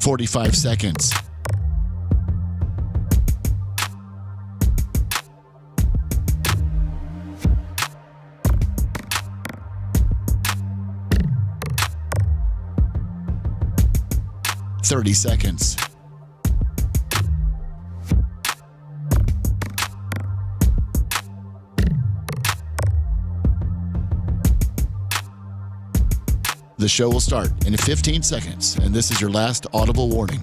45 seconds. "30 seconds. The show will start in 15 seconds, and this is your last audible warning.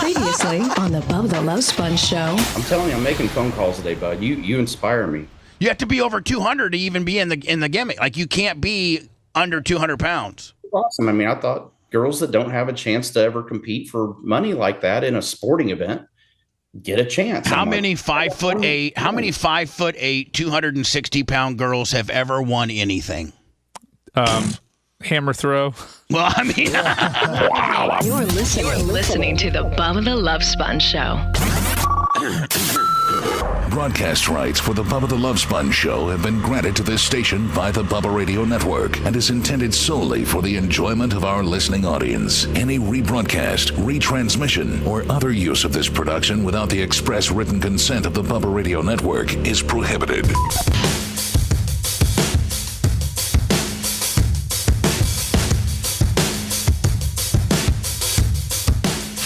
Previously on the Bubba the Love Sponge Show. I'm telling you, I'm making phone calls today, bud. You inspire me. You have to be over 200 to even be in the gimmick. Like, you can't be under 200 pounds. Awesome. I mean, I thought girls that don't have a chance to ever compete for money like that in a sporting event get a chance. How many 5'8", 260-pound girls have ever won anything? Hammer throw. Well, I mean, Wow. You're listening to the Bubba the Love Sponge Show. Broadcast rights for the Bubba the Love Sponge Show have been granted to this station by the Bubba Radio Network and is intended solely for the enjoyment of our listening audience. Any rebroadcast, retransmission, or other use of this production without the express written consent of the Bubba Radio Network is prohibited.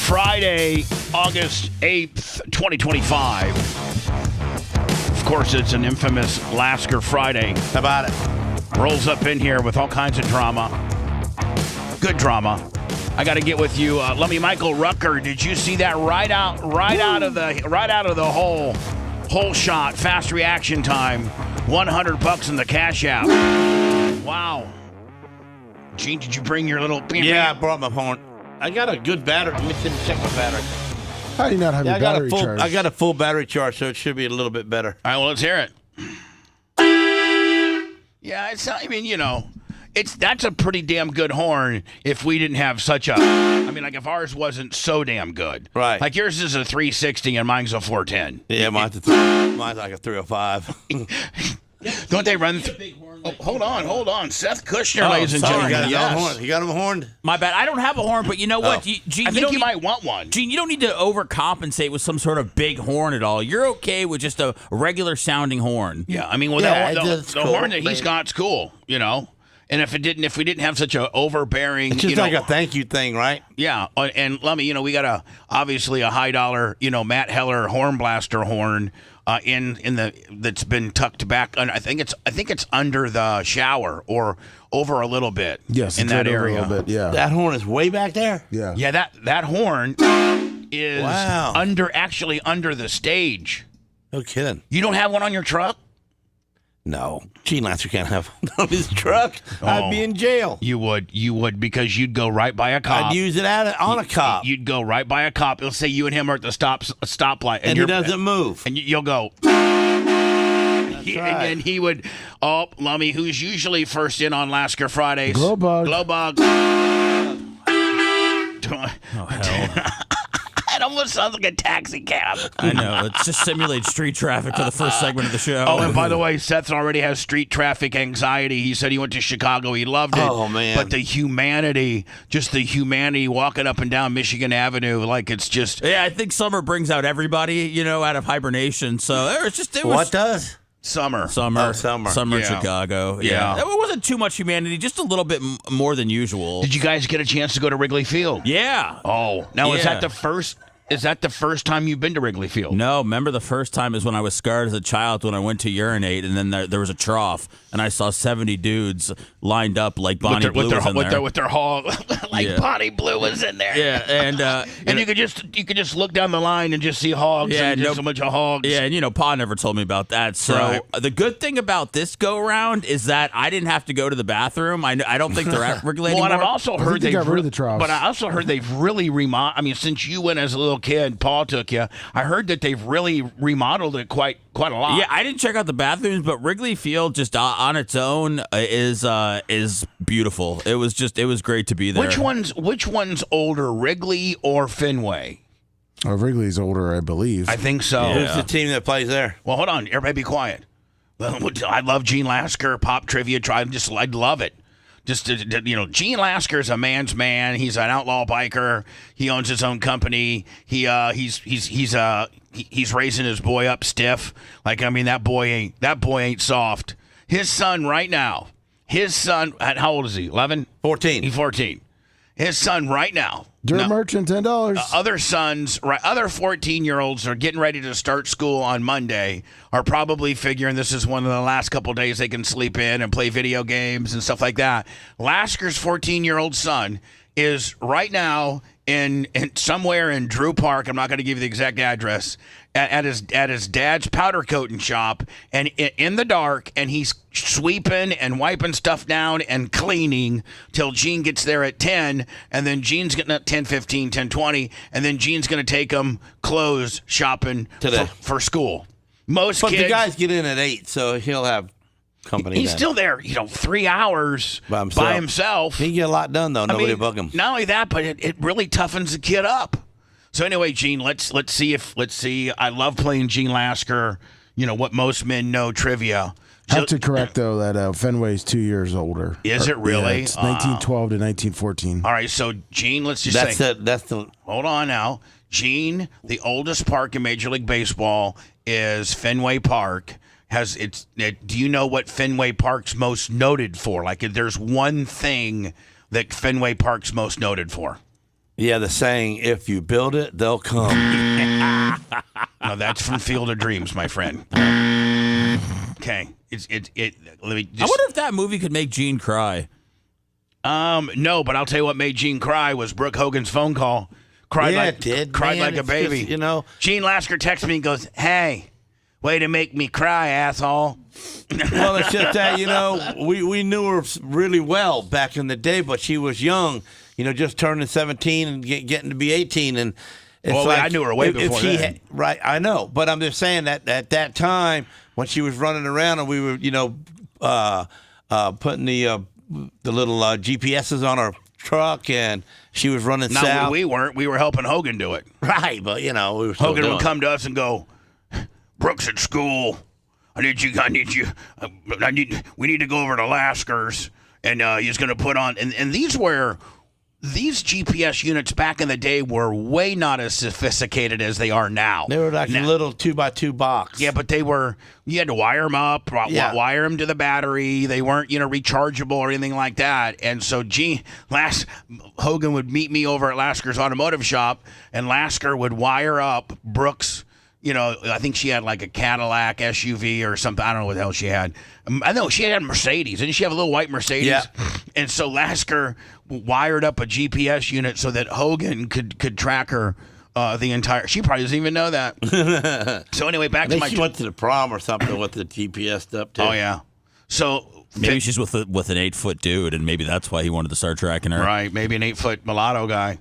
Friday, August 8th, 2025. Of course, it's an infamous Lasker Friday. How about it? Rolls up in here with all kinds of drama. Good drama. I got to get with you. Let me, Michael Rucker. Did you see that right out of the whole shot? Fast reaction time. $100 in the cash app. Wow. Gene, did you bring your little? Yeah, I brought my horn. I got a good battery. Let me check my battery. How do you not have your battery charged? I got a full battery charge, so it should be a little bit better. All right, well, let's hear it. Yeah, it's not, I mean, that's a pretty damn good horn if we didn't have such a, like if ours wasn't so damn good. Right. Like yours is a 360 and mine's a 410. Yeah, mine's like a 305. Don't they run? Hold on. Seth Kushner, ladies and gentlemen. You got him horned? My bad. I don't have a horn, but you know what? Gene, I think you might want one. Gene, you don't need to overcompensate with some sort of big horn at all. You're okay with just a regular sounding horn. Yeah, I mean, the horn that he's got's cool, And if we didn't have such a overbearing, it's just like a thank you thing, right? Yeah, and let me, we got obviously a high dollar, Matt Heller horn blaster horn. That's been tucked back. I think it's under the shower or over a little bit. Yes, in that area. A little bit, yeah. That horn is way back there. Yeah. Yeah. That horn is under the stage. No kidding. You don't have one on your truck? No, Gene Lancer can't have one on his truck. I'd be in jail. You would, because you'd go right by a cop. I'd use it on a cop. You'd go right by a cop. It'll say you and him are at the stoplight, and he doesn't move, and you'll go. And he would. Oh, Lummy, who's usually first in on Lasker Fridays? Glowbug. Oh hell. It almost sounds like a taxi cab. I know. It just simulates street traffic for the first segment of the show. Oh, and by the way, Seth already has street traffic anxiety. He said he went to Chicago. He loved it. Oh, man. But the humanity walking up and down Michigan Avenue, like it's just... Yeah, I think summer brings out everybody, out of hibernation. So What does? Summer. Summer in Yeah. Chicago. Yeah. It wasn't too much humanity, just a little bit more than usual. Did you guys get a chance to go to Wrigley Field? Yeah. Oh, now is that the first Is that the first time you've been to Wrigley Field? No, remember the first time is when I was scarred as a child when I went to urinate, and then there was a trough, and I saw 70 dudes lined up like Bonnie Blue was in there. With their hog, like Bonnie Blue was in there. Yeah, and you could just look down the line and just see hogs. Yeah, and just so much of hogs. Yeah, and Pa never told me about that. So the good thing about this go around is that I didn't have to go to the bathroom. I don't think they're at Wrigley anymore. And I've also heard they got rid of the troughs. But I also heard they've really remodeled. I mean, since you went as a little kid, Paul took you. I heard that they've really remodeled it quite a lot. Yeah, I didn't check out the bathrooms, but Wrigley Field just on its own is beautiful. It was great to be there. Which one's older, Wrigley or Fenway? Wrigley's older, I believe. I think so. Yeah. Who's the team that plays there? Well, hold on. Everybody be quiet. I love Gene Lasker, pop trivia. I'd love it. Gene Lasker is a man's man. He's an outlaw biker. He owns his own company. He's raising his boy up stiff. That boy ain't soft. His son right now. How old is he? 11? 14. He's 14. His son right now. Dirt Merchant, $10. Other sons, other 14-year-olds are getting ready to start school on Monday, are probably figuring this is one of the last couple days they can sleep in and play video games and stuff like that. Lasker's 14-year-old son is right now in somewhere in Drew Park. I'm not going to give you the exact address. At his dad's powder coating shop, and in the dark, and he's sweeping and wiping stuff down and cleaning till Gene gets there at 10, and then Gene's getting at 10:15, 10:20, and then Gene's going to take him clothes shopping for school. But the guys get in at 8, so he'll have company. He's still there, 3 hours by himself. He can get a lot done though. Nobody bug him. Not only that, but it really toughens the kid up. So anyway, Gene, let's see. I love playing Gene Lasker. What most men know trivia. I have to correct though that Fenway's 2 years older. Is it really? Yeah, it's 1912 to 1914. All right, so Gene, let's just say. Hold on now, Gene. The oldest park in Major League Baseball is Fenway Park. Do you know what Fenway Park's most noted for? If there's one thing that Fenway Park's most noted for. Yeah, the saying, if you build it, they'll come. No, that's from Field of Dreams, my friend. Okay. Let me just... I wonder if that movie could make Gene cry. No, but I'll tell you what made Gene cry was Brooke Hogan's phone call. Cried like a baby. Just, Gene Lasker texts me and goes, "Hey, way to make me cry, asshole." Well, it's just that, we knew her really well back in the day, but she was young. Just turning 17 and getting to be 18. And it's I knew her way before that. Right, I know. But I'm just saying that at that time, when she was running around and we were, putting the little GPSs on our truck and she was running south. No, we weren't. We were helping Hogan do it. Right, but, we were Hogan would come to us and go, "Brooks at school. We need to go over to Lasker's." And he's going to put on, and these GPS units back in the day were way not as sophisticated as they are now. They were like a little 2x2 box. Yeah, but you had to wire them up, wire them to the battery. They weren't, rechargeable or anything like that. And so Hogan would meet me over at Lasker's automotive shop, and Lasker would wire up Brooks. I think she had like a Cadillac SUV or something. I don't know what the hell she had. I know she had a Mercedes. Didn't she have a little white Mercedes? Yeah. And so Lasker wired up a GPS unit so that Hogan could track her the entire. She probably doesn't even know that. So anyway, back to my. She went to the prom or something with the GPS stuff too. Oh yeah. So maybe she's with an 8-foot dude, and maybe that's why he wanted to start tracking her. Right. Maybe an 8-foot mulatto guy.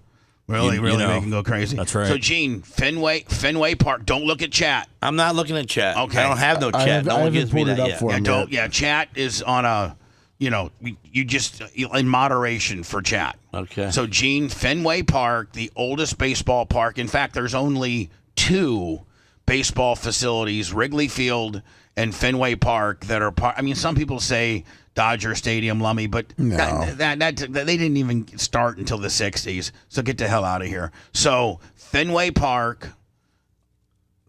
Really make him go crazy. That's right. So, Gene, Fenway Park. Don't look at chat. I'm not looking at chat. Okay. I don't have no chat. No one gives me that yet. Yeah, chat is on a, you just in moderation for chat. Okay. So, Gene, Fenway Park, the oldest baseball park. In fact, there's only 2 baseball facilities, Wrigley Field and Fenway Park, that are part. I mean, some people say Dodger Stadium, Lummy, but that they didn't even start until the 60s. So get the hell out of here. So Fenway Park.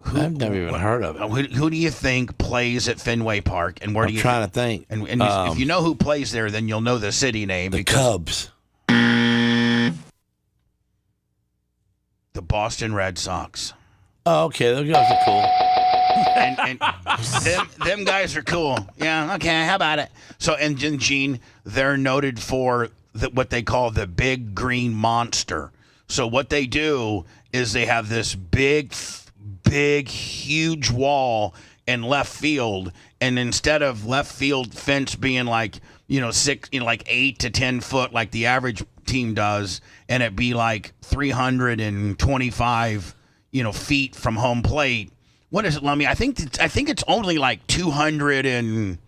I've never even heard of it. Who do you think plays at Fenway Park? And where I'm trying to think. And if you know who plays there, then you'll know the city name. The Cubs. The Boston Red Sox. Oh, okay, those guys are cool. And them guys are cool. Yeah, okay, how about it? So, and Gene, they're noted for what they call the big green monster. So what they do is they have this big, huge wall in left field, and instead of left field fence being like, 8 to 10 foot like the average team does, and it be like 325, feet from home plate. What is it, Lummy? I think it's only like 200 and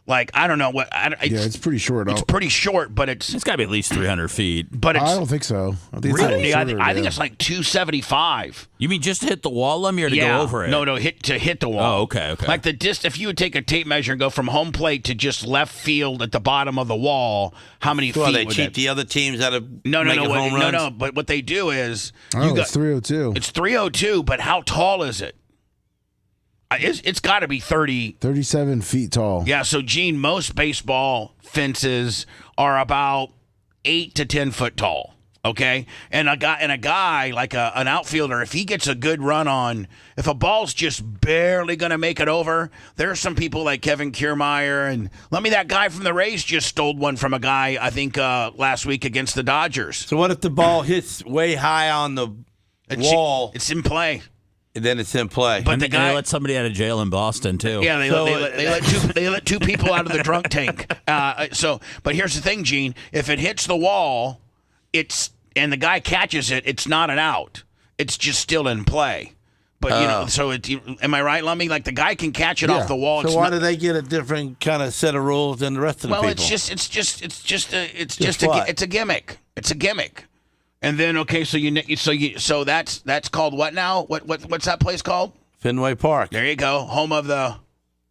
I don't know what. It's pretty short. It's pretty short, but it's got to be at least 300 feet. But I don't think so. I think really, I think it's like 275. You mean just to hit the wall, Lummy, or to go over it? No, to hit the wall. Oh, okay. Like if you would take a tape measure and go from home plate to just left field at the bottom of the wall, how many feet? They cheat the other teams out of home runs? No. But what they do is it's 302. It's 302, but how tall is it? It's got to be 37 feet tall. Yeah, so Gene, most baseball fences are about 8 to 10 foot tall. Okay, and a guy like an outfielder, if he gets a good run on, if a ball's just barely going to make it over, there are some people like Kevin Kiermaier and that guy from the Rays just stole one from a guy I think last week against the Dodgers. So what if the ball hits way high on the wall? It's in play. And then it's in play. But they let somebody out of jail in Boston too. Yeah, they let two people out of the drunk tank. But here's the thing, Gene. If it hits the wall, and the guy catches it, it's not an out. It's just still in play. But am I right, Lummy? Like the guy can catch it off the wall. So why do they get a different kind of set of rules than the rest of the people? Well, it's a gimmick. It's a gimmick. And then so that's called what now? What's that place called? Fenway Park. There you go. Home of the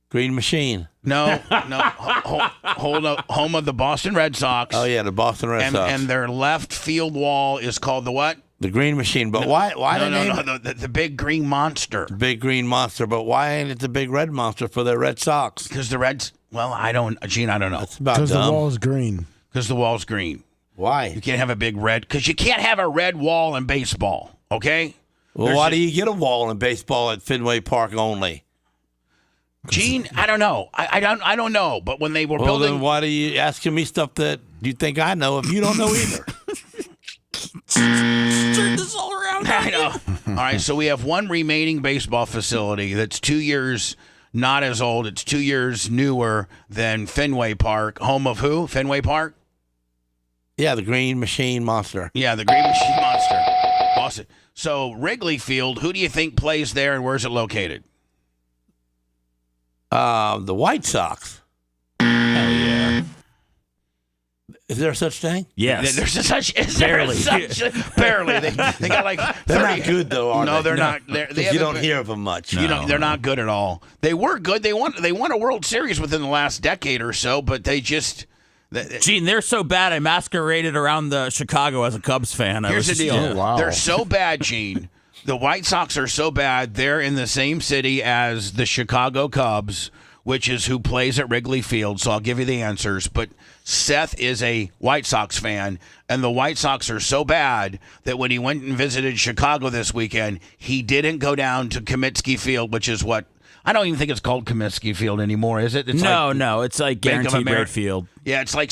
Green Machine. No. Home of the Boston Red Sox. Oh yeah, the Boston Red Sox. And their left field wall is called the what? The Green Machine. But why the big green monster. The big green monster. But why ain't it the big red monster for the Red Sox? Because the Reds. Well, Gene, I don't know. That's about because the dumb. wall's green. Because the wall's green. Why? You can't have a big red. Because you can't have a red wall in baseball. Okay. Well, why do you get a wall in baseball at Fenway Park only? Gene, I don't know. I don't know. But when they were building, then why are you asking me stuff that you think I know if you don't know either? Turn this all around. I know. All right. So we have one remaining baseball facility that's 2 years not as old. It's 2 years newer than Fenway Park. Home of who? Fenway Park. Yeah, the Green Machine Monster. Yeah, the Green Machine Monster. Boston. So Wrigley Field, who do you think plays there and where's it located? The White Sox. Hell yeah. Is there such thing? Yes. There's such Barely. Barely. They got like 30. They're not good though, are they? No, they're not. You don't hear of them much. They're not good at all. They were good. They won a World Series within the last decade or so, but they just. Gene, they're so bad. I masqueraded around the Chicago as a Cubs fan. Here's the deal. Oh, wow. They're so bad, Gene. The White Sox are so bad. They're in the same city as the Chicago Cubs, which is who plays at Wrigley Field. So I'll give you the answers. But Seth is a White Sox fan, and the White Sox are so bad that when he went and visited Chicago this weekend, he didn't go down to Comiskey Field, which is what. I don't even think it's called Comiskey Field anymore, is it? It's no, it's like Guaranteed Rate Field. Yeah, it's like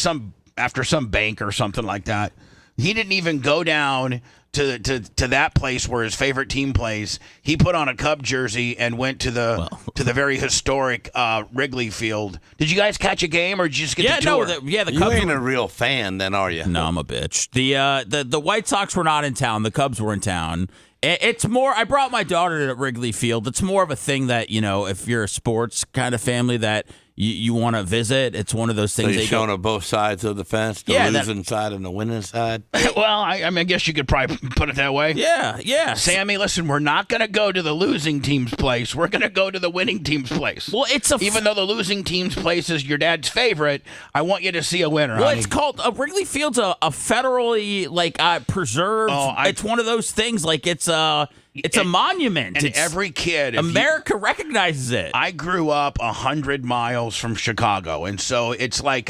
after some bank or something like that. He didn't even go down to that place where his favorite team plays. He put on a Cub jersey and went to the very historic Wrigley Field. Did you guys catch a game or did you just get the tour? The Cubs. You ain't a real fan, then, are you? No, I'm a bitch. The White Sox were not in town. The Cubs were in town. It's more. I brought my daughter to Wrigley Field. It's more of a thing that if you're a sports kind of family that you want to visit. It's one of those things. So you're showing on both sides of the fence, the losing side and the winning side. Well, I guess you could probably put it that way. Yeah. Sammy, listen, we're not going to go to the losing team's place. We're going to go to the winning team's place. Well, even though the losing team's place is your dad's favorite, I want you to see a winner. Well, honey. It's called Wrigley Field's a federally preserved. It's one of those things. Like it's a monument. And every kid, America recognizes it. I grew up 100 miles from Chicago, and so it's like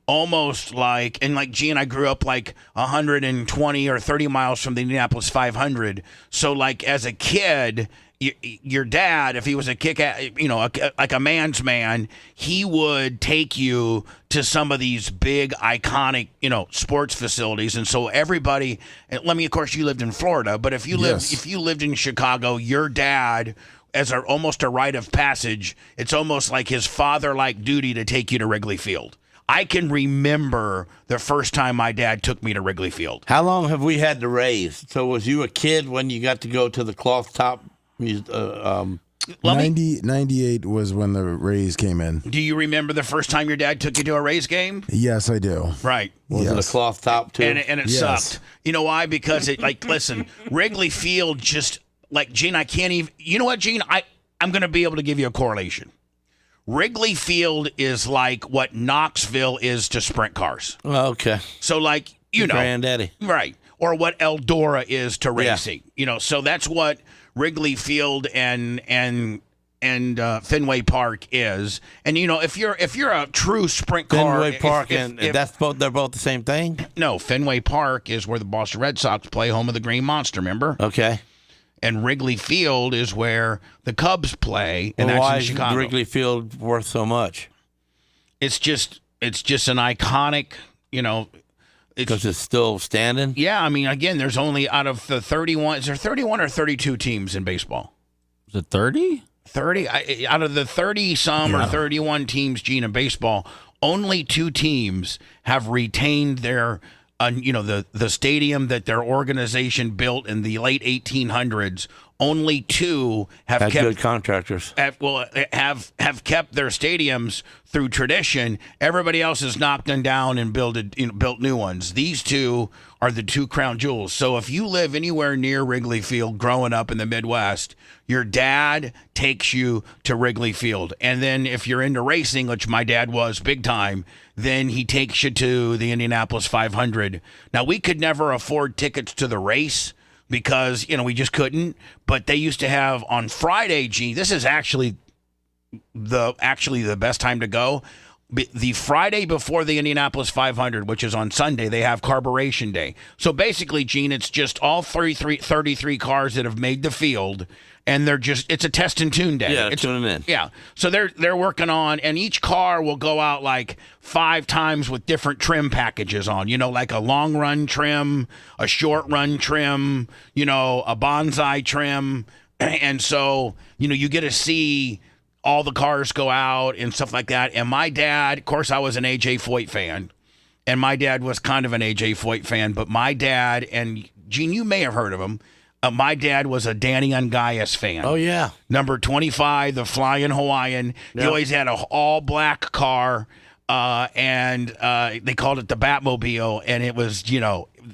almost like, and like Gene, I grew up like 120 or 30 miles from the Indianapolis 500. So like as a kid, your dad, if he was like a man's man, he would take you to some of these big iconic, sports facilities. And so everybody, of course you lived in Florida, but if you lived in Chicago, your dad, as almost a rite of passage, it's almost like his father-like duty to take you to Wrigley Field. I can remember the first time my dad took me to Wrigley Field. How long have we had the Rays? So was you a kid when you got to go to the cloth top? 98 was when the Rays came in. Do you remember the first time your dad took you to a Rays game? Yes, I do. Right. Was it a cloth top too? And it sucked. You know why? Because listen, Wrigley Field just, like, Gene, I can't even, you know what, Gene? I'm going to be able to give you a correlation. Wrigley Field is like what Knoxville is to sprint cars. Oh, okay. So like, Granddaddy. Right. Or what Eldora is to racing. So that's what Wrigley Field and Fenway Park is. And if you're a true sprint car, Fenway Park they're both the same thing? No, Fenway Park is where the Boston Red Sox play, home of the Green Monster, remember? Okay. And Wrigley Field is where the Cubs play, and why that's in Chicago. Is Wrigley Field worth so much? It's just an iconic, because it's still standing? Yeah, I mean, again, there's only out of the 31, is there 31 or 32 teams in baseball? Is it 30? 30. Out of the 30-some or 31 teams, Gene, in baseball, only 2 teams have retained their, the stadium that their organization built in the late 1800s. Only 2 have kept good contractors. Have kept their stadiums through tradition. Everybody else has knocked them down and built new ones. These 2 are the 2 crown jewels. So if you live anywhere near Wrigley Field growing up in the Midwest, your dad takes you to Wrigley Field. And then if you're into racing, which my dad was big time, then he takes you to the Indianapolis 500. Now, we could never afford tickets to the race because, we just couldn't. But they used to have on Friday, Gene, this is actually the best time to go. The Friday before the Indianapolis 500, which is on Sunday, they have Carburation Day. So basically, Gene, it's just all 33 cars that have made the field, and it's a test and tune day. Yeah, tuning in. Yeah. So they're working on, and each car will go out like 5 times with different trim packages on, like a long run trim, a short run trim, a bonsai trim. And so, you get to see all the cars go out and stuff like that. And my dad, of course, I was an A.J. Foyt fan, and my dad was kind of an A.J. Foyt fan, but my dad, and Gene, you may have heard of him, my dad was a Danny Ungaius fan. Oh, yeah. Number 25, the Flying Hawaiian. Yep. He always had an all-black car, and they called it the Batmobile, and it was,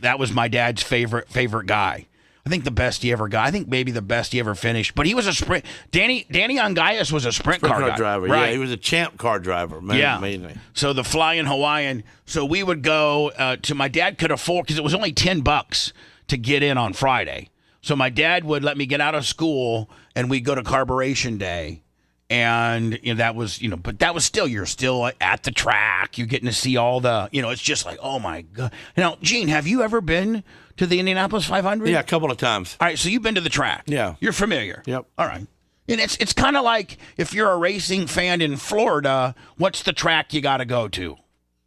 that was my dad's favorite guy. I think the best he ever got. I think maybe the best he ever finished. But he was a sprint. Danny Ungaius was a sprint car guy. Driver. Right. Yeah, he was a champ car driver. Man, yeah. Amazing. So the Flying Hawaiian. So we would go to, my dad could afford, because it was only $10 to get in on Friday. So my dad would let me get out of school, and we'd go to Carburation Day. And that was, but that was still, you're still at the track. You're getting to see all the, it's just like, oh my God. Now, Gene, have you ever been to the Indianapolis 500? Yeah, a couple of times. All right, so you've been to the track. Yeah. You're familiar. Yep. All right. And it's kind of like if you're a racing fan in Florida, what's the track you got to go to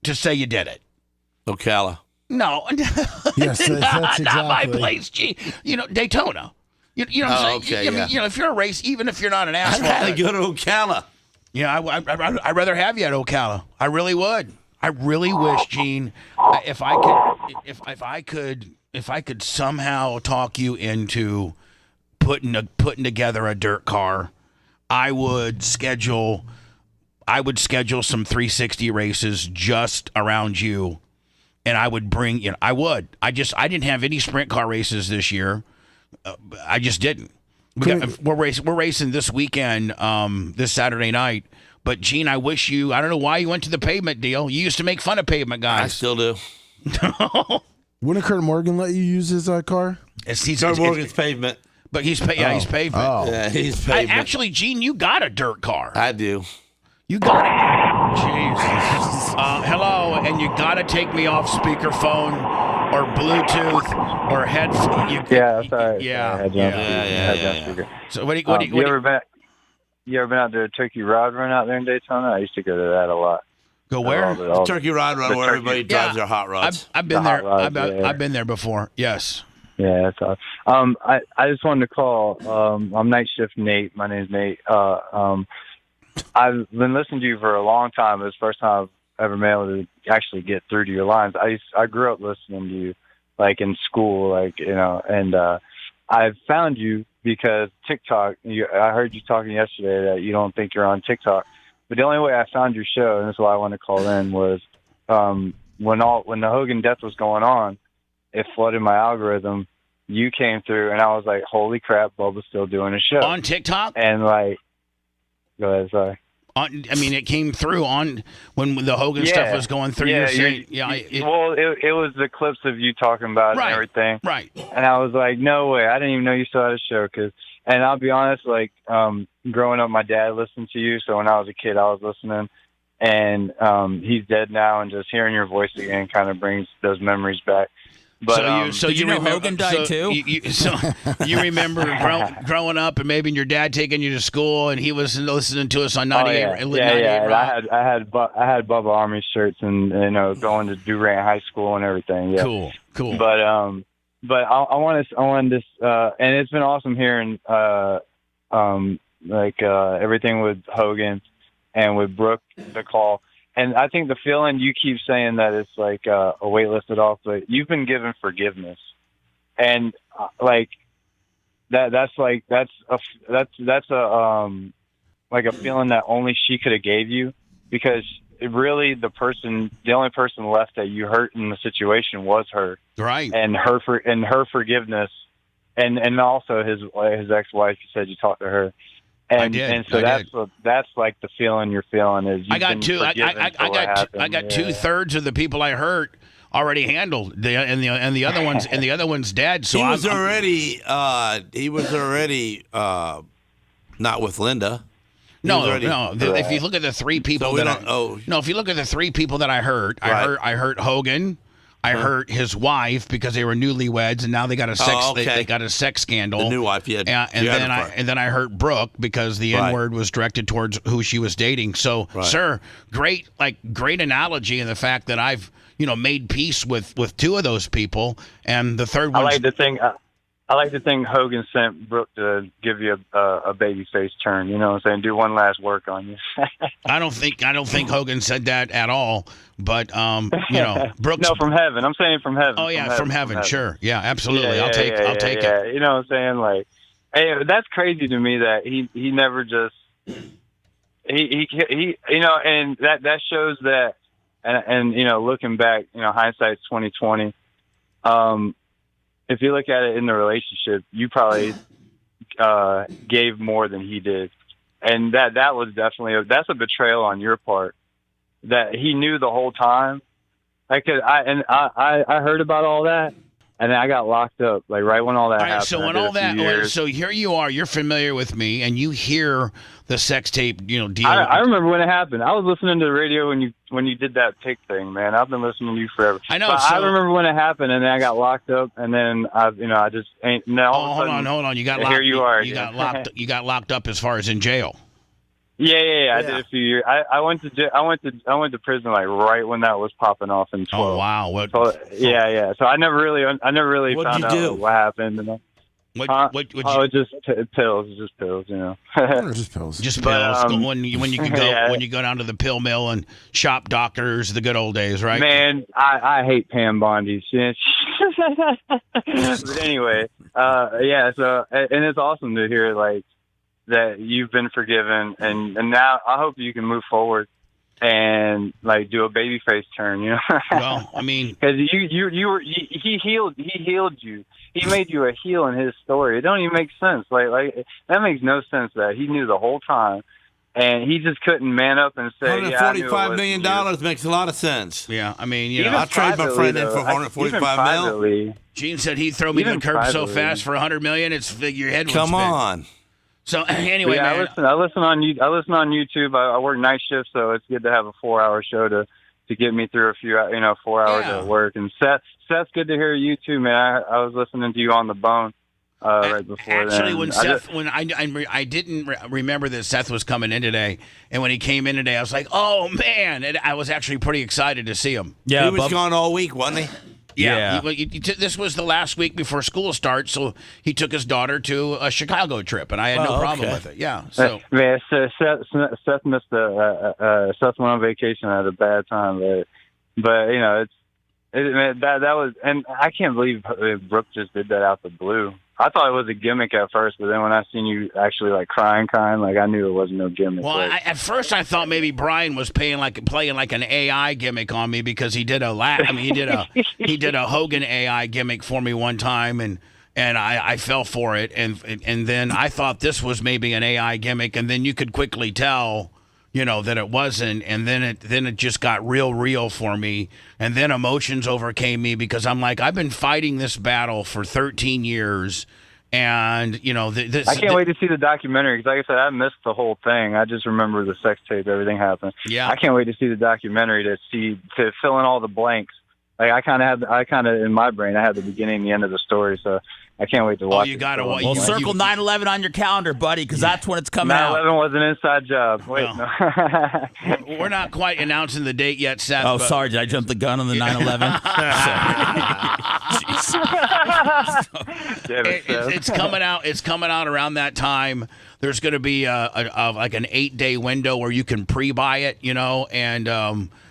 say you did it? Ocala. No. Yes, that's exactly. Not my place. Gee, Daytona. You know what I'm saying? Okay, yeah. If you're a race, even if you're not an asphalt. I'd rather go to Ocala. Yeah, I'd rather have you at Ocala. I really would. I really wish, Gene, if I could somehow talk you into putting together a dirt car, I would schedule some 360 races just around you, and I would bring I didn't have any sprint car races this year. I just didn't. We're racing this weekend, this Saturday night. But Gene, I don't know why you went to the pavement deal. You used to make fun of pavement guys. I still do. Wouldn't Kurt Morgan let you use his car? Kurt Morgan's pavement. But he's pavement. Oh. Yeah, he's pavement. Actually, Gene, you got a dirt car. I do. You got it. Jesus. Hello, and you got to take me off speakerphone or Bluetooth or headphone. Sorry. Yeah. So what do you ever been out to Turkey Rod Run out there in Daytona? I used to go to that a lot. Go where? Turkey Rod Run, where everybody drives their hot rods. I've been there. I've been there before. Yes. Yeah, that's awesome. I just wanted to call. I'm Night Shift Nate. My name's Nate. I've been listening to you for a long time. It was the first time I've ever been able to actually get through to your lines. I grew up listening to you, like in school, and I found you because TikTok. I heard you talking yesterday that you don't think you're on TikTok, but the only way I found your show, and this is why I wanted to call in, was when the Hogan death was going on. It flooded my algorithm. You came through, and I was like, "Holy crap, Bubba's still doing a show on TikTok." And go ahead, sorry. It came through on when the Hogan stuff was going through. It was the clips of you talking about it and everything. Right. And I was like, no way. I didn't even know you still had a show. And I'll be honest, growing up, my dad listened to you. So when I was a kid, I was listening. And he's dead now, and just hearing your voice again kind of brings those memories back. But, did you know Hogan died too? You remember growing up, and maybe your dad taking you to school, and he was listening to us on 98. Yeah. I had Bubba Army shirts, and going to Durant High School and everything. Yeah. Cool. But I wanted this, and it's been awesome hearing everything with Hogan and with Brooke, the call. And I think the feeling, you keep saying that it's like a weight lifted off, but you've been given forgiveness, and that's a feeling that only she could have gave you, because the only person left that you hurt in the situation was her, right? And her forgiveness, and also his ex-wife. You said you talked to her. And so that's like the feeling you're feeling is. I got 2/3 of the people I hurt already handled, and the other one's dead. So he was already not with Linda. No. If you look at the three people if you look at the three people that I hurt, I hurt Hogan. I hurt his wife because they were newlyweds, and now they got a sex. They got a sex scandal. The new wife, yeah. And then I hurt Brooke because the N-word was directed towards who she was dating. So, sir, great analogy in the fact that I've made peace with two of those people, and the third one. I like to think Hogan sent Brooke to give you a baby face turn. You know what I'm saying? Do one last work on you. I don't think Hogan said that at all. But Brooks. No, from heaven. I'm saying from heaven. Oh yeah, from heaven. Sure. Yeah, absolutely. I'll take it. You know what I'm saying? Hey, that's crazy to me that he never just he and that shows that, and looking back, hindsight's 20/20. If you look at it in the relationship, you probably gave more than he did, and that was definitely that's a betrayal on your part. That he knew the whole time. I heard about all that, and then I got locked up right when all that happened. So when all that, so here you are, you're familiar with me, and you hear the sex tape, deal. I remember when it happened. I was listening to the radio when you did that pick thing, man. I've been listening to you forever. I know. But I remember when it happened, and then I got locked up, and then I just ain't. No. Hold on. You got locked. Here you are. You got locked. You got locked up as far as in jail. Yeah. I did a few years. I went to prison right when that was popping off in 12. Oh wow! Yeah. So I never really found out what happened. And just pills, just pills, Just pills. Just pills. When you could go when you go down to the pill mill and shop doctors, the good old days, right? Man, I hate Pam Bondi's shit. But anyway, So and it's awesome to hear that you've been forgiven, and now I hope you can move forward and do a baby face turn, Well, I mean, because he healed you. He made you a heel in his story. It don't even make sense. That makes no sense that he knew the whole time, and he just couldn't man up and say, $145 million makes a lot of sense. Yeah, I mean, I'll trade my friend in for $145 million. Gene said he'd throw me to the curb so fast for $100 million, your head would spin. Come on. So anyway, yeah, man. I listen on YouTube. I work night shift, so it's good to have a 4-hour show to get me through a few 4 hours Yeah. at work. And Seth's good to hear you too, man. I was listening to you on the bone right before. Actually, then. when Seth, I didn't remember that Seth was coming in today, and when he came in today, I was like, oh man, and I was actually pretty excited to see him. Yeah, he was gone all week, wasn't he? Yeah. This was the last week before school starts, so he took his daughter to a Chicago trip, and I had no problem with it. Yeah. So man, Seth missed Seth went on vacation at a bad time, but man, that was, and I can't believe Brooke just did that out the blue. I thought it was a gimmick at first, but then when I seen you actually like crying, like I knew it wasn't no gimmick. Well, at first I thought maybe Brian was playing like an AI gimmick on me because he did he did a Hogan AI gimmick for me one time, and I fell for it, and then I thought this was maybe an AI gimmick, and then you could quickly tell, that it wasn't, and then it just got real for me, and then emotions overcame me because I'm like, I've been fighting this battle for 13 years, and I can't wait to see the documentary because, like I said, I missed the whole thing. I just remember the sex tape, everything happened. Yeah, I can't wait to see the documentary to fill in all the blanks. Like I kind of in my brain, I had the beginning and the end of the story, so I can't wait to watch. Oh, you got to watch. Well, circle 9/11 on your calendar, buddy, because that's when it's coming out. 9/11 was an inside job. Wait, no. We're not quite announcing the date yet, Seth. Oh, sorry, did I jump the gun on the 9/11? It's coming out. It's coming out around that time. There's going to be like an 8-day window where you can pre-buy it, and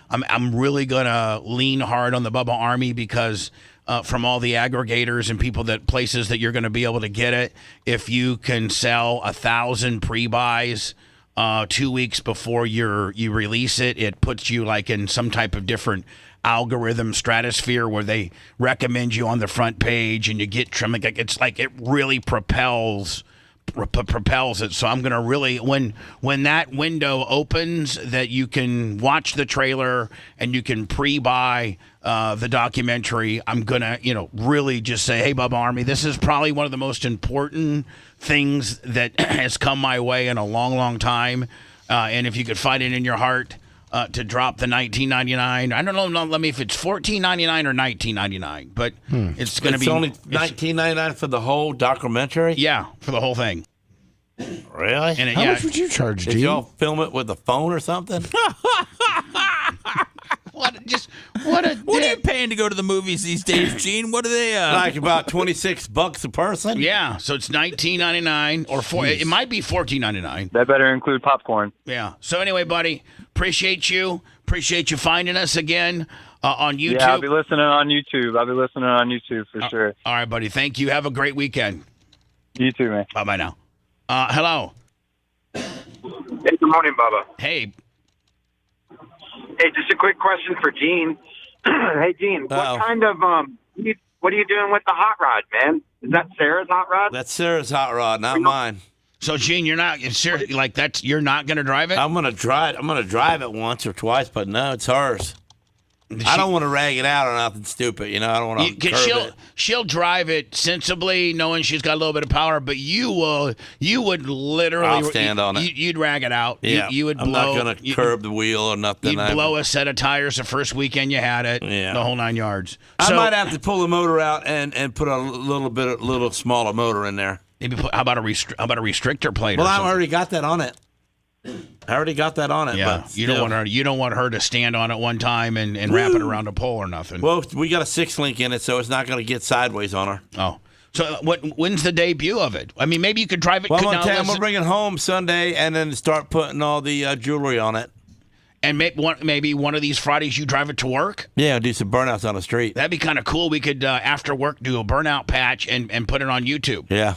I'm really going to lean hard on the Bubba Army because from all the aggregators and places that you're going to be able to get it, if you can sell 1,000 pre-buys 2 weeks before you release it, it puts you like in some type of different algorithm stratosphere where they recommend you on the front page, and you get trimming. It's like it really propels it. So I'm gonna really, when that window opens, that you can watch the trailer and you can pre-buy the documentary, I'm gonna really just say, hey, Bubba Army, this is probably one of the most important things that has come my way in a long time, and if you could find it in your heart to drop the $19.99, I don't know, let me if it's $14.99 or $19.99, but it's going to be only $19.99 for the whole documentary. Yeah, for the whole thing. Really? And How much would you charge, Did Gene? y'all film it with a phone or something? What are you paying to go to the movies these days, Gene? What are they? Like about $26 a person. Yeah, so it's $19.99 or it might be $14.99. That better include popcorn. Yeah. So anyway, buddy, appreciate you finding us again on YouTube. Yeah, I'll be listening on YouTube for sure. All right, buddy. Thank you. Have a great weekend. You too, man. Bye now. Hello. Hey, good morning, Bubba. Hey. Hey, just a quick question for Gene. Hey, Gene, what kind of what are you doing with the hot rod, man? Is that Sarah's hot rod? That's Sarah's hot rod, not mine. So, Gene, you're not seriously like that. You're not going to drive it? I'm going to drive it once or twice, but no, it's hers. I don't want to rag it out or nothing stupid, I don't want to curb it. She'll drive it sensibly, knowing she's got a little bit of power, but you would literally. I'll stand on it. You'd rag it out. Yeah, you would I'm blow. not going to curb the wheel or nothing. You'd blow a set of tires the first weekend you had it. Yeah. The whole 9 yards. I might have to pull the motor out and put a little smaller motor in there. Maybe how about a restrictor plate? Well, I already got that on it. Yeah, but you don't want her to stand on it one time and wrap it around a pole or nothing. Well, we got a 6-link in it, so it's not going to get sideways on her. Oh, so when's the debut of it? I mean, maybe you could drive it. Well, I'm going to bring it home Sunday and then start putting all the jewelry on it. And maybe one of these Fridays you drive it to work? Yeah, do some burnouts on the street. That'd be kind of cool. We could, after work, do a burnout patch and put it on YouTube. Yeah.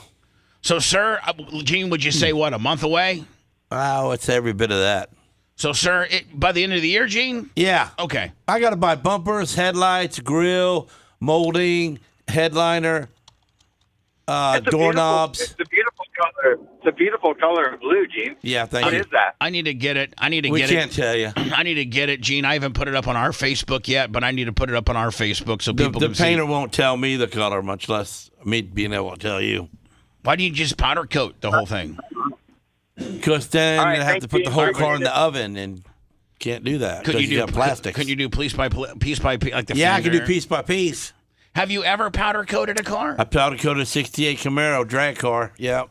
So, sir, Gene, would you say, a month away? Oh, it's every bit of that. So, sir, by the end of the year, Gene? Yeah. Okay. I got to buy bumpers, headlights, grill, molding, headliner, doorknobs. It's a beautiful color. It's a beautiful color of blue, Gene. Yeah, thank you. What is that? I need to get it. We can't tell you. I need to get it, Gene. I haven't put it up on our Facebook yet, but I need to put it up on our Facebook so people can see. The painter won't tell me the color, much less me being able to tell you. Why do you just powder coat the whole thing? Because then All right, you have thank to put you. the whole I car in appreciate the oven and can't do that. Could you do plastic? Could you do piece by piece, like the Yeah, I can do fender? piece by piece. Have you ever powder coated a car? I powder coated a 68 Camaro drag car. Yeah.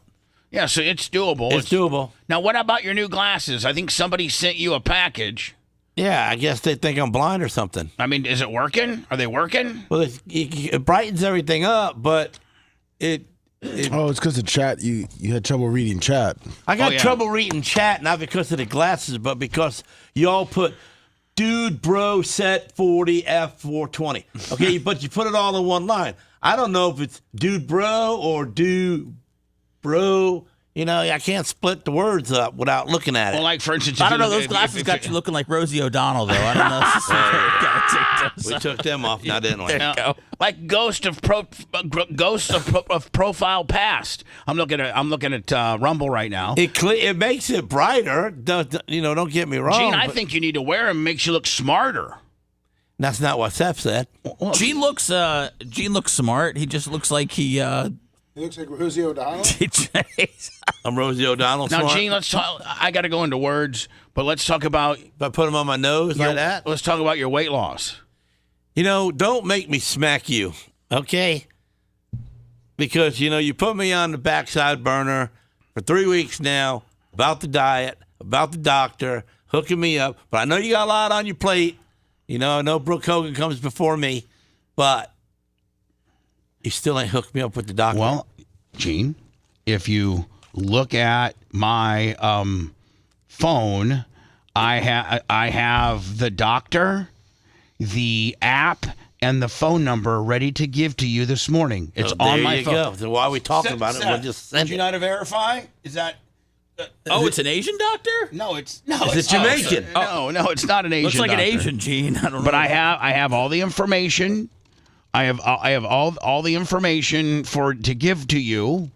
Yeah, so it's doable. It's doable. Now, what about your new glasses? I think somebody sent you a package. Yeah, I guess they think I'm blind or something. I mean, is it working? Are they working? Well, it brightens everything up, but it's because of chat. You had trouble reading chat. I got trouble reading chat, not because of the glasses, but because y'all put dude, bro, set 40, F420. Okay, but you put it all in one line. I don't know if it's dude, bro, or dude, bro. You know, I can't split the words up without looking at it. Well, like, for instance, I don't know. Those glasses got you looking like Rosie O'Donnell, though. I don't know. We took them off now, didn't we? There you go. Like ghosts of profile past. I'm looking at Rumble right now. It makes it brighter. Don't get me wrong. Gene, I think you need to wear them. Makes you look smarter. That's not what Seth said. Gene looks smart. He just looks like he. He looks like Rosie O'Donnell. I'm Rosie O'Donnell. Now, smart. Gene, let's talk. I got to go into words, but let's talk about. If I put them on my nose like that. Let's talk about your weight loss. Don't make me smack you, okay? Because, you put me on the backside burner for 3 weeks now about the diet, about the doctor, hooking me up. But I know you got a lot on your plate. I know Brooke Hogan comes before me, but you still ain't hooked me up with the doctor. Well, Gene, if you look at my phone, I have the doctor, the app, and the phone number ready to give to you this morning. It's on my phone. There you go. So why are we talking about it? We'll just send Did you it. not verify? Is that? It's an Asian doctor? No, it's Jamaican? No, it's not an Asian. Looks like doctor. an Asian, Gene. I don't know. But I have all the information. I have all the information to give to you,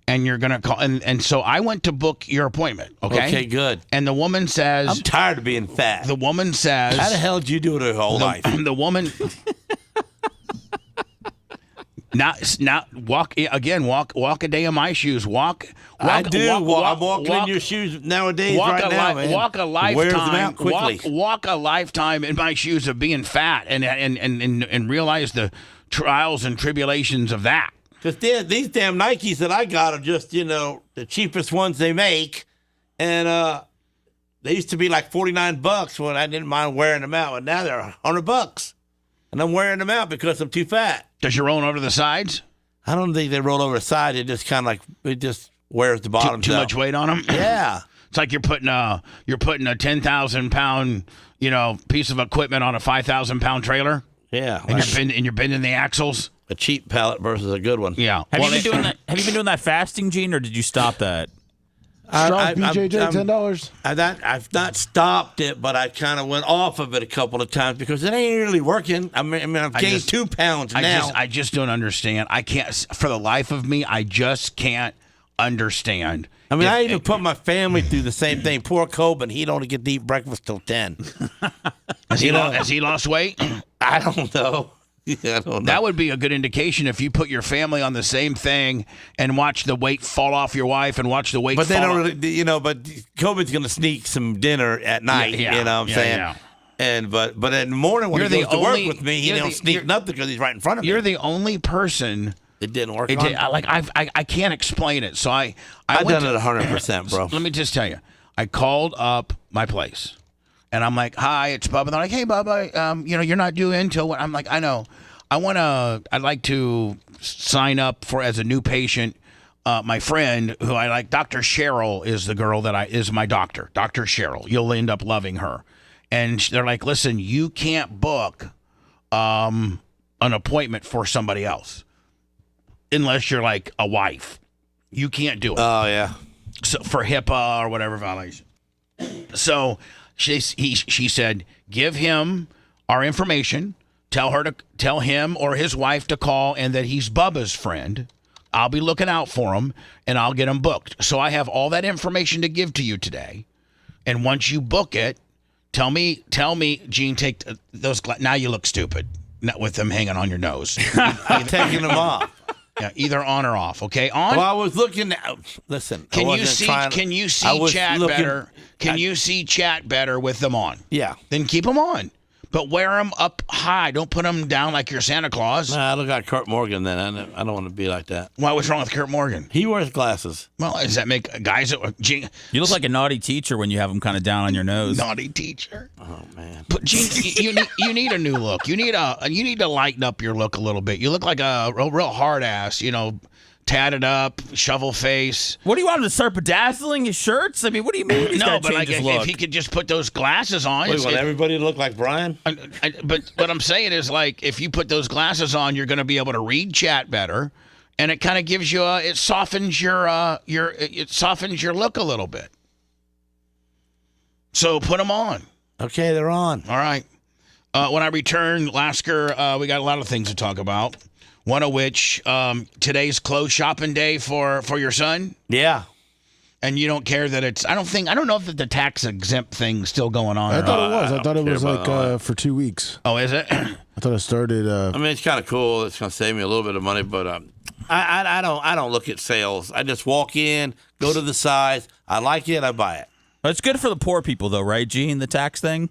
and you're gonna call. And so I went to book your appointment. Okay, good. And the woman says, I'm tired of being fat. The woman says, how the hell did you do it your whole life? The woman. Not walk again. Walk a day in my shoes. I do. I'm walking in your shoes nowadays. Man. Walk a lifetime. Wears them out quickly. Walk a lifetime in my shoes of being fat, and realize the trials and tribulations of that. Because these damn Nikes that I got are just the cheapest ones they make, and they used to be like $49 when I didn't mind wearing them out, and now they're $100, and I'm wearing them out because I'm too fat. Does you roll over the sides? I don't think they roll over the side. It just kind of it just wears the bottom. Too much weight on them. Yeah, it's like you're putting a 10,000 pound piece of equipment on a 5,000 pound trailer. Yeah, and you're bending the axles. A cheap pallet versus a good one. Yeah. Have you been doing that? Have you been doing that fasting, Gene, or did you stop that? Strong BJJ, $10. I've not stopped it, but I kind of went off of it a couple of times because it ain't really working. I mean I've gained 2 pounds now. I just don't understand. I can't, for the life of me, I just can't understand. I mean, I even put my family through the same thing. Poor Coben, he don't get to eat breakfast till 10. Has he lost weight? I don't know. I don't know. That would be a good indication if you put your family on the same thing and watch the weight fall off your wife and watch the weight but fall they don't really, but Coben's going to sneak some dinner at night, you know what I'm saying? Yeah. And but in the morning when he goes to work with me, he don't sneak nothing because he's right in front of me. You're the only person it didn't work on. I can't explain it. So I've done it 100%, bro. Let me just tell you. I called up my place. And I'm like, hi, it's Bubba. They're like, hey, Bubba, you're not due until what? I'm like, I know. I'd like to sign up as a new patient. My friend who I like, Dr. Cheryl is the girl is my doctor. Dr. Cheryl. You'll end up loving her. And they're like, listen, you can't book an appointment for somebody else unless you're like a wife. You can't do it. Oh, yeah. So for HIPAA or whatever violation. So she said, give him our information. Tell him or his wife to call and that he's Bubba's friend. I'll be looking out for him and I'll get him booked. So I have all that information to give to you today. And once you book it, tell me, Gene, take those. Now you look stupid with them hanging on your nose. I'm taking them off. Yeah, either on or off. Okay, on. Well, I was looking at. Listen, Can you see chat better? Can you see chat better with them on? Yeah. Then keep them on. But wear them up high. Don't put them down like you're Santa Claus. Nah, I look like Kurt Morgan then. I don't want to be like that. Why? What's wrong with Kurt Morgan? He wears glasses. Well, does that make guys? You look like a naughty teacher when you have them kind of down on your nose. Naughty teacher. Oh man. But Gene, you need a new look. You need to lighten up your look a little bit. You look like a real hard ass. Tatted up, shovel face. What do you want him to start bedazzling his shirts? I mean, what do you mean? If he could just put those glasses on. You want everybody to look like Brian? But what I'm saying is, like, if you put those glasses on, you're going to be able to read chat better, and it kind of gives you it softens your look a little bit. So put them on. Okay, they're on. All right. When I return, Lasker, we got a lot of things to talk about. One of which, today's clothes shopping day for your son. Yeah. And you don't care that it's. I don't know if the tax exempt thing's still going on. I thought it was. I thought it was like for 2 weeks. Oh, is it? I thought it started. I mean, it's kind of cool. It's going to save me a little bit of money, but I don't look at sales. I just walk in, go to the size. I like it, I buy it. Well, it's good for the poor people, though, right, Gene? The tax thing.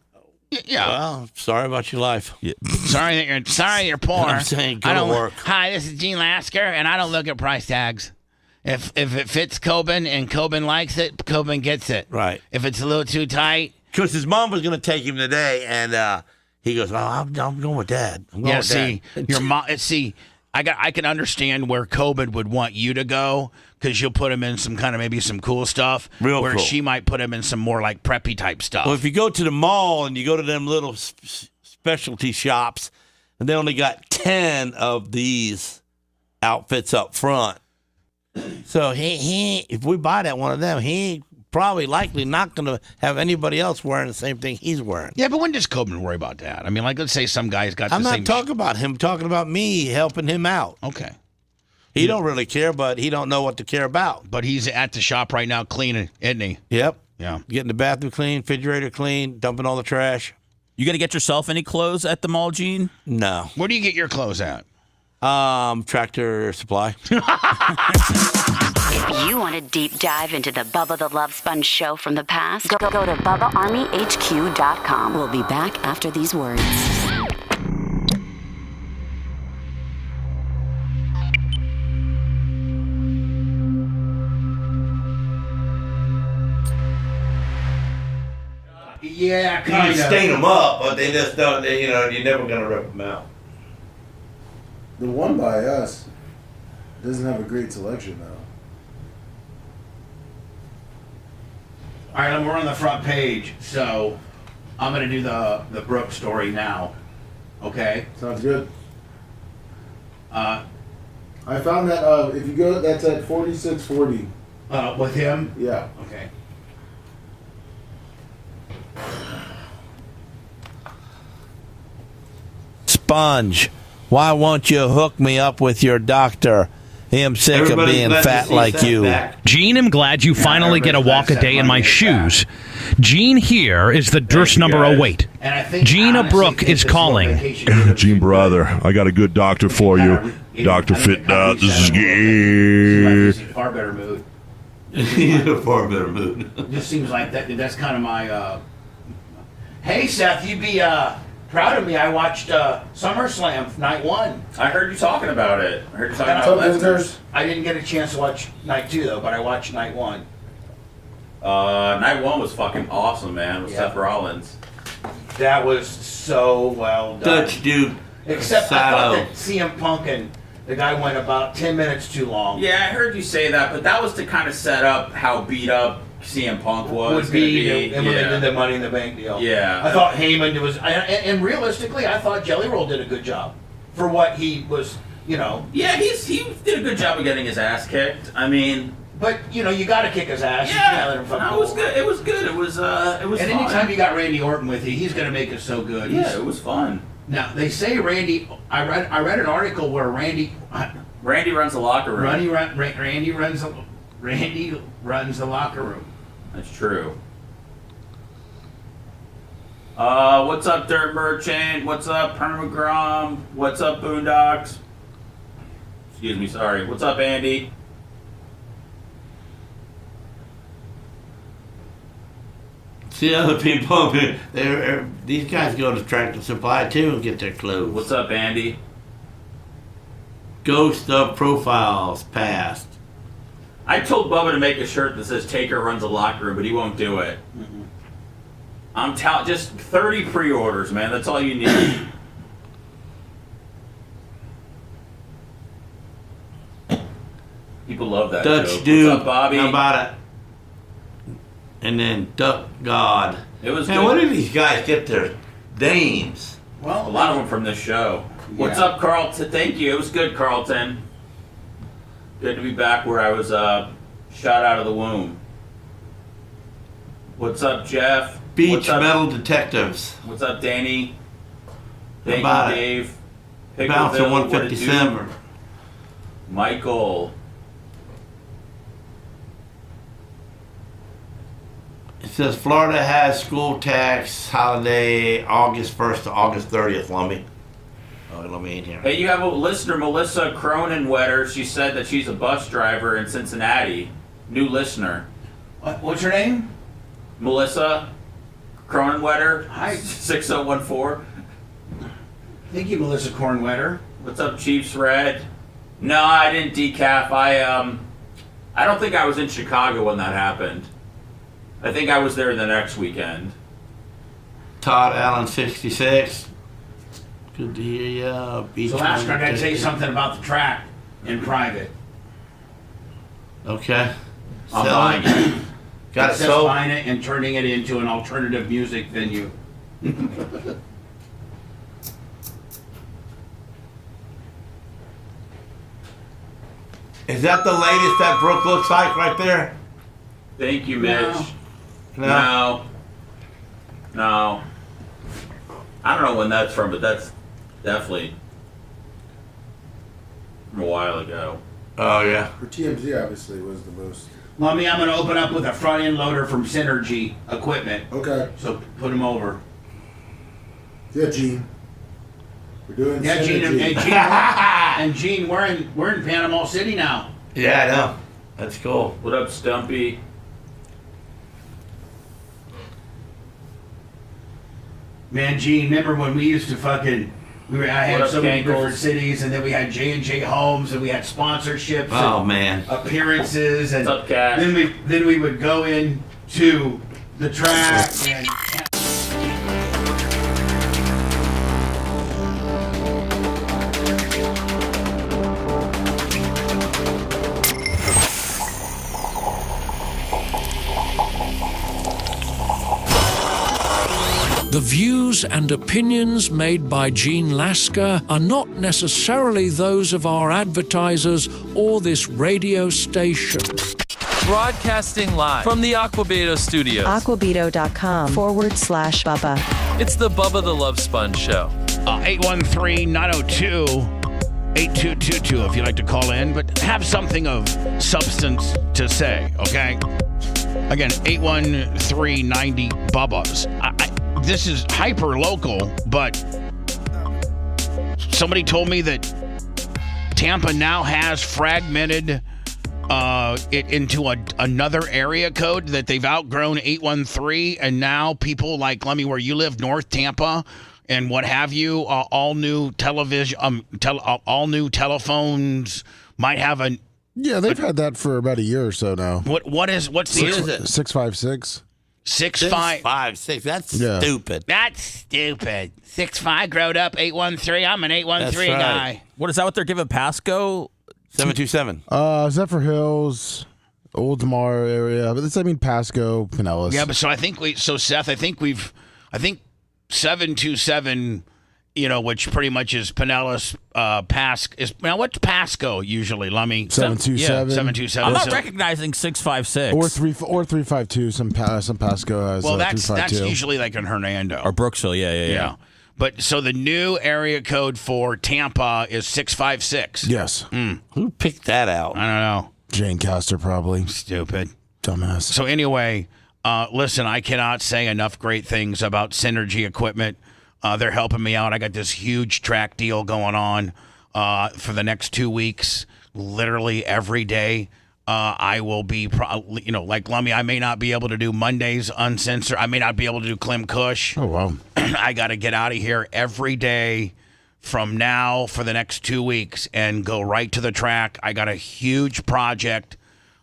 Yeah. Well, sorry about your life. Yeah. Sorry you're poor. I'm saying go to work. Hi, this is Gene Lasker, and I don't look at price tags. If it fits Coben and Coben likes it, Coben gets it. Right. If it's a little too tight. Because his mom was going to take him today, and he goes, I'm going with Dad. I'm going with Dad. Your mom. I can understand where Coben would want you to go because you'll put him in some kind of maybe some cool stuff. Real where cool. She might put him in some more like preppy type stuff. Well, if you go to the mall and you go to them little specialty shops, and they only got 10 of these outfits up front. So he if we buy that one of them, he probably likely not going to have anybody else wearing the same thing he's wearing. Yeah, but when does Coben worry about that? I mean, like, let's say some guy's got I'm the not same... talking about him. I'm talking about me helping him out. Okay. He don't really care, but he don't know what to care about. But he's at the shop right now cleaning, isn't he? Yep. Yeah. Getting the bathroom clean, refrigerator clean, dumping all the trash. You got to get yourself any clothes at the mall, Gene? No. Where do you get your clothes at? Tractor Supply. If you want a deep dive into the Bubba the Love Sponge show from the past, go to BubbaArmyHQ.com. We'll be back after these words. Yeah, You can stain them up, but they just don't, you're never going to rip them out. The one by us doesn't have a great selection, though. All right, we're on the front page, so I'm going to do the Brooke story now. Okay? Sounds good. I found that if you go, that's at 4640. With him? Yeah. Okay. Sponge, why won't you hook me up with your doctor? I'm sick of being fat like you. Gene, I'm glad you finally get a walk a day in my shoes. Gene here is the Durst number 08. Gina Brooke is calling. Gene, brother, I got a good doctor for you. Dr. Fit This is good. Far better mood. He's in a far better mood. It just seems like that's kind of my... Hey, Seth, you'd be proud of me. I watched SummerSlam night 1. I heard you talking about it. I heard you talking about Lesnar. I didn't get a chance to watch night 2, though, but I watched night 1. Night 1 was fucking awesome, man, with Seth Rollins. That was so well done. Dutch dude. Except I thought that CM Punk and the guy went about 10 minutes too long. Yeah, I heard you say that, but that was to kind of set up how beat up CM Punk was. Would be and when they did the Money in the Bank deal. Yeah. I thought Heyman was, and realistically, I thought Jelly Roll did a good job for what he was, Yeah, he did a good job of getting his ass kicked. I mean, but you got to kick his ass. Yeah, it was good. It was good. It was And fun. anytime you got Randy Orton with you, he's going to make it so good. Yeah, it was fun. Now they say Randy. I read an article where Randy runs the locker room. Randy runs the locker room. That's true. What's up, Dirt Merchant? What's up, Permagrom? What's up, Boondocks? Excuse me, sorry. What's up, Andy? See other people, these guys go to Tractor Supply too and get their clothes. What's up, Andy? Ghost of profiles passed. I told Bubba to make a shirt that says Taker runs a locker room, but he won't do it. I'm just 30 pre-orders, man. That's all you need. People love that Dutch joke. dude. What's up, Bobby? How about it? And then Duck God. It was Man, good. where did these guys get their names? Well, a lot of them from this show. What's up, Carlton? Thank you. It was good, Carlton. Good to be back where I was shot out of the womb. What's up, Jeff? Beach What's up? Metal Detectives. What's up, Danny? Thank about you, it? Dave. Bouncer Pickleville, what it 157. do? Michael. It says Florida has school tax holiday August 1st to August 30th, Lumby. Oh, Lumby ain't here. Hey, you have a listener, Melissa Cronenwetter. She said that she's a bus driver in Cincinnati. New listener. What's her name? Melissa Cronenwetter. Hi. 6014. Thank you, Melissa Cornwetter. What's up, Chiefs Red? No, I didn't decaf. I don't think I was in Chicago when that happened. I think I was there the next weekend. Todd Allen 66. Good to hear ya. Beach So ask her, I Metal gotta say Detectives. something about the track in private. Okay. I'm Sell buying it. Got it Just sold. buying it and turning it into an alternative music venue. Is that the latest that Brooke looks like right there? Thank you, Mitch. No. No. I don't know when that's from, but that's definitely from a while ago. Oh, yeah. For TMZ, obviously, was the most. Lummy, I'm gonna open up with a front end loader from Synergy Equipment. Okay. So put him over. Yeah, Gene. We're doing Yeah, Gene, synergy. and Gene, we're in Panama City now. Yeah, I know. That's cool. What up, Stumpy? Man, Gene, remember when we used to fucking? I had What up, so many Cankles? different cities, and then we had J&J Homes, and we had sponsorships. Oh, and man. appearances, and What's up, Cash? then we would go in to the track and. The views and opinions made by Gene Lasker are not necessarily those of our advertisers or this radio station. Broadcasting live from the Aquabeto studios. Aquabeto.com/Bubba. It's the Bubba the Love Sponge Show. 813-902-8222 if you'd like to call in, but have something of substance to say, okay? Again, 813-90-Bubbas. This is hyper local, but somebody told me that Tampa now has fragmented it into another area code, that they've outgrown 813, and now people like Lemmy, where you live, North Tampa, and what have you, all new television, all new telephones might have a. Yeah, they've had that for about a year or so now. What's the 656. 656. That's stupid. That's stupid. 65 growed up 813. I'm an 813 That's right. guy. What is that? What they're giving Pasco? 727. Zephyr Hills, Old Tomar area. But I mean Pasco, Pinellas. Yeah, but so Seth, I think 727, which pretty much is Pinellas, now what's Pasco usually, Lummy? 727. 727. I'm not recognizing 656. Or 352. Some Pasco has. Well, that's 352. usually like in Hernando. Or Brooksville, yeah. But so the new area code for Tampa is 656. Yes. Who picked that out? I don't know. Jane Castor, probably. Stupid. Dumbass. So anyway, listen, I cannot say enough great things about Synergy Equipment. They're helping me out. I got this huge track deal going on. for the next 2 weeks, literally every day. I will be, like Lummy, I may not be able to do Mondays uncensored. I may not be able to do Clem Kush. Oh, wow. I got to get out of here every day from now for the next 2 weeks and go right to the track. I got a huge project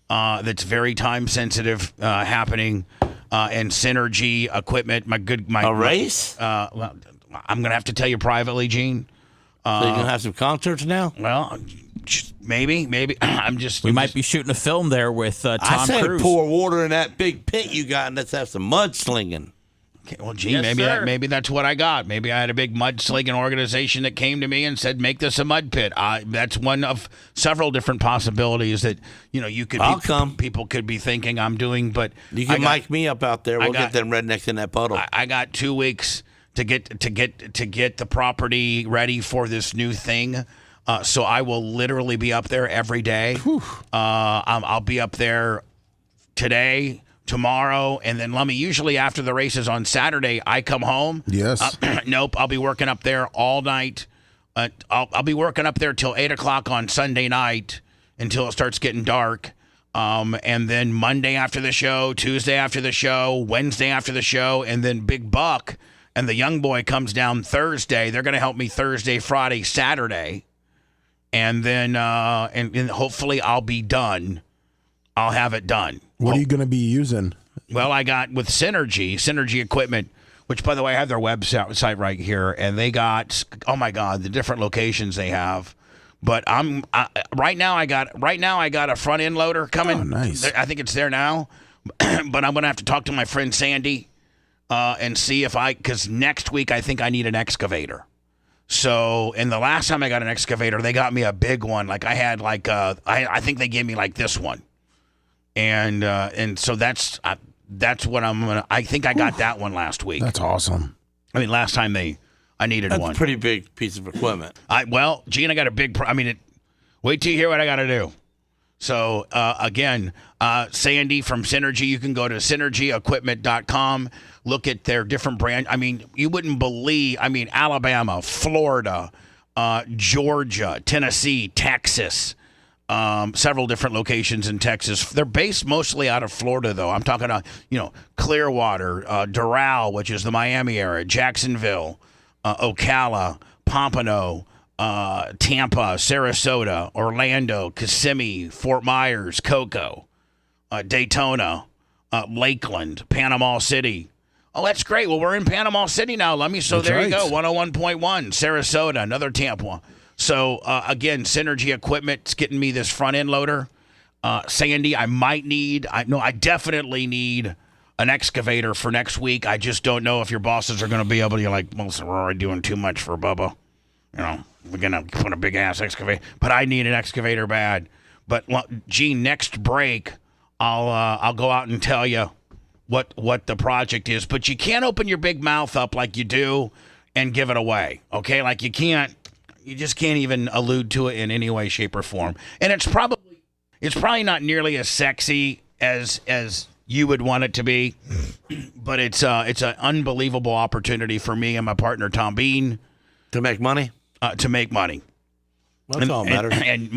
that's very time sensitive happening and Synergy equipment. A race? Well, I'm going to have to tell you privately, Gene. So you're going to have some concerts now? Well, maybe. We might be shooting a film there with Tom I say Cruise. pour water in that big pit you got and let's have some mudslinging. Okay, well, Gene, maybe that's what I got. Maybe I had a big mudslinging organization that came to me and said, "Make this a mud pit." That's one of several different possibilities that you could. I'll come. People could be thinking I'm doing, but you can mic me up out there. We'll get them rednecks in that puddle. I got 2 weeks to get the property ready for this new thing. So I will literally be up there every day. I'll be up there today, tomorrow, and then usually after the races on Saturday, I come home. Yes. Nope. I'll be working up there all night. I'll be working up there till 8:00 on Sunday night until it starts getting dark. And then Monday after the show, Tuesday after the show, Wednesday after the show, and then Big Buck and the young boy comes down Thursday. They're going to help me Thursday, Friday, Saturday. And then and hopefully I'll be done. I'll have it done. What are you going to be using? Well, I got with Synergy equipment, which, by the way, I have their website right here, and they got, oh my God, the different locations they have. But right now I got a front end loader coming. Oh, nice. I think it's there now, but I'm gonna have to talk to my friend Sandy and see because next week I think I need an excavator. So, and the last time I got an excavator, they got me a big one. Like I had I think they gave me like this one. And so that's what I'm gonna. I think I got that one last week. That's awesome. I mean, last time I needed That's one. a pretty big piece of equipment. Gene, I got a big. Wait till you hear what I got to do. So again, Sandy from Synergy. You can go to synergyequipment.com. Look at their different brand. I mean, you wouldn't believe. I mean, Alabama, Florida, Georgia, Tennessee, Texas. Several different locations in Texas. They're based mostly out of Florida, though. I'm talking about, Clearwater, Doral, which is the Miami area, Jacksonville, Ocala, Pompano, Tampa, Sarasota, Orlando, Kissimmee, Fort Myers, Cocoa, Daytona, Lakeland, Panama City. Oh, that's great. Well, we're in Panama City now, Lummy. So That's there right. you go. 101.1, Sarasota, another Tampa. So, again, Synergy Equipment's getting me this front end loader. Sandy, I definitely need an excavator for next week. I just don't know if your bosses are going to be able to, well, we're already doing too much for Bubba. We're going to put a big ass excavator. But I need an excavator bad. But, Gene, next break, I'll go out and tell you what the project is. But you can't open your big mouth up like you do and give it away, okay? Like you just can't even allude to it in any way, shape, or form. And it's probably not nearly as sexy as you would want it to be, but it's an unbelievable opportunity for me and my partner Tom Bean to make money. To make money. That's all that matters. And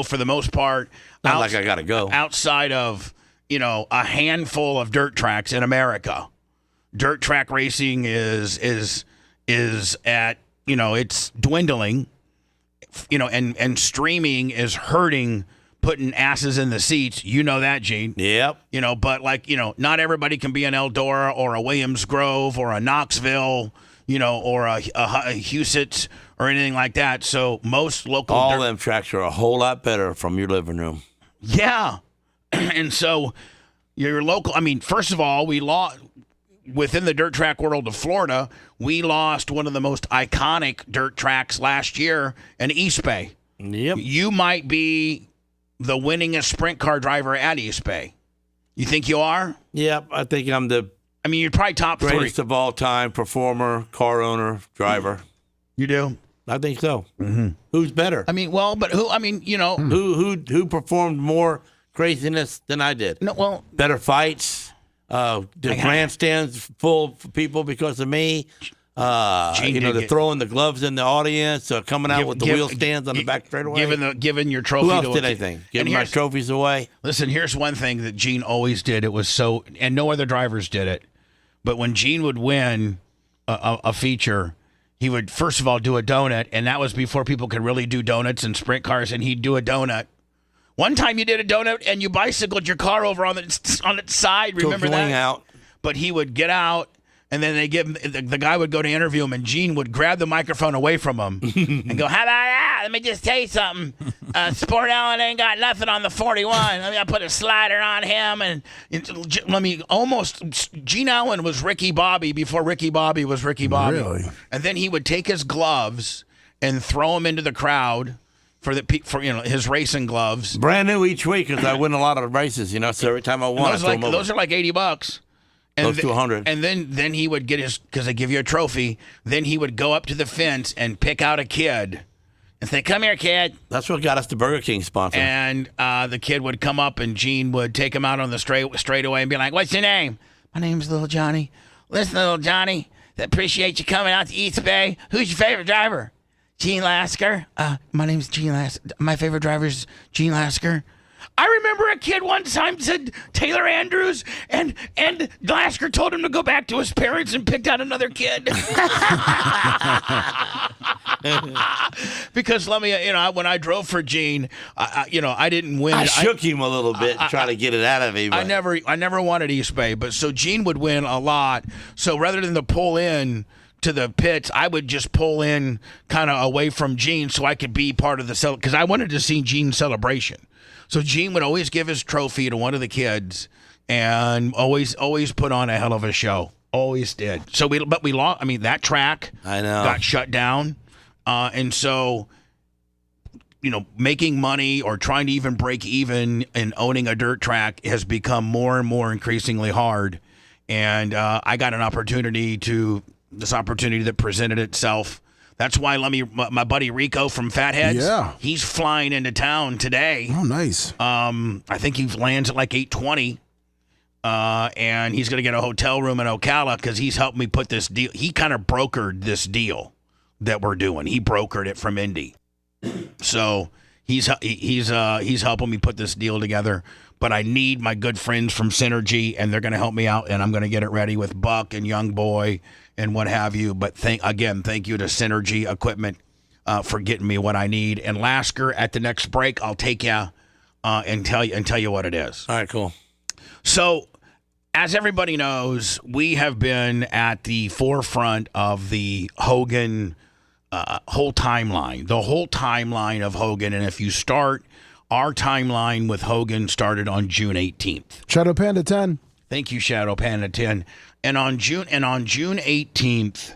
for the most part, not like I gotta go outside of a handful of dirt tracks in America. Dirt track racing is at it's dwindling, and streaming is hurting, putting asses in the seats. You know that, Gene. Yep. But not everybody can be an Eldora or a Williams Grove or a Knoxville, or a Huset's or anything like that. So most local. All them tracks are a whole lot better from your living room. Yeah. And so your local, first of all, we lost. Within the dirt track world of Florida, we lost one of the most iconic dirt tracks last year in East Bay. Yep. You might be the winningest sprint car driver at East Bay. You think you are? Yep. I think I'm you're probably top greatest three. of all time performer, car owner, driver. You do? I think so. Mm-hmm. Who's better? But who? Who performed more craziness than I did? No, well, better fights. The grandstands full of people because of me. They're throwing the gloves in the audience, coming out with the wheel stands on the back straightaway. Giving your trophy. Who else to did anything? Giving my trophies away. Listen, here's one thing that Gene always did. It was so, and no other drivers did it. But when Gene would win a feature, he would first of all do a donut, and that was before people could really do donuts in sprint cars. And he'd do a donut. One time you did a donut and you bicycled your car over on its side. Remember that? Out. But he would get out. And then the guy would go to interview him, and Gene would grab the microphone away from him and go, "How about that? Let me just tell you something. Sport Allen ain't got nothing on the 41. I put a slider on him, and Gene Allen was Ricky Bobby before Ricky Bobby was Ricky Bobby. Really? And then he would take his gloves and throw them into the crowd for his racing gloves. Brand new each week because I win a lot of races, so every time I won, those are like $80. Close to 100. And then he would get because they give you a trophy. Then he would go up to the fence and pick out a kid and say, "Come here, kid." That's what got us the Burger King sponsor. And the kid would come up, and Gene would take him out on the straightaway and be like, "What's your name?" "My name's Little Johnny." "Listen, Little Johnny, I appreciate you coming out to East Bay. Who's your favorite driver?" "Gene Lasker." My name's Gene Lasker. My favorite driver is Gene Lasker." I remember a kid one time said Taylor Andrews, and Lasker told him to go back to his parents and picked out another kid. Because when I drove for Gene, I didn't win. I shook him a little bit, trying to get it out of him. I never wanted East Bay, but so Gene would win a lot. So rather than to pull in to the pits, I would just pull in kind of away from Gene so I could be part of the because I wanted to see Gene's celebration. So Gene would always give his trophy to one of the kids, and always put on a hell of a show. Always did. So we lost. I mean, that track got shut down, and so making money or trying to even break even and owning a dirt track has become more and more increasingly hard. And I got an opportunity that presented itself. That's why my buddy Rico from Fatheads, he's flying into town today. Oh, nice. I think he lands at like 8:20, and he's going to get a hotel room in Ocala because he's helped me put this deal. He kind of brokered this deal that we're doing. He brokered it from Indy. So he's helping me put this deal together. But I need my good friends from Synergy, and they're going to help me out, and I'm going to get it ready with Buck and Young Boy and what have you. But thank you to Synergy Equipment for getting me what I need. And Lasker, at the next break, I'll take you and tell you what it is. All right, cool. So, as everybody knows, we have been at the forefront of the Hogan whole timeline, the whole timeline of Hogan. And if you start, our timeline with Hogan started on June 18th. Shadow Panda 10. Thank you, Shadow Panda 10. And on June 18th,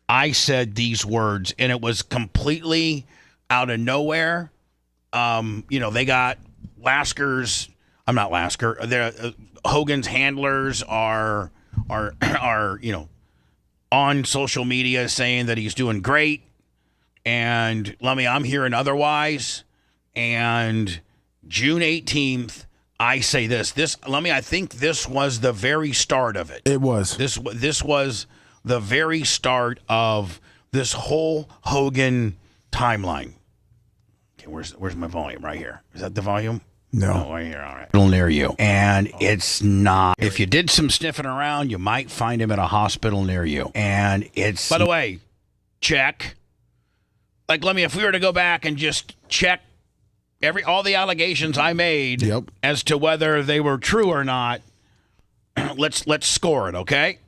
I said these words, and it was completely out of nowhere. They got Lasker's. I'm not Lasker. Hogan's handlers are on social media saying that he's doing great, and I'm hearing otherwise. And June 18th, I say this. I think this was the very start of it. It was. This was the very start of this whole Hogan timeline. Okay, where's my volume? Right here. Is that the volume? No. Oh, right here. All right. Little near you. And it's not. If you did some sniffing around, you might find him at a hospital near you. And it's. By the way, check. If we were to go back and just check all the allegations I made as to whether they were true or not, let's score it, okay?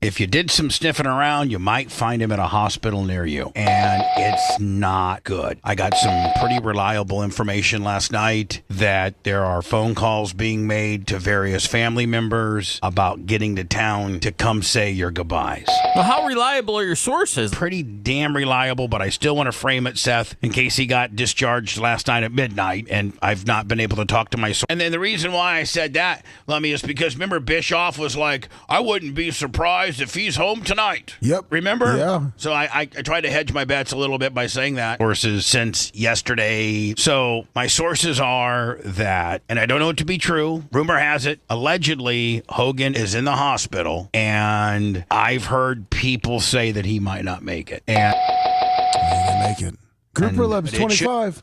If you did some sniffing around, you might find him at a hospital near you. And it's not good. I got some pretty reliable information last night that there are phone calls being made to various family members about getting to town to come say your goodbyes. Well, how reliable are your sources? Pretty damn reliable, but I still want to frame it, Seth, in case he got discharged last night at midnight, and I've not been able to talk to my source. And then the reason why I said that, Lummy, is because remember Bischoff was like, I wouldn't be surprised advised if he's home tonight. Yep. Remember? Yeah. So I tried to hedge my bets a little bit by saying that. Sources since yesterday. So my sources are that, and I don't know it to be true, rumor has it, allegedly Hogan is in the hospital, and I've heard people say that he might not make it. And he didn't make it. Grouper Lab's 25.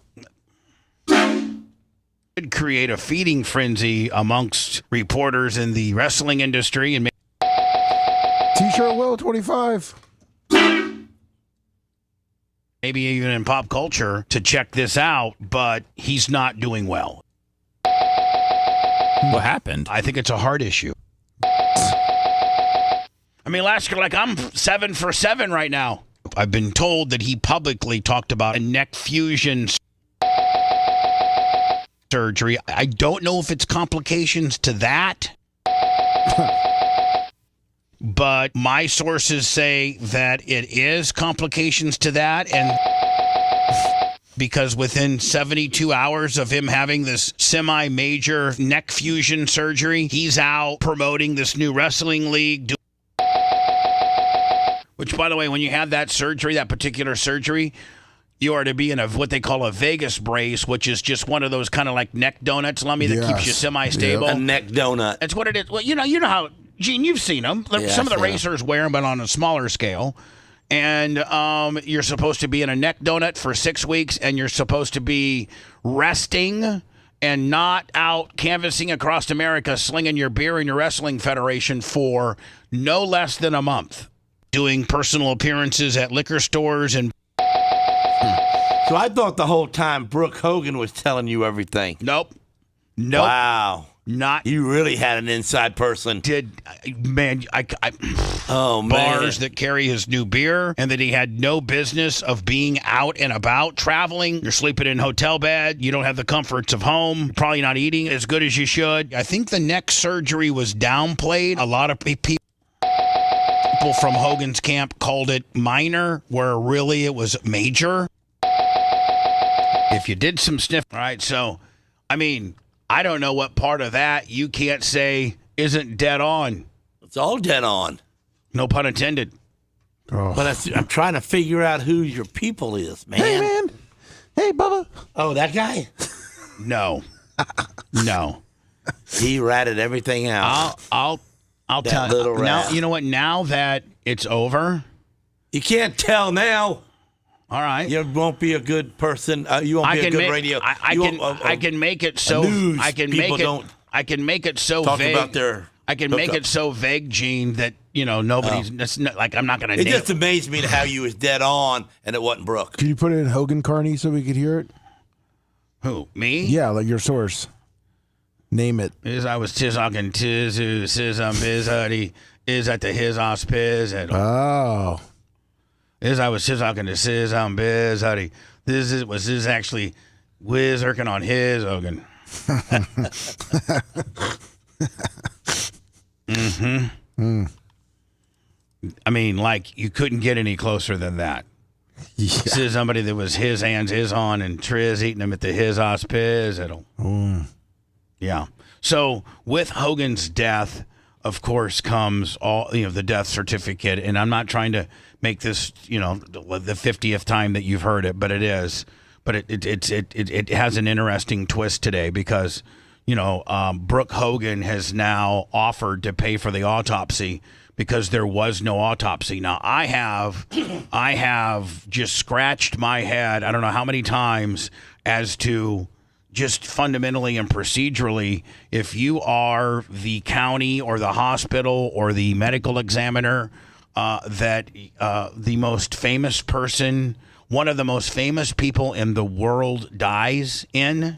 Could create a feeding frenzy amongst reporters in the wrestling industry and T-shirt Will 25. maybe even in pop culture to check this out, but he's not doing well. What happened? I think it's a heart issue. I mean, Lasker, like I'm 7 for 7 right now. I've been told that he publicly talked about a neck fusion surgery. I don't know if it's complications to that. But my sources say that it is complications to that, and because within 72 hours of him having this semi-major neck fusion surgery, he's out promoting this new wrestling league. Which, by the way, when you have that surgery, that particular surgery, you are to be in what they call a Vegas brace, which is just one of those kind of like neck donuts, Lummy, that keeps you semi-stable. A neck donut. That's what it is. Well, you know how, Gene, you've seen them. Some of the racers wear them, but on a smaller scale. And you're supposed to be in a neck donut for 6 weeks, and you're supposed to be resting and not out canvassing across America, slinging your beer in your wrestling federation for no less than a month, doing personal appearances at liquor stores and. So I thought the whole time Brooke Hogan was telling you everything. Nope. Wow. Not. You really had an inside person. Bars that carry his new beer, and that he had no business of being out and about traveling. You're sleeping in hotel bed. You don't have the comforts of home. Probably not eating as good as you should. I think the neck surgery was downplayed. A lot of people from Hogan's camp called it minor, where really it was major. If you did some sniff, all right, so, I mean, I don't know what part of that you can't say isn't dead on. It's all dead on. No pun intended. Oh. But I'm trying to figure out who your people is, man. Hey, man. Hey, Bubba. Oh, that guy? No. No. He ratted everything out. I'll tell you. Now, you know what? Now that it's over. You can't tell now. All right. You won't be a good person. You won't be a good radio. I can make it so. I can make it so talk vague. About their I can make it so vague, Gene, that nobody's. That's not, like I'm not going to. It just amazed me how you was dead on and it wasn't Brooke. Could you put it in Hogan Carney so we could hear it? Who, me? Yeah, like your source. Name it. Is I was talking to says I'm busy. Is at the his hospice at. Oh. Is I was talking to says I'm busy. This actually Wiz working on his Hogan. I mean, like, you couldn't get any closer than that. Yeah. This is somebody that was his hands, his on, and Triz eating them at the his hospice. Yeah. So with Hogan's death, of course, comes all the death certificate, and I'm not trying to make this the 50th time that you've heard it, but it is. But it has an interesting twist today because Brooke Hogan has now offered to pay for the autopsy because there was no autopsy. Now I have just scratched my head I don't know how many times as to just fundamentally and procedurally, if you are the county or the hospital or the medical examiner, that the most famous person, one of the most famous people in the world dies in,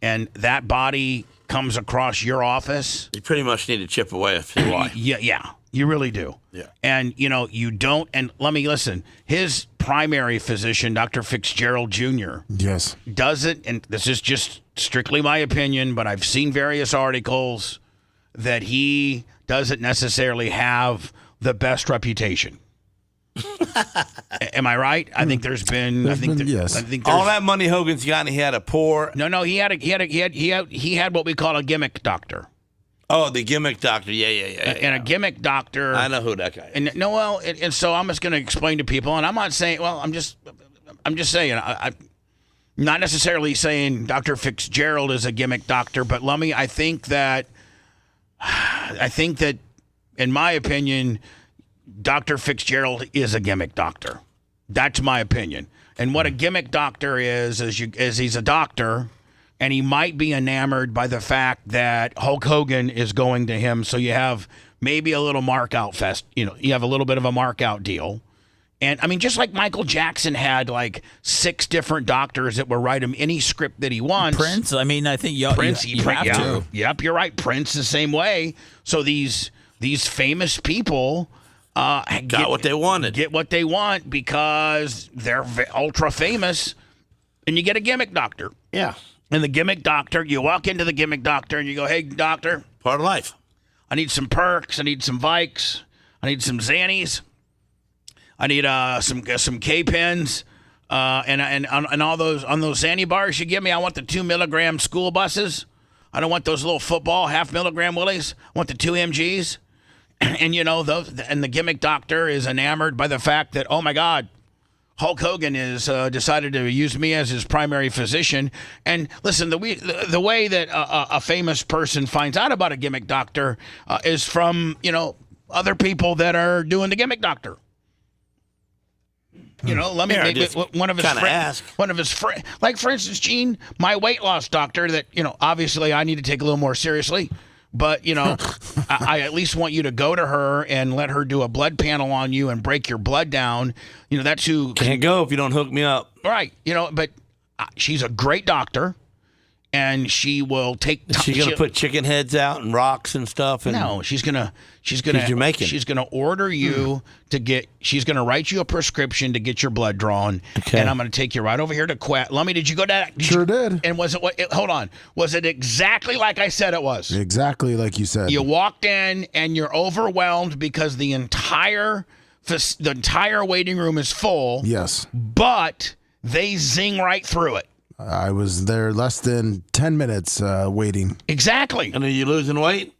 and that body comes across your office. You pretty much need to chip away at your life. Yeah, you really do. Yeah. And, you don't, and let me listen, his primary physician, Dr. Fitzgerald Jr. Yes. Doesn't, and this is just strictly my opinion, but I've seen various articles that he doesn't necessarily have the best reputation. Am I right? I think there's been. Yes. I think all that money Hogan's got, he had a poor. No. He had what we call a gimmick doctor. Oh, the gimmick doctor. Yeah. And a gimmick doctor. I know who that guy is. And so I'm just going to explain to people, and I'm not saying, I'm just saying, I'm not necessarily saying Dr. Fitzgerald is a gimmick doctor, but Lummy, I think that, in my opinion, Dr. Fitzgerald is a gimmick doctor. That's my opinion. And what a gimmick doctor is he's a doctor, and he might be enamored by the fact that Hulk Hogan is going to him. So you have maybe a little mark out fest. You have a little bit of a mark out deal. And I mean, just like Michael Jackson had like 6 different doctors that will write him any script that he wants. Prince, I mean, I think you have to. Yep, you're right. Prince the same way. So these famous people got what they wanted. Get what they want because they're ultra famous, and you get a gimmick doctor. Yeah. And the gimmick doctor, you walk into the gimmick doctor and you go, "Hey, doctor, part of life. I need some perks. I need some Vikes. I need some Xannies. I need some K-pens, and all those on those Xanny bars you give me. I want the 2 milligram school buses. I don't want those little football 0.5 milligram willies. I want the 2 MGs." And the gimmick doctor is enamored by the fact that, oh my God, Hulk Hogan is decided to use me as his primary physician. And listen, the way that a famous person finds out about a gimmick doctor is from other people that are doing the gimmick doctor. Let me maybe one of his friends, like for instance, Gene, my weight loss doctor. That obviously I need to take a little more seriously. But, I at least want you to go to her and let her do a blood panel on you and break your blood down. That's who... Can't go if you don't hook me up. Right. But she's a great doctor, and she will take... She's going to put chicken heads out and rocks and stuff? No, she's going to order you to get... She's going to write you a prescription to get your blood drawn, and I'm going to take you right over here to Quat. Lummy, did you go to that? Sure did. And was it... Hold on. Was it exactly like I said it was? Exactly like you said. You walked in, and you're overwhelmed because the entire waiting room is full. Yes. But they zing right through it. I was there less than 10 minutes waiting. Exactly. And are you losing weight?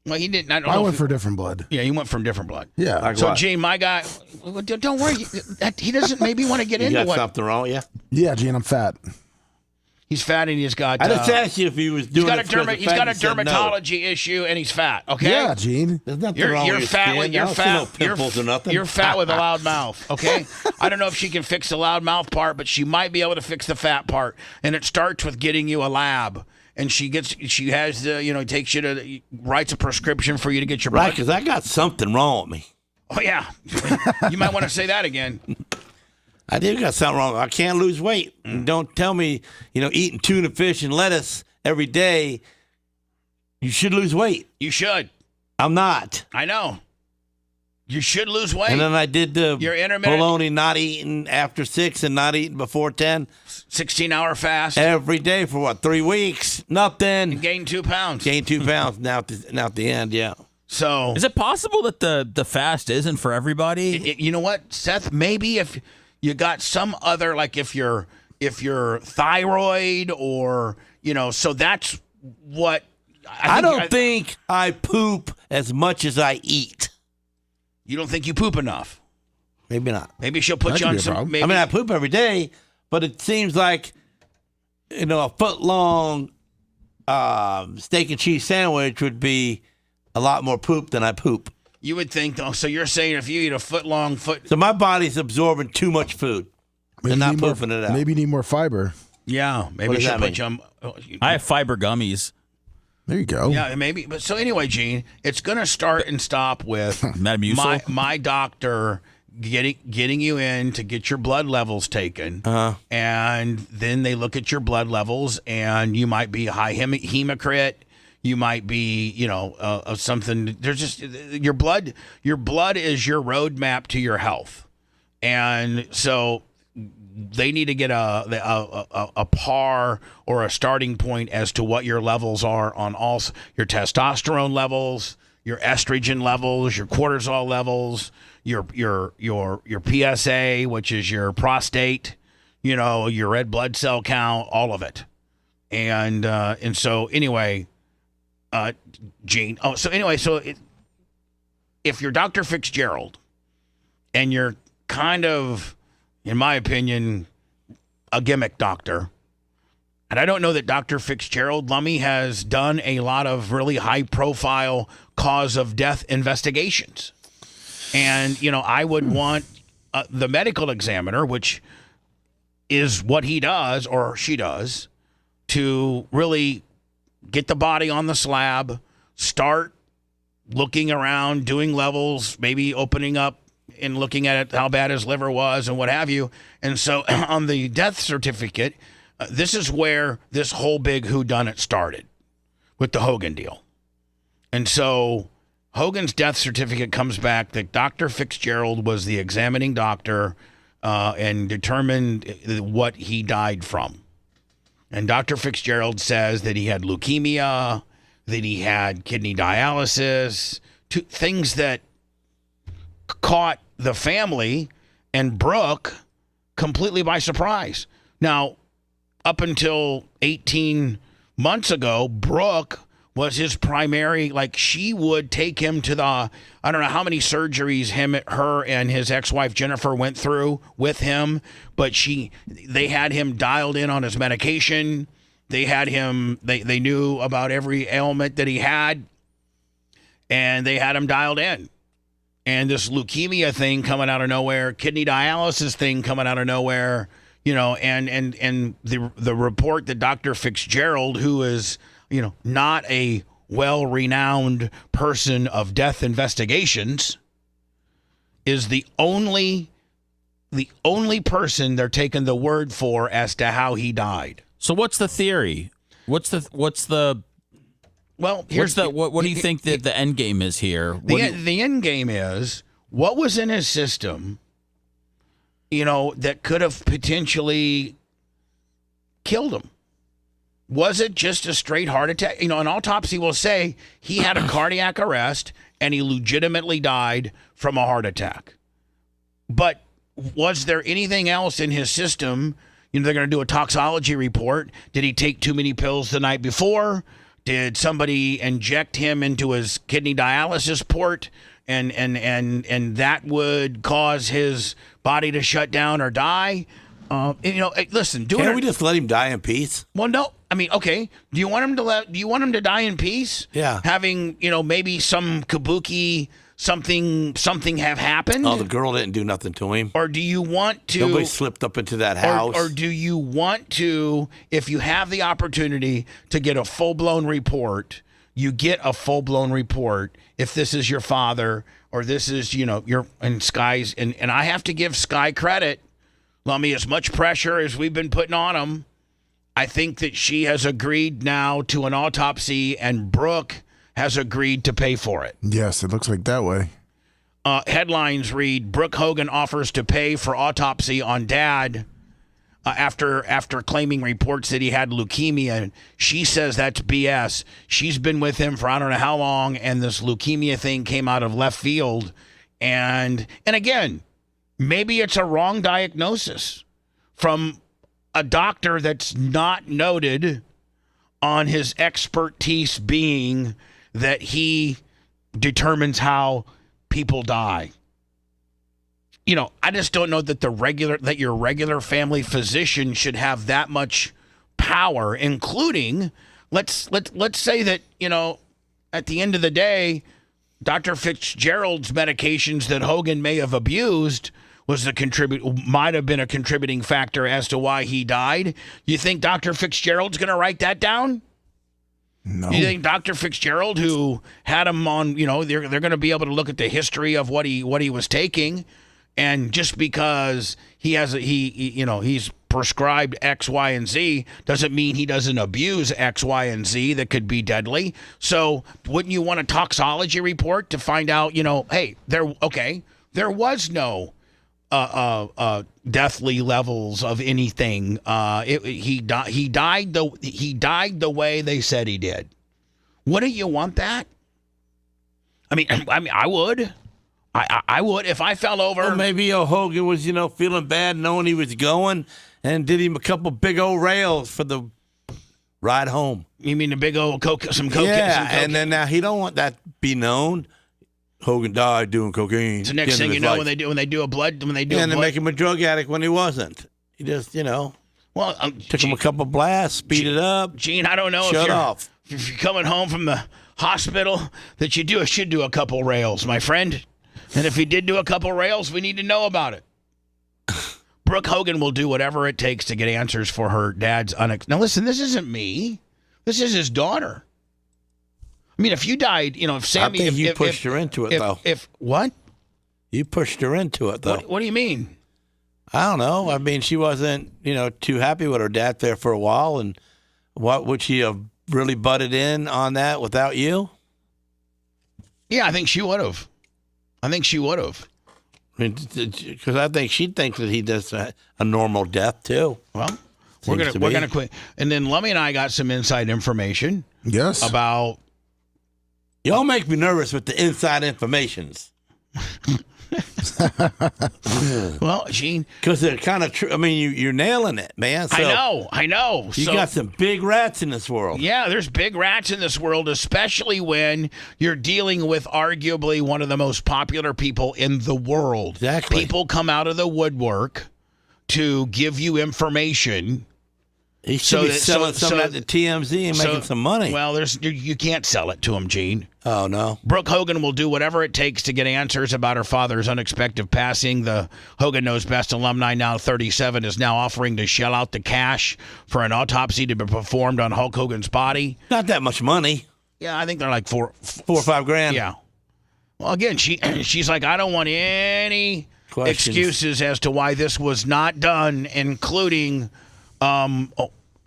Well, he didn't. I went for different blood. Yeah, he went from different blood. Yeah. Like so, what? Gene, my guy, don't worry. He doesn't maybe want to get into You got what. something wrong with you? Yeah, Gene, I'm fat. He's fat and he's got. I just asked you if he was doing He's got a dermatology issue and he's fat. Okay. Yeah, Gene. There's nothing wrong with fat. skin. You're fat. No pimples or nothing. You're fat with a loud mouth. Okay. I don't know if she can fix the loud mouth part, but she might be able to fix the fat part. And it starts with getting you a lab. And she takes you to, writes a prescription for you to get your blood. Right, because I got something wrong with me. Oh, yeah. You might want to say that again. I do got something wrong. I can't lose weight. Don't tell me, eating tuna fish and lettuce every day, you should lose weight. You should. I'm not. I know. You should lose weight. And then I did the Your intermittent bologna, not eating after 6 and not eating before 10. 16-hour fast. Every day for 3 weeks? Nothing. And gained 2 pounds. Gained 2 pounds now at the end, yeah. So is it possible that the fast isn't for everybody? You know what, Seth? Maybe if you got some other, like if your thyroid or so that's what. I don't think I poop as much as I eat. You don't think you poop enough? Maybe not. Maybe she'll put you on some. Maybe. I mean, I poop every day, but it seems like a foot-long steak and cheese sandwich would be a lot more poop than I poop. You would think, though. So you're saying if you eat a foot-long foot. So my body's absorbing too much food and not pooping it out. Maybe you need more fiber. Yeah, maybe she'll put you on. I have fiber gummies. There you go. Yeah, maybe. But so anyway, Gene, it's going to start and stop with Metamucil. My doctor getting you in to get your blood levels taken, and then they look at your blood levels, and you might be high hematocrit. You might be, something. There's just your blood. Your blood is your roadmap to your health, and so they need to get a par or a starting point as to what your levels are on all your testosterone levels, your estrogen levels, your cortisol levels, your PSA, which is your prostate, your red blood cell count, all of it. And so anyway, Gene. Oh, so anyway, if you're Dr. Fitzgerald and you're kind of, in my opinion, a gimmick doctor, and I don't know that Dr. Fitzgerald Lummy has done a lot of really high-profile cause of death investigations. And, I would want the medical examiner, which is what he does or she does, to really get the body on the slab, start looking around, doing levels, maybe opening up and looking at it, how bad his liver was and what have you. And so on the death certificate, this is where this whole big whodunit started with the Hogan deal. And so Hogan's death certificate comes back that Dr. Fitzgerald was the examining doctor and determined what he died from. And Dr. Fitzgerald says that he had leukemia, that he had kidney dialysis, things that caught the family and Brooke completely by surprise. Now, up until 18 months ago, Brooke was his primary, she would take him to I don't know how many surgeries her and his ex-wife Jennifer went through with him, but they had him dialed in on his medication. They had him, they knew about every ailment that he had, and they had him dialed in. And this leukemia thing coming out of nowhere, kidney dialysis thing coming out of nowhere, and the report that Dr. Fitzgerald, who is, not a well-renowned person of death investigations, is the only person they're taking the word for as to how he died. So what's the theory? What's the well? What do you think that the end game is here? The end game is what was in his system, that could have potentially killed him. Was it just a straight heart attack? An autopsy will say he had a cardiac arrest and he legitimately died from a heart attack. But was there anything else in his system? They're going to do a toxology report. Did he take too many pills the night before? Did somebody inject him into his kidney dialysis port and that would cause his body to shut down or die? Listen, Can't we just let him die in peace? Well, no. I mean, okay. Do you want him to die in peace? Yeah. Having, maybe some kabuki, something have happened? Oh, the girl didn't do nothing to him. Or do you want to... Nobody slipped up into that house. Or do you want to, if you have the opportunity to get a full-blown report, you get a full-blown report if this is your father or this is, your... And Sky's... And I have to give Sky credit. Lummy, as much pressure as we've been putting on him, I think that she has agreed now to an autopsy and Brooke has agreed to pay for it. Yes, it looks like that way. Headlines read, Brooke Hogan offers to pay for autopsy on dad after claiming reports that he had leukemia. She says that's BS. She's been with him for I don't know how long, and this leukemia thing came out of left field. And again, maybe it's a wrong diagnosis from a doctor that's not noted on his expertise being that he determines how people die. I just don't know that your regular family physician should have that much power, including let's say that, at the end of the day, Dr. Fitzgerald's medications that Hogan may have abused might have been a contributing factor as to why he died. You think Dr. Fitzgerald's going to write that down? No. You think Dr. Fitzgerald, who had him on, they're going to be able to look at the history of what he was taking, and just because he's prescribed X, Y, and Z doesn't mean he doesn't abuse X, Y, and Z that could be deadly. So wouldn't you want a toxology report to find out, hey, there was no deathly levels of anything. He died the way they said he did. Wouldn't you want that? I mean, I would. I would if I fell over. Well, maybe Hogan was, feeling bad, knowing he was going, and did him a couple big old rails for the ride home. You mean the big old coke? Some coke? Yeah, and then now he don't want that to be known. Hogan died doing cocaine. It's the next thing you know, when they do a blood, and they make him a drug addict when he wasn't. He just, well, took him a couple blasts, speed it up. Gene, I don't know if you're coming home from the hospital that you should do a couple rails, my friend. And if he did do a couple rails, we need to know about it. Brooke Hogan will do whatever it takes to get answers for her dad's Now, listen, this isn't me. This is his daughter. I mean, if you died, if Sammy... I think you pushed her into it, though. What? You pushed her into it, though. What do you mean? I don't know. I mean, she wasn't, too happy with her dad there for a while, and what would she have really butted in on that without you? Yeah, I think she would have. I mean, because I think she thinks that he does a normal death too. Well, we're gonna quit, and then Lummy and I got some inside information. Yes, about. Y'all make me nervous with the inside informations. Well, Gene, because they're kind of true. I mean, you're nailing it, man. So I know. You got some big rats in this world. Yeah, there's big rats in this world, especially when you're dealing with arguably one of the most popular people in the world. Exactly. People come out of the woodwork to give you information. He should be selling some of that to TMZ and making some money. Well, you can't sell it to him, Gene. Oh, no. Brooke Hogan will do whatever it takes to get answers about her father's unexpected passing. The Hogan Knows Best alumni, now 37, is now offering to shell out the cash for an autopsy to be performed on Hulk Hogan's body. Not that much money. Yeah, I think they're like $4 or $5 grand. Yeah. Well, again, she's like, I don't want any excuses as to why this was not done, including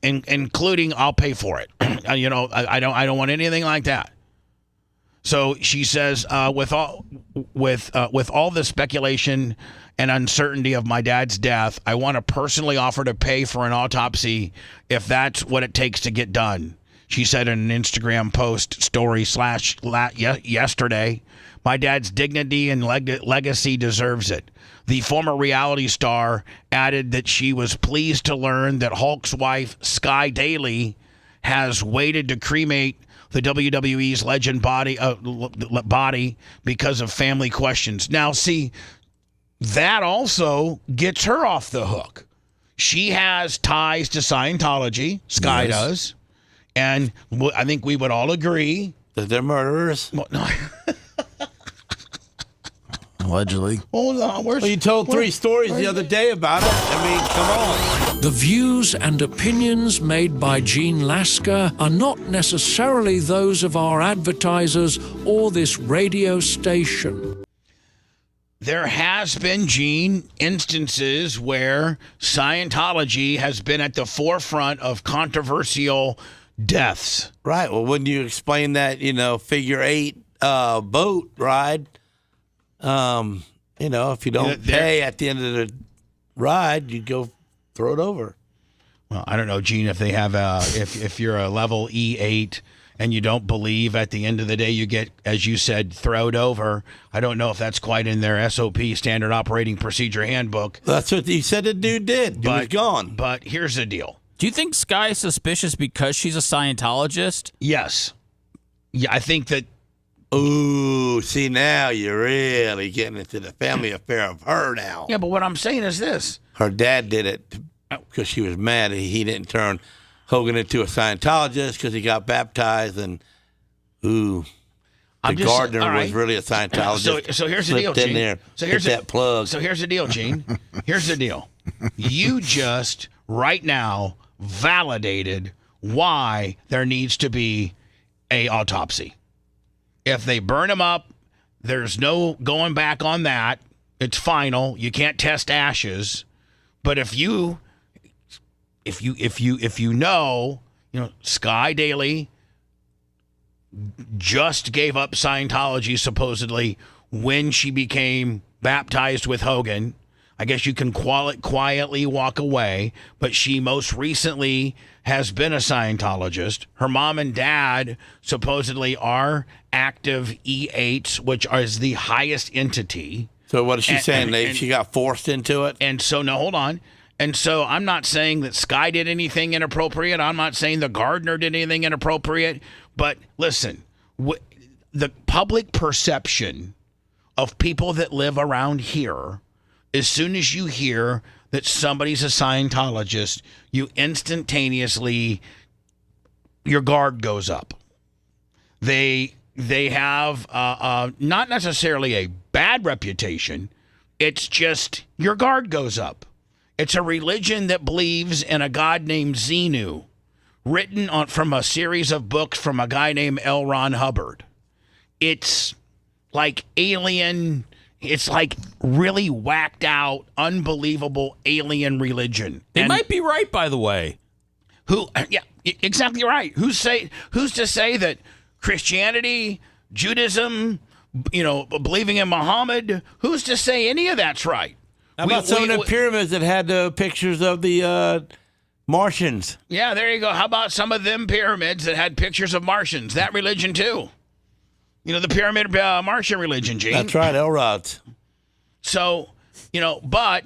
including I'll pay for it. I don't want anything like that. So she says, with all the speculation and uncertainty of my dad's death, I want to personally offer to pay for an autopsy if that's what it takes to get done. She said in an Instagram post story yesterday, my dad's dignity and legacy deserves it. The former reality star added that she was pleased to learn that Hulk's wife, Sky Daly, has waited to cremate the WWE's legend body because of family questions. Now, see, that also gets her off the hook. She has ties to Scientology. Sky does. And I think we would all agree that they're murderers. Well, no. Allegedly. Hold on. Well, you told three stories the other day about it. I mean, come on. The views and opinions made by Gene Lasker are not necessarily those of our advertisers or this radio station. There has been, Gene, instances where Scientology has been at the forefront of controversial deaths. Right. Well, wouldn't you explain that, figure 8 boat ride? If you don't pay at the end of the ride, you go throw it over. Well, I don't know, Gene, if they have if you're a level E8 and you don't believe at the end of the day you get, as you said, throwed over. I don't know if that's quite in their SOP, Standard Operating Procedure Handbook. That's what he said the dude did. He was gone. But here's the deal. Do you think Sky is suspicious because she's a Scientologist? Yes. Yeah, I think that. Ooh, see, now you're really getting into the family affair of her now. Yeah, but what I'm saying is this. Her dad did it because she was mad that he didn't turn Hogan into a Scientologist because he got baptized and, the gardener was really a Scientologist. So here's the deal, Gene. There, so here's that plug. So here's the deal, Gene. Here's the deal. You just, right now, validated why there needs to be a autopsy. If they burn him up, there's no going back on that. It's final. You can't test ashes. But if you know, Sky Daly just gave up Scientology supposedly when she became baptized with Hogan. I guess you can quietly walk away, but she most recently has been a Scientologist. Her mom and dad supposedly are active E8s, which is the highest entity. So what is she saying? She got forced into it? And so, no, hold on. And so I'm not saying that Sky did anything inappropriate. I'm not saying the gardener did anything inappropriate. But listen, the public perception of people that live around here, as soon as you hear that somebody's a Scientologist, you instantaneously, your guard goes up. They have not necessarily a bad reputation. It's just your guard goes up. It's a religion that believes in a god named Xenu, written from a series of books from a guy named L. Ron Hubbard. It's like alien. It's like really whacked out, unbelievable alien religion. They might be right, by the way. Yeah, exactly right. Who's to say that Christianity, Judaism, believing in Muhammad, who's to say any of that's right? How about some of the pyramids that had pictures of the Martians? Yeah, there you go. How about some of them pyramids that had pictures of Martians? That religion, too. The pyramid Martian religion, Gene. That's right, Elrods. So, but,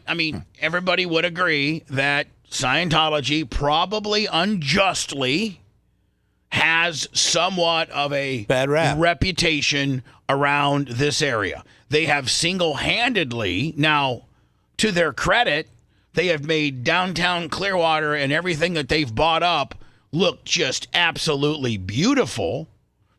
everybody would agree that Scientology probably unjustly has somewhat of a bad rap reputation around this area. They have single-handedly, now, to their credit, they have made downtown Clearwater and everything that they've bought up look just absolutely beautiful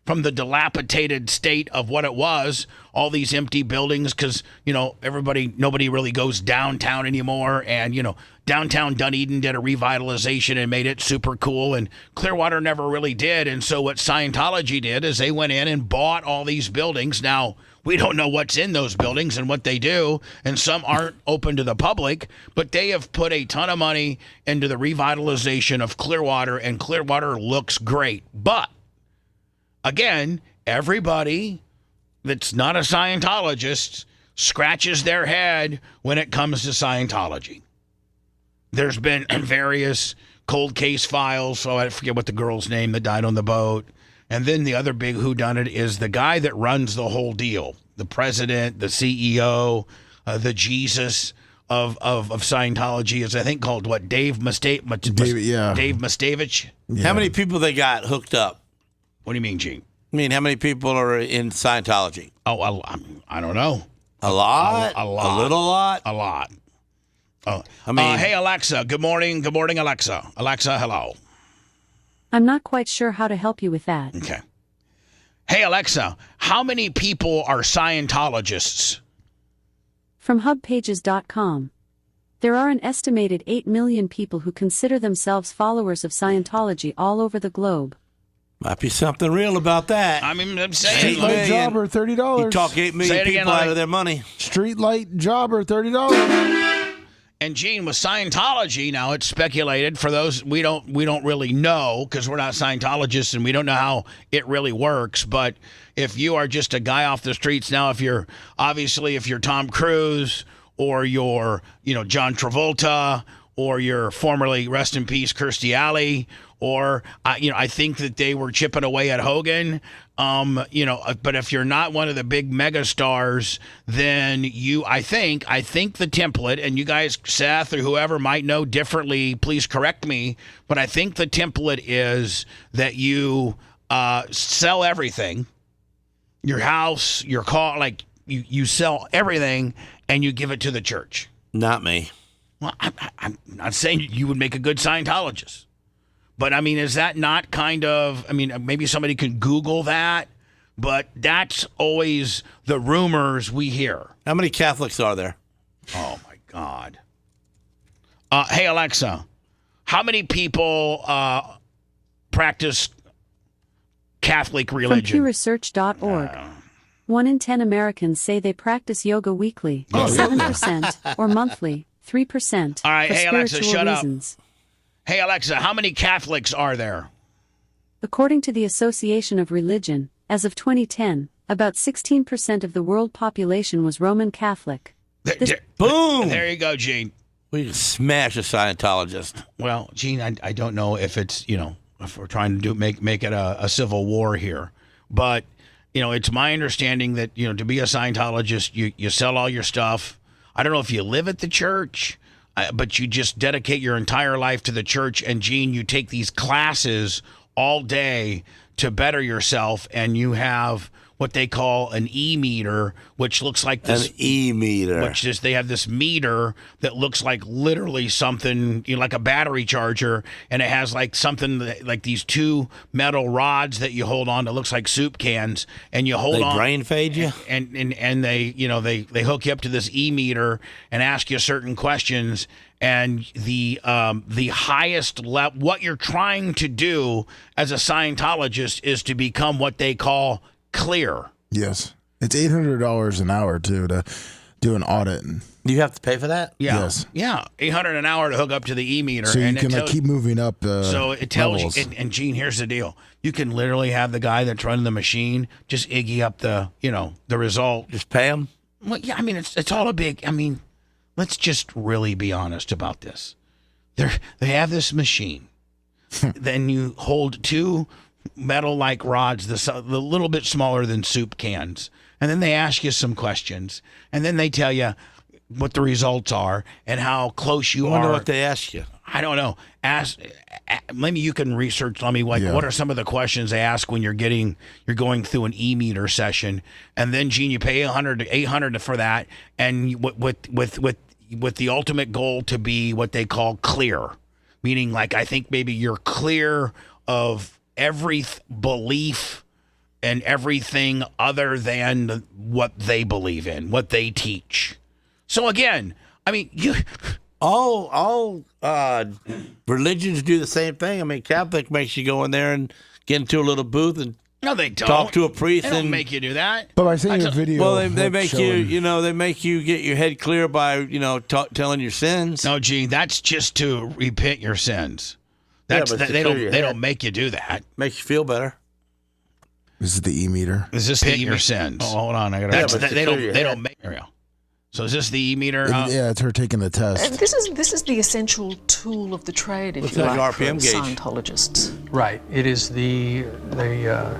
from the dilapidated state of what it was, all these empty buildings, because, nobody really goes downtown anymore. And, downtown Dunedin did a revitalization and made it super cool, and Clearwater never really did. And so what Scientology did is they went in and bought all these buildings. Now, we don't know what's in those buildings and what they do, and some aren't open to the public, but they have put a ton of money into the revitalization of Clearwater, and Clearwater looks great. But again, everybody that's not a Scientologist scratches their head when it comes to Scientology. There's been various cold case files, so I forget what the girl's name that died on the boat. And then the other big whodunit is the guy that runs the whole deal, the president, the CEO, the Jesus of Scientology is, I think, called what, Dave Mustavich? Yeah. How many people they got hooked up? What do you mean, Gene? How many people are in Scientology? Oh, I don't know. A lot? A lot. A little lot? A lot. Oh, hey, Alexa. Good morning. Good morning, Alexa. Alexa, hello. I'm not quite sure how to help you with that. Okay. Hey, Alexa, how many people are Scientologists? From hubpages.com. There are an estimated 8 million people who consider themselves followers of Scientology all over the globe. Might be something real about that. I'm saying. Streetlight jobber, $30. You talk 8 million people out of their money. Streetlight jobber, $30. And Gene, with Scientology, now it's speculated. For those we don't really know because we're not Scientologists and we don't know how it really works. But if you are just a guy off the streets now, if you're Tom Cruise or you're John Travolta or you're formerly, rest in peace, Kirstie Alley, or I think that they were chipping away at Hogan. But if you're not one of the big mega stars, then I think the template, and you guys, Seth or whoever might know differently, please correct me, but I think the template is that you sell everything, your house, your car, like you sell everything and you give it to the church. Not me. Well, I'm not saying you would make a good Scientologist. But, is that not kind of, maybe somebody could Google that, but that's always the rumors we hear. How many Catholics are there? Oh, my God. Hey, Alexa, how many people practice Catholic religion? From PewResearch.org. 1 in 10 Americans say they practice yoga weekly, 7%, or monthly, 3%. All right, for hey, Alexa, spiritual shut reasons. up. Hey, Alexa, how many Catholics are there? According to the Association of Religion, as of 2010, about 16% of the world population was Roman Catholic. Boom! There you go, Gene. We can smash a Scientologist. Well, Gene, I don't know if it's, if we're trying to make it a civil war here. But, it's my understanding that, to be a Scientologist, you sell all your stuff. I don't know if you live at the church. but you just dedicate your entire life to the church. And Gene, you take these classes all day to better yourself, and you have what they call an e-meter, which looks like this. An e-meter. Which is, they have this meter that looks like literally something, like a battery charger, and it has like something like these two metal rods that you hold on that looks like soup cans, and you hold on. They brain fade you? And they, they hook you up to this e-meter and ask you certain questions. And the highest level, what you're trying to do as a Scientologist is to become what they call clear. Yes. It's $800 an hour, too, to do an audit. And you have to pay for that? Yeah. Yes. Yeah. $800 an hour to hook up to the e-meter. So you can keep moving up. So it tells levels. you, and Gene, here's the deal. You can literally have the guy that's running the machine just iggy up the result. Just pay him? Well, yeah, I mean, it's all a big, let's just really be honest about this. They have this machine. Then you hold two metal-like rods, the little bit smaller than soup cans, and then they ask you some questions, and then they tell you what the results are and how close you are. I wonder what they ask you. I don't know. Maybe you can research. What are some of the questions they ask when you're going through an e-meter session, and then Gene, you pay $800 for that, and with the ultimate goal to be what they call clear, meaning I think maybe you're clear of every belief and everything other than what they believe in, what they teach. So again, all religions do the same thing. Catholic makes you go in there and get into a little booth and no, they don't. Talk to a priest. They don't make you do that. But I seen a video. Well, they make you, they make you get your head clear by, telling your sins. No, Gene, that's just to repent your sins. They don't make you do that. Makes you feel better. This is the e-meter. Is this the your sins? Oh, hold on, I got to. They don't make real. So is this the e-meter? Yeah, it's her taking the test. This is the essential tool of the trade, if you like, for Scientologists. Right. It is the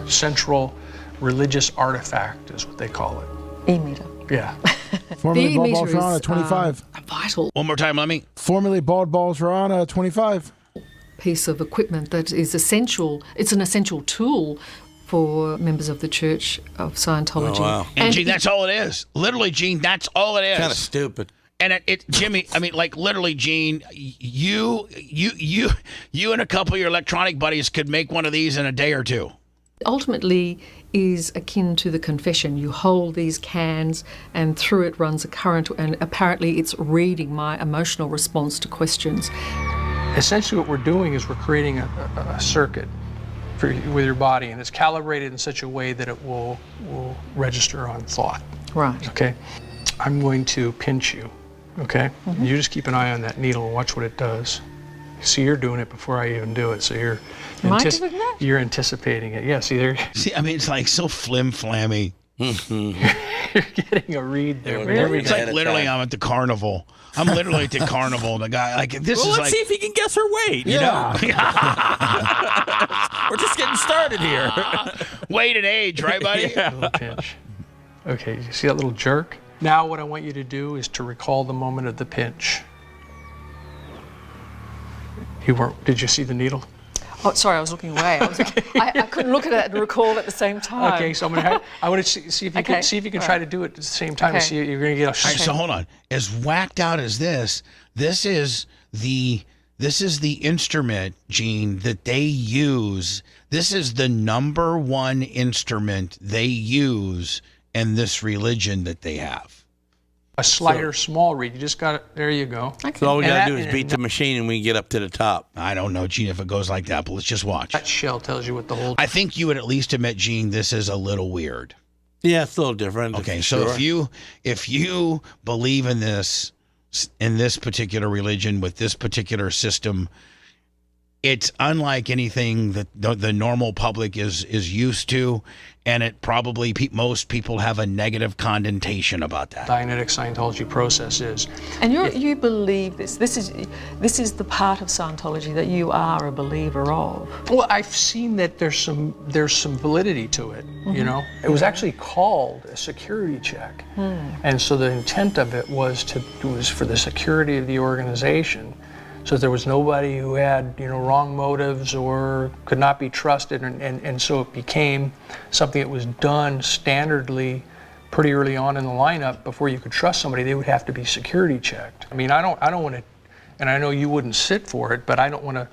central religious artifact, is what they call it. E-meter. Yeah. Formerly bald balls are on at 25. Vital. One more time, let me. Formerly bald balls are on at 25. Piece of equipment that is essential. It's an essential tool for members of the Church of Scientology. Oh, wow. And Gene, that's all it is. Literally, Gene, that's all it is. Kind of stupid. And Jimmy, literally, Gene, you and a couple of your electronic buddies could make one of these in a day or two. Ultimately is akin to the confession. You hold these cans and through it runs a current, and apparently it's reading my emotional response to questions. Essentially what we're doing is we're creating a circuit with your body, and it's calibrated in such a way that it will register on thought. Right. Okay. I'm going to pinch you. Okay. Mm-hmm. You just keep an eye on that needle and watch what it does. See, you're doing it before I even do it, so you're you're anticipating it. Yeah. See there. See, it's like so flim-flammy. You're getting a read there. Really? It's like literally I'm at the carnival. I'm literally at the carnival. The guy let's see if he can guess her weight. Yeah. We're just getting started here. Weight and age, right, buddy? Yeah. Pinch. Okay, you see that little jerk? Now what I want you to do is to recall the moment of the pinch. Did you see the needle? Oh, sorry, I was looking away. I couldn't look at it and recall at the same time. Okay, so I want to see if you can try to do it at the same time. And see if you're going to get a. All right, so hold on. As whacked out as this is the instrument, Gene, that they use. This is the number one instrument they use in this religion that they have. A slider small read. You just got it. There you go. Okay. So all we got to do is beat the machine and we can get up to the top. I don't know, Gene, if it goes like that, but let's just watch. That shell tells you what the whole... I think you would at least admit, Gene, this is a little weird. Yeah, it's a little different. Okay, so if you believe in this particular religion with this particular system, it's unlike anything that the normal public is used to, and it probably most people have a negative connotation about that. Dianetic Scientology process is. And you believe this. This is the part of Scientology that you are a believer of. Well, I've seen that there's some validity to it. You know, it was actually called a security check, and so the intent of it was for the security of the organization. So there was nobody who had, wrong motives or could not be trusted, and so it became something that was done standardly pretty early on in the lineup. Before you could trust somebody, they would have to be security checked. I mean, I don't want to, and I know you wouldn't sit for it, but I don't want to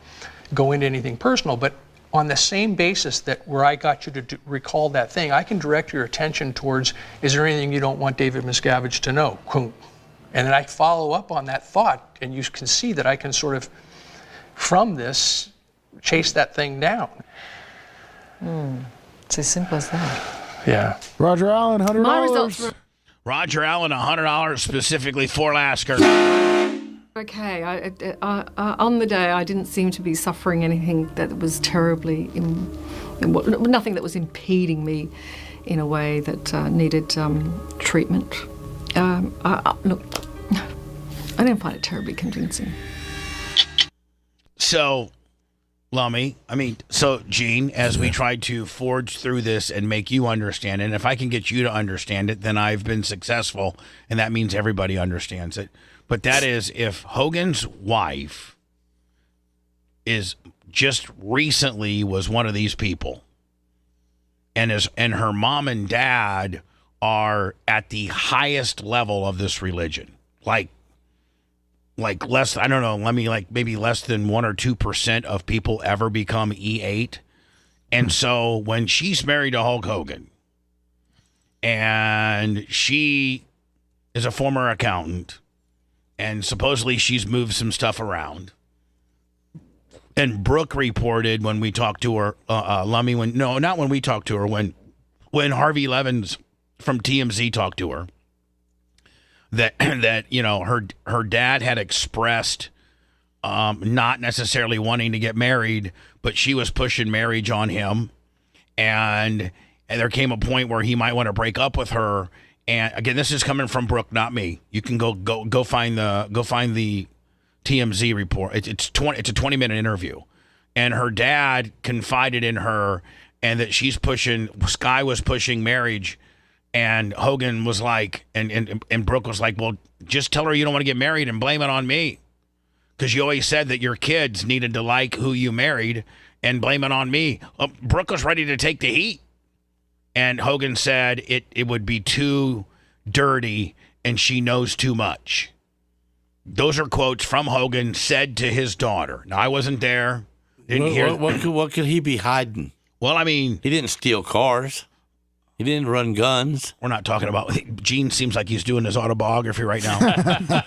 go into anything personal. But on the same basis that where I got you to recall that thing, I can direct your attention towards, is there anything you don't want David Miscavige to know? And then I follow up on that thought, and you can see that I can sort of, from this, chase that thing down. It's as simple as that. Yeah. Roger Allen, $100. My results. Roger Allen, $100 specifically for Lasker. Okay, on the day I didn't seem to be suffering anything that was terribly, nothing that was impeding me in a way that needed treatment. Look, I didn't find it terribly convincing. So, Lummy, Gene, as we tried to forge through this and make you understand it, and if I can get you to understand it, then I've been successful, and that means everybody understands it. But that is, if Hogan's wife is just recently was one of these people, and her mom and dad are at the highest level of this religion, like less, I don't know, maybe less than 1 or 2% of people ever become E8. And so when she's married to Hulk Hogan, and she is a former accountant, and supposedly she's moved some stuff around, and Brooke reported when we talked to her, Lummy, not when we talked to her, when Harvey Levins from TMZ talked to her, that her dad had expressed not necessarily wanting to get married, but she was pushing marriage on him, and there came a point where he might want to break up with her. And again, this is coming from Brooke, not me. You can go find the TMZ report. It's a 20-minute interview, and her dad confided in her, and that Sky was pushing marriage. And Hogan was like, and Brooke was like, well, just tell her you don't want to get married and blame it on me. Because you always said that your kids needed to like who you married and blame it on me. Brooke was ready to take the heat. And Hogan said it would be too dirty and she knows too much. Those are quotes from Hogan said to his daughter. Now, I wasn't there. Didn't hear. What could he be hiding? Well, I mean, he didn't steal cars. He didn't run guns. We're not talking about... Gene seems like he's doing his autobiography right now. But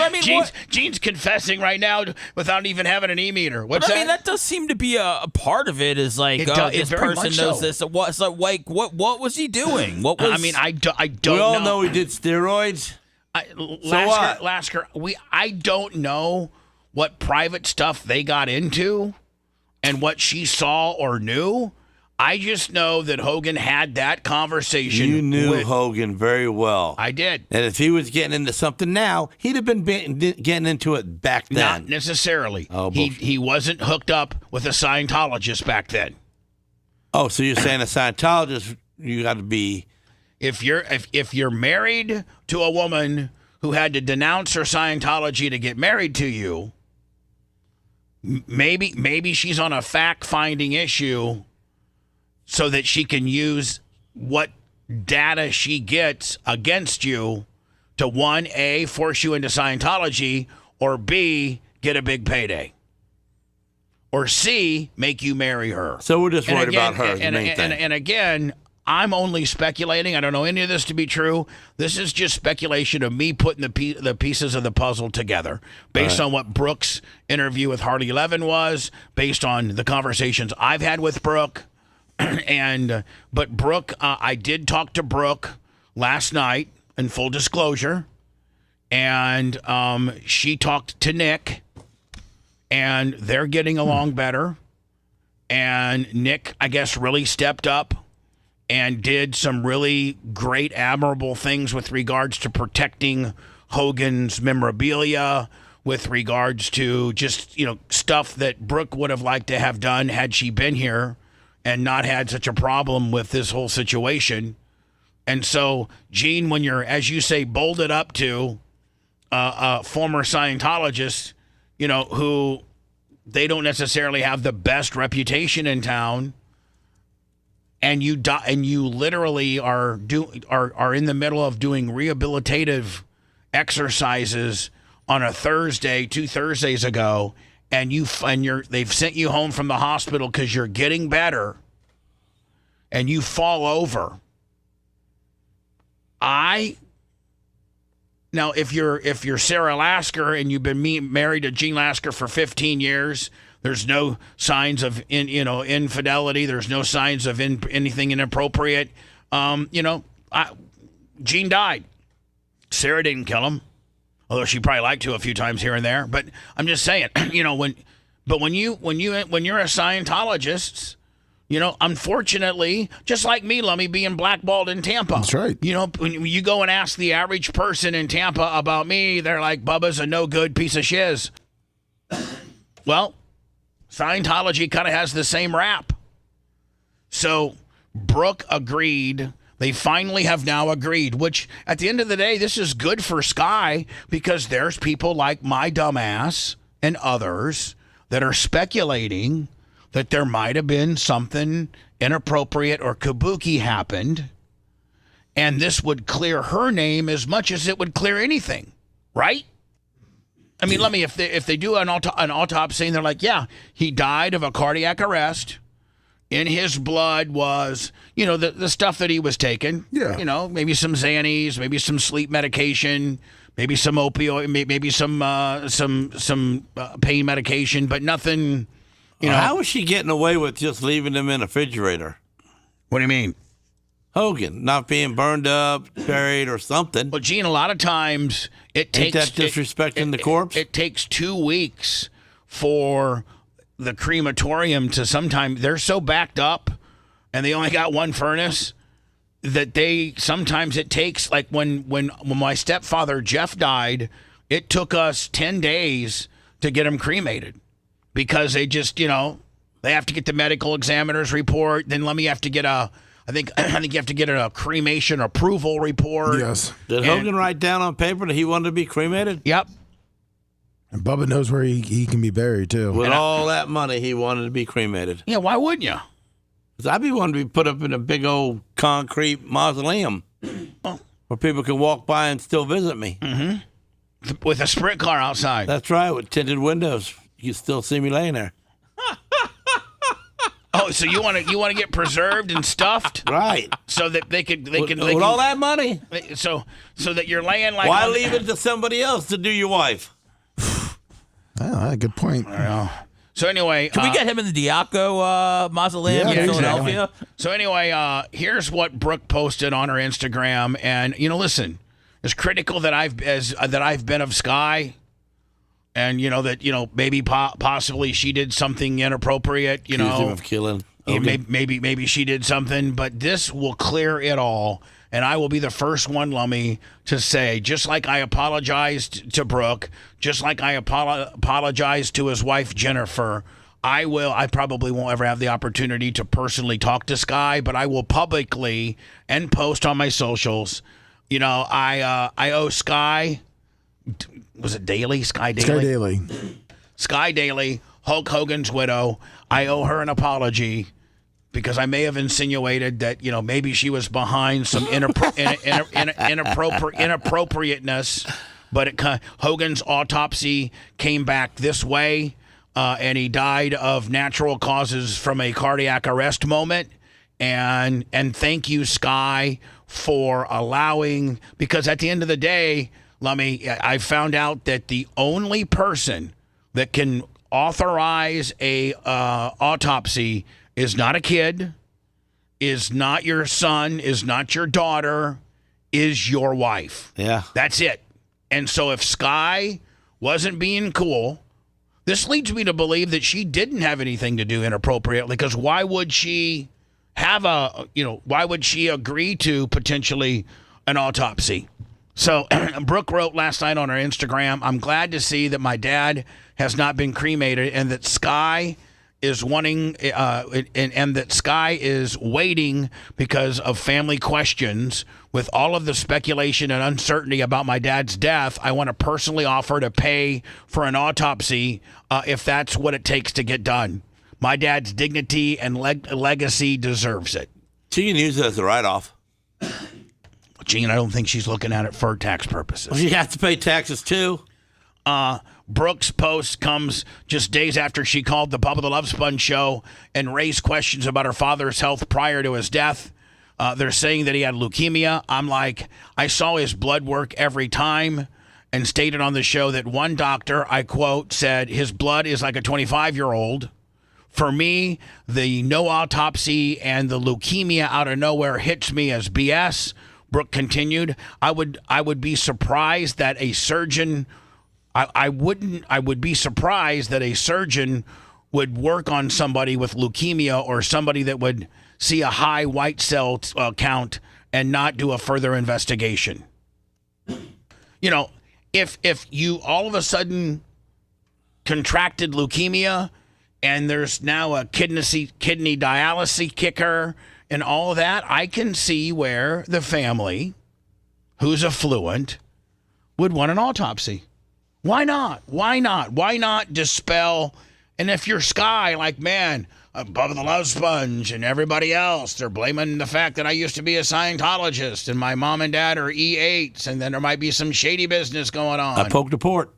I mean, Gene's confessing right now without even having an e-meter. What's that? I mean, that does seem to be a part of it. Is like, this person knows this. What was he doing? What was? I mean, I don't know. We all know he did steroids. Lasker, I don't know what private stuff they got into and what she saw or knew. I just know that Hogan had that conversation. You knew Hogan very well. I did. And if he was getting into something now, he'd have been getting into it back then. Not necessarily. Oh, he wasn't hooked up with a Scientologist back then. Oh, so you're saying a Scientologist, you got to be... If you're married to a woman who had to denounce her Scientology to get married to you, maybe she's on a fact-finding issue so that she can use what data she gets against you to, one, A, force you into Scientology, or B, get a big payday, or C, make you marry her. So we're just worried about her, the main thing. And again, I'm only speculating. I don't know any of this to be true. This is just speculation of me putting the pieces of the puzzle together based on what Brooke's interview with Harley Levin was, based on the conversations I've had with Brooke. But Brooke, I did talk to Brooke last night, in full disclosure, and she talked to Nick, and they're getting along better. And Nick, I guess, really stepped up and did some really great, admirable things with regards to protecting Hogan's memorabilia, with regards to just, stuff that Brooke would have liked to have done had she been here and not had such a problem with this whole situation. And so, Gene, when you're, as you say, bolted up to a former Scientologist, who they don't necessarily have the best reputation in town, and you literally are in the middle of doing rehabilitative exercises on a Thursday, 2 Thursdays ago, and they've sent you home from the hospital because you're getting better, and you fall over. Now, if you're Sarah Lasker and you've been married to Gene Lasker for 15 years, there's no signs of infidelity. There's no signs of anything inappropriate. Gene died. Sarah didn't kill him, although she probably liked to a few times here and there. But I'm just saying, when you're a Scientologist, unfortunately, just like me, Lummy, being blackballed in Tampa. That's right. When you go and ask the average person in Tampa about me, they're like, Bubba's a no-good piece of shiz. Well, Scientology kind of has the same rap. So Brooke agreed. They finally have now agreed, which at the end of the day, this is good for Sky, because there's people like my dumbass and others that are speculating that there might have been something inappropriate or kabuki happened, and this would clear her name as much as it would clear anything, right? I mean, let me, if they do an autopsy and they're like, yeah, he died of a cardiac arrest. In his blood was, the stuff that he was taking. Yeah. Maybe some Xannies, maybe some sleep medication, maybe some opioid, maybe some pain medication, but nothing. How was she getting away with just leaving them in a refrigerator? What do you mean? Hogan not being burned up, buried, or something. Well, Gene, a lot of times it takes... Ain't that disrespecting the corpse? It takes 2 weeks for the crematorium to sometimes... They're so backed up, and they only got one furnace, that sometimes it takes... Like when my stepfather, Jeff, died, it took us 10 days to get him cremated. Because they just, they have to get the medical examiner's report. Then you have to get I think you have to get a cremation approval report. Yes. Did Hogan write down on paper that he wanted to be cremated? Yep. And Bubba knows where he can be buried, too. With all that money, he wanted to be cremated. Yeah, why wouldn't you? Because I'd be wanting to be put up in a big old concrete mausoleum where people can walk by and still visit me. Mm-hmm. With a sprint car outside. That's right, with tinted windows. You still see me laying there. Oh, so you want to get preserved and stuffed, right? So that they can with all that money. So that you're laying like. Why leave it to somebody else to do your wife? Good point. So anyway, can we get him in the Diaco mausoleum in Philadelphia? Exactly. So anyway, here's what Brooke posted on her Instagram, and listen, as critical that I've been of Sky. And that maybe possibly she did something inappropriate. Accused him of killing. Maybe she did something, but this will clear it all. And I will be the first one, Lummy, to say, just like I apologized to Brooke, just like I apologized to his wife Jennifer, I probably won't ever have the opportunity to personally talk to Sky, but I will publicly and post on my socials. I owe Sky. Was it Daily? Sky Daily? Sky Daily, Hulk Hogan's widow. I owe her an apology because I may have insinuated that, maybe she was behind some inappropriateness. But Hogan's autopsy came back this way, and he died of natural causes from a cardiac arrest moment. And thank you, Sky, for allowing, because at the end of the day, Lummy, I found out that the only person that can authorize a autopsy is not a kid, is not your son, is not your daughter, is your wife. Yeah. That's it. And so if Sky wasn't being cool, This leads me to believe that she didn't have anything to do inappropriately, because why would she why would she agree to potentially an autopsy? So Brooke wrote last night on her Instagram, I'm glad to see that my dad has not been cremated and that Sky is wanting and that Sky is waiting because of family questions. With all of the speculation and uncertainty about my dad's death, I want to personally offer to pay for an autopsy if that's what it takes to get done. My dad's dignity and legacy deserves it. She can use it as a write-off. Gene, I don't think she's looking at it for tax purposes. Well, she has to pay taxes too. Brooke's post comes just days after she called the Bubba the Love Sponge show and raised questions about her father's health prior to his death. They're saying that he had leukemia. I'm like, I saw his blood work every time, and stated on the show that one doctor, I quote, said his blood is like a 25-year-old. For me, the no autopsy and the leukemia out of nowhere hits me as BS. Brooke continued, I would be surprised that a surgeon I would be surprised that a surgeon would work on somebody with leukemia or somebody that would see a high white cell count and not do a further investigation. You know, if you all of a sudden contracted leukemia and there's now a kidney dialysis kicker and all of that, I can see where the family, who's affluent, would want an autopsy. Why not? Why not? Why not dispel? And if you're Sky, like, man, Bubba the Love Sponge and everybody else, they're blaming the fact that I used to be a Scientologist and my mom and dad are E8s, and then there might be some shady business going on. I poked the port.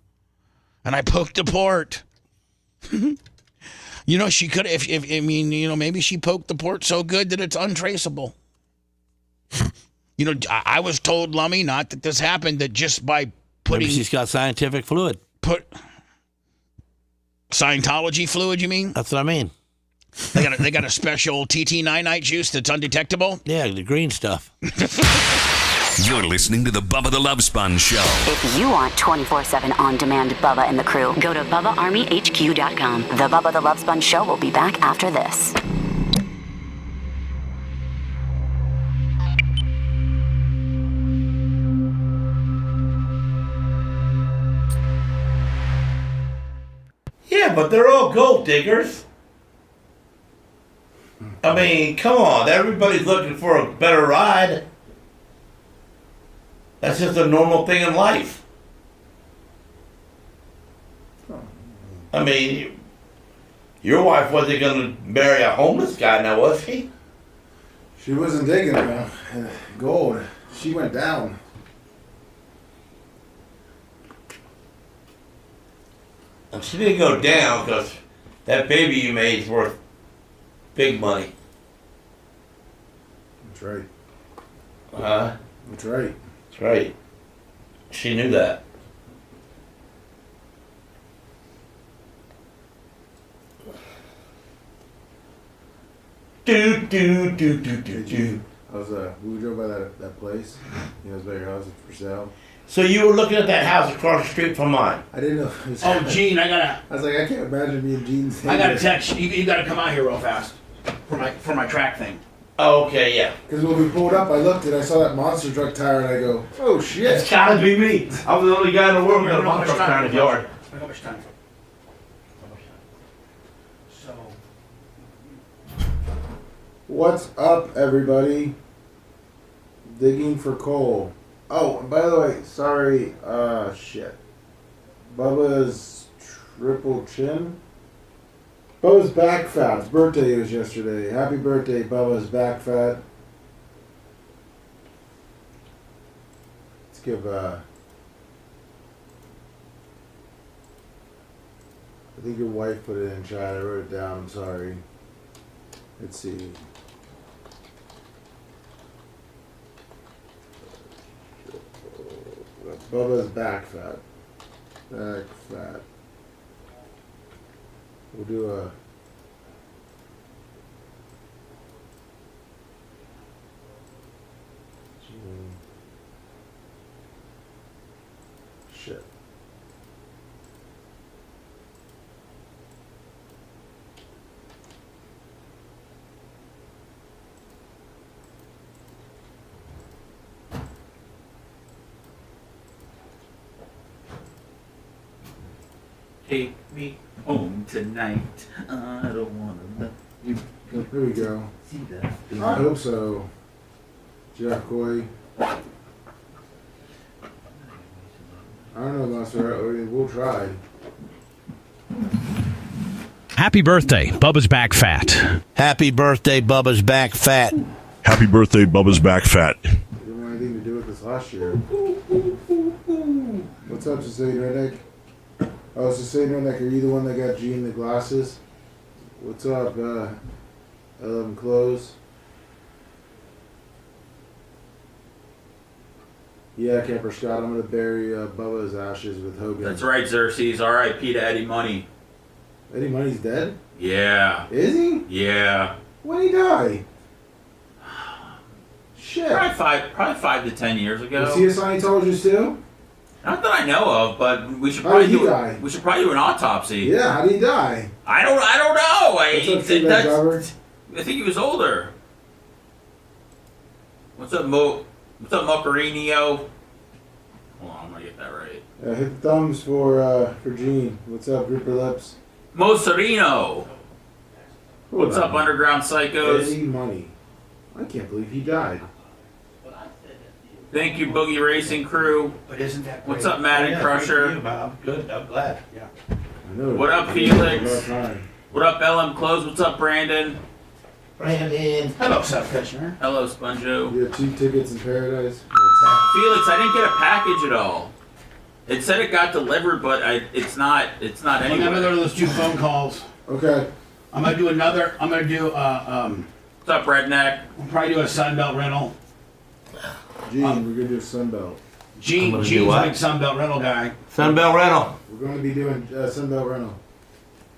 And I poked the port. You know, she could, maybe she poked the port so good that it's untraceable. You know, I was told, Lummy, not that this happened, that just by putting... Maybe she's got scientific fluid. Scientology fluid, you mean? That's what I mean. They got a special TT99 juice that's undetectable? Yeah, the green stuff. You're listening to the Bubba the Love Sponge Show. If you want 24/7 on-demand Bubba and the crew, go to BubbaArmyHQ.com. The Bubba the Love Sponge Show will be back after this. Yeah, but they're all gold diggers. I mean, come on. Everybody's looking for a better ride. That's just a normal thing in life. I mean, your wife wasn't going to marry a homeless guy now, was she? She wasn't digging gold. She went down. And she didn't go down because that baby you made is worth big money. That's right. That's right. That's right. She knew that. Do. We drove by that place. You know, it's by your house. It's for sale. So you were looking at that house across the street from mine. I didn't know. Oh, Gene, I was like, I can't imagine me and Gene. I got a text. You got to come out here real fast for my track thing. Oh, okay, yeah. Because when we pulled up, I looked and I saw that monster truck tire, and I go, "Oh shit!" It's gotta be me. I was the only guy in the world with a monster truck tire in the yard. How much time? So. What's up, everybody? Digging for coal. Oh, and by the way, sorry, shit. Bubba's triple chin. Bubba's back fat. His birthday was yesterday. Happy birthday, Bubba's back fat. Let's give, I think your wife put it in chat. I wrote it down. I'm sorry. Let's see. Bubba's back fat. Back fat. We'll do a... Shit. Take me home tonight. I don't want to let you go. Here we go. See that? I hope so. Jeff Coy. I don't know, Master. We'll try. Happy birthday, Bubba's back fat. Happy birthday, Bubba's back fat. Happy birthday, Bubba's back fat. Didn't want anything to do with this last year. What's up, Cecilia Redneck? Oh, Cecilia Redneck, are you the one that got Gene the glasses? What's up, 11 Clothes? Yeah, Camper Scott, I'm going to bury Bubba's ashes with Hogan. That's right, Xerxes. R.I.P. to Eddie Money. Eddie Money's dead? Yeah. Is he? Yeah. When did he die? Shit. Probably 5 to 10 years ago. Was he a Scientologist too? Not that I know of, but we should How probably did he die? We should probably do an autopsy. Yeah, how did he die? I don't know. What's up, Feedback Driver? I think he was older. What's up, Mocarinio? Hold on, I'm gonna get that right. Hit the thumbs for Gene. What's up, Ripper Lips? Mo Serino. What's up, Underground Psychos? Eddie Money. I can't believe he died. Thank you, Boogie Racing Crew. But isn't that What's up, Madden Crusher? Bob. Good. I'm glad. Yeah. What up, Felix? What up, LM Close? What's up, Brandon? Brandon. Hello, Seth Kushner. Hello, Sponjo. You have 2 tickets in paradise. Felix, I didn't get a package at all. It said it got delivered, but it's not I'm anywhere. gonna go to those 2 phone calls. Okay. I'm gonna do another. I'm gonna do What's up, Redneck? We'll probably do a Sunbelt rental. Gene, we're going to do a Sunbelt. Gene's a big Sunbelt rental guy. Sunbelt rental. We're going to be doing Sunbelt rental.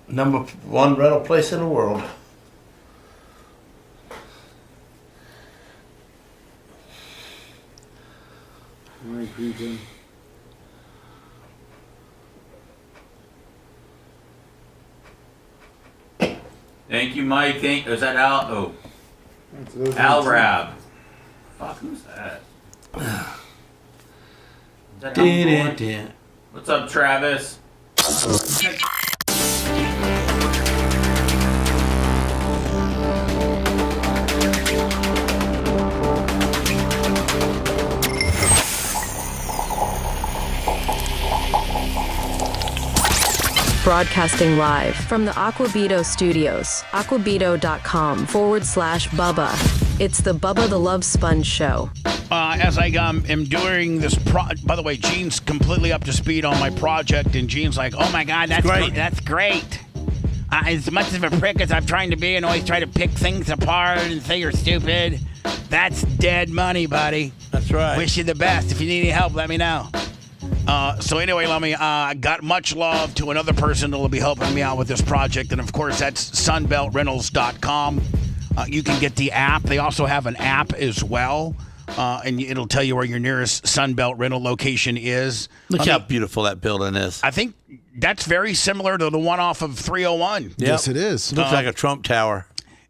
Number 1 rental place in the world. Morning, creeping. Thank you, Mike. Is that Al? Oh. Al Rab. Fuck, who's that? Is that Al? What's up, Travis? Broadcasting live from the Aquabito studios, aquabito.com/Bubba. It's the Bubba the Love Sponge Show. As I am doing this, by the way, Gene's completely up to speed on my project, and Gene's like, oh my God, that's great. That's great. As much of a prick as I'm trying to be and always try to pick things apart and say you're stupid, that's dead money, buddy. That's right. Wish you the best. If you need any help, let me know. So anyway, let me got much love to another person that will be helping me out with this project, and of course that's sunbeltrentals.com. You can get the app. They also have an app as well, and it'll tell you where your nearest Sunbelt rental location is. Look how beautiful that building is. I think that's very similar to the one off of 301. Yep. Yes, it is. Looks like a Trump tower.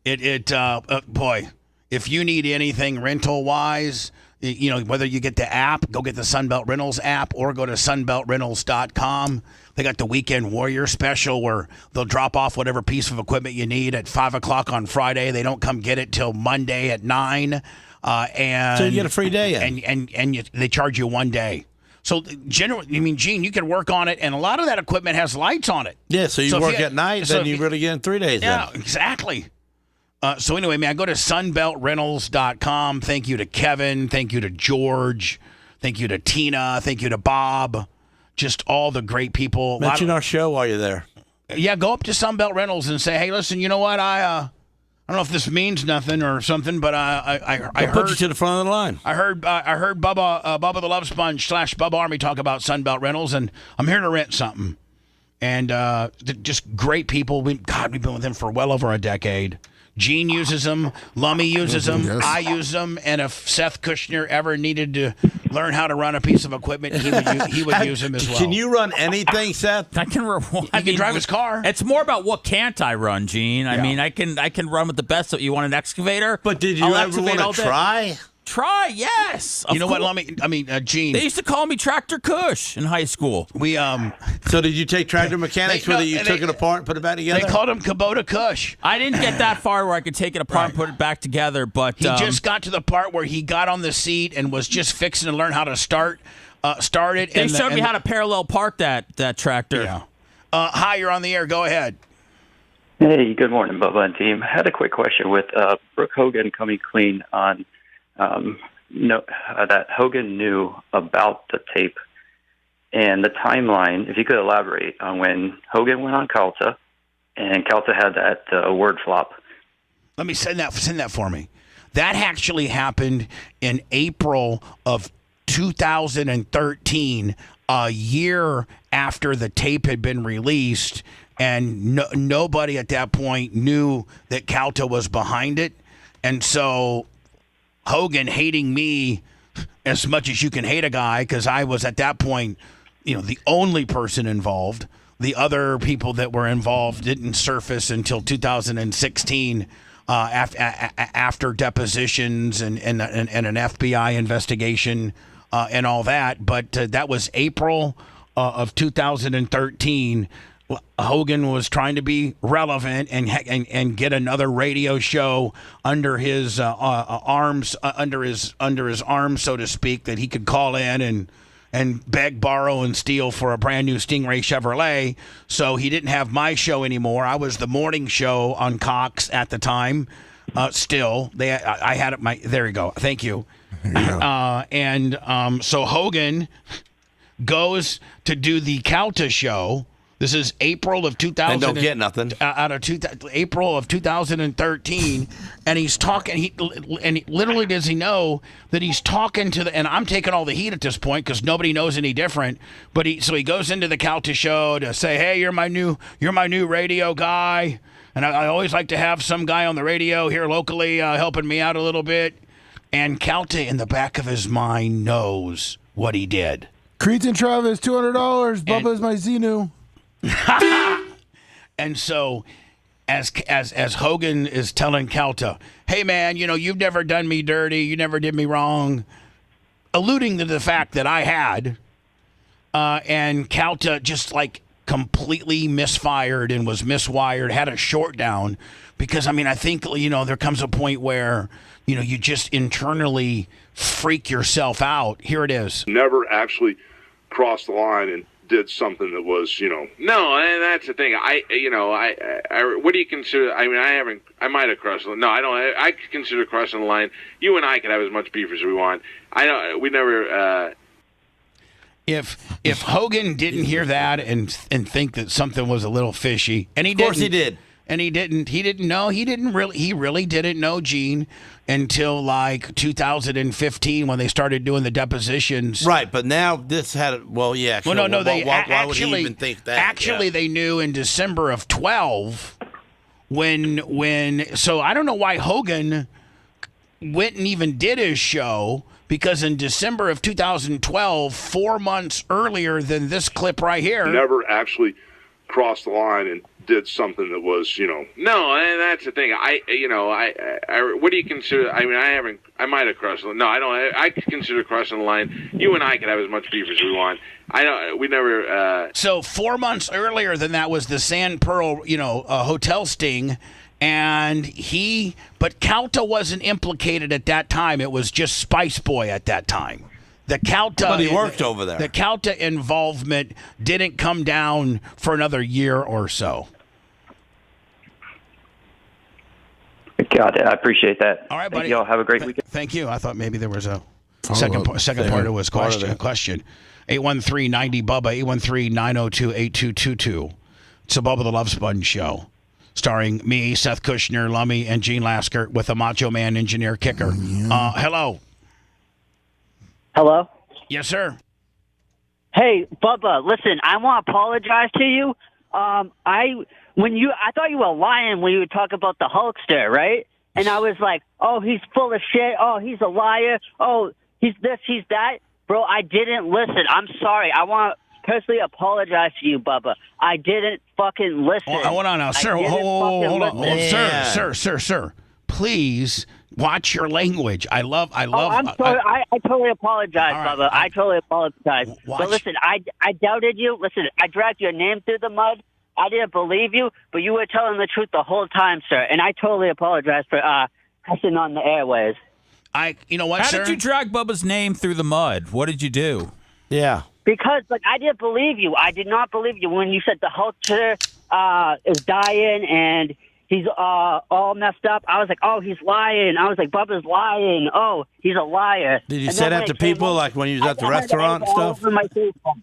Boy, if you need anything rental wise, you know, whether you get the app, go get the Sunbelt Rentals app, or go to sunbeltrentals.com. They got the Weekend Warrior special where they'll drop off whatever piece of equipment you need at 5 o'clock on Friday. They don't come get it till Monday at 9. And so you get a free day and they charge you 1 day. So generally, I mean, Gene, you can work on it, and a lot of that equipment has lights on it. Yeah, so you work at night, then you really get in 3 days. Yeah, exactly. So anyway, man, go to sunbeltrentals.com. Thank you to Kevin. Thank you to George. Thank you to Tina. Thank you to Bob. Just all the great people. Mention our show while you're there. Yeah, go up to Sunbelt Rentals and say, hey, listen, you know what? I don't know if this means nothing or something, but I heard. Put you to the front of the line. I heard Bubba the Love Sponge / Bubba Army talk about Sunbelt Rentals, and I'm here to rent something. And just great people. We've been with them for well over a decade. Gene uses them. Lummy uses them. Yes. I use them. And if Seth Kushner ever needed to learn how to run a piece of equipment, he would use them as well. Can you run anything, Seth? I can can drive his car. It's more about what can't I run, Gene. I mean, I can run with the best. So you want an excavator? But did you ever want to try? Yes. You know what? Gene. They used to call me Tractor Kush in high school. So did you take tractor mechanics where you took it apart and put it back together? They called him Kubota Kush. I didn't get that far where I could take it apart and put it back together, but He just got to the part where he got on the seat and was just fixing to learn how to start it. They showed me how to parallel park that tractor. Yeah. Hi, you're on the air. Go ahead. Hey, good morning, Bubba and team. I had a quick question with Brooke Hogan coming clean on that Hogan knew about the tape and the timeline. If you could elaborate on when Hogan went on Calta and Calta had that word flop. Let me send that for me. That actually happened in April of 2013, a year after the tape had been released, and nobody at that point knew that Calta was behind it. And so Hogan, hating me as much as you can hate a guy, because I was at that point, the only person involved. The other people that were involved didn't surface until 2016 after depositions and an FBI investigation and all that. But that was April of 2013. Hogan was trying to be relevant and get another radio show under his arms, under his arm, so to speak, that he could call in and beg, borrow, and steal for a brand new Stingray Chevrolet. So he didn't have my show anymore. I was the morning show on Cox at the time. Still, I had it. There you go. Thank you. So Hogan goes to do the Calta show. This is April of 2000. And don't get nothing. April of 2013, and he's talking. Literally does he know that he's talking to the? And I'm taking all the heat at this point because nobody knows any different. But he goes into the Calta show to say, "Hey, you're my new radio guy, and I always like to have some guy on the radio here locally helping me out a little bit." And Calta, in the back of his mind, knows what he did. Cretan Travis, $200. Bubba's my Xenu. And so as Hogan is telling Calta, "Hey man, you've never done me dirty, you never did me wrong," alluding to the fact that I had, and Calta just like completely misfired and was miswired, had a short down, because I think there comes a point where you just internally freak yourself out. Here it is. Never actually crossed the line and did something that was, No, and that's the thing. I what do you consider? I might have crossed the line. No, I don't. I consider crossing the line. You and I can have as much beef as we want. We never. If Hogan didn't hear that and think that something was a little fishy, and he did, of course he did. And he didn't know. He really didn't know Gene until like 2015 when they started doing the depositions. Right, but now this had Well, no. Why would he even think that? Actually, they knew in December of 12 when. So I don't know why Hogan went and even did his show, because in December of 2012, 4 months earlier than this clip right here, never actually crossed the line and did something that was, No, and that's the thing. I what do you consider? I might have crossed the line. No, I don't. I consider crossing the line. You and I can have as much beef as we want. We never. So 4 months earlier than that was the Sand Pearl, hotel sting, but Calta wasn't implicated at that time. It was just Spice Boy at that time. The Calta, but he worked over there. The Calta involvement didn't come down for another year or so. Got it. I appreciate that. All right, buddy. Thank y'all. Have a great weekend. Thank you. I thought maybe there was a second part of his question. 813-90-BUBBA, 813-902-8222. It's the Bubba the Love Sponge Show, starring me, Seth Kushner, Lummy, and Gene Lasker with a Macho Man engineer kicker. Hello. Hello? Yes, sir. Hey, Bubba, listen, I want to apologize to you. I thought you were lying when you would talk about the Hulkster, right? And I was like, oh, he's full of shit. Oh, he's a liar. Oh, he's this, he's that. Bro, I didn't listen. I'm sorry. I want to personally apologize to you, Bubba. I didn't fucking listen. Hold on now, sir. Hold on. Sir. please watch your language. I love. I'm sorry. I totally apologize, Bubba. I totally apologize. But listen, I doubted you. Listen, I dragged your name through the mud. I didn't believe you, but you were telling the truth the whole time, sir. And I totally apologize for cussing on the airways. You know what, How sir? did you drag Bubba's name through the mud? What did you do? Yeah. Because, I didn't believe you. I did not believe you when you said the Hulkster is dying and he's all messed up. I was like, oh, he's lying. I was like, Bubba's lying. Oh, he's a liar. Did you say that to people, like when you was at the restaurant and stuff?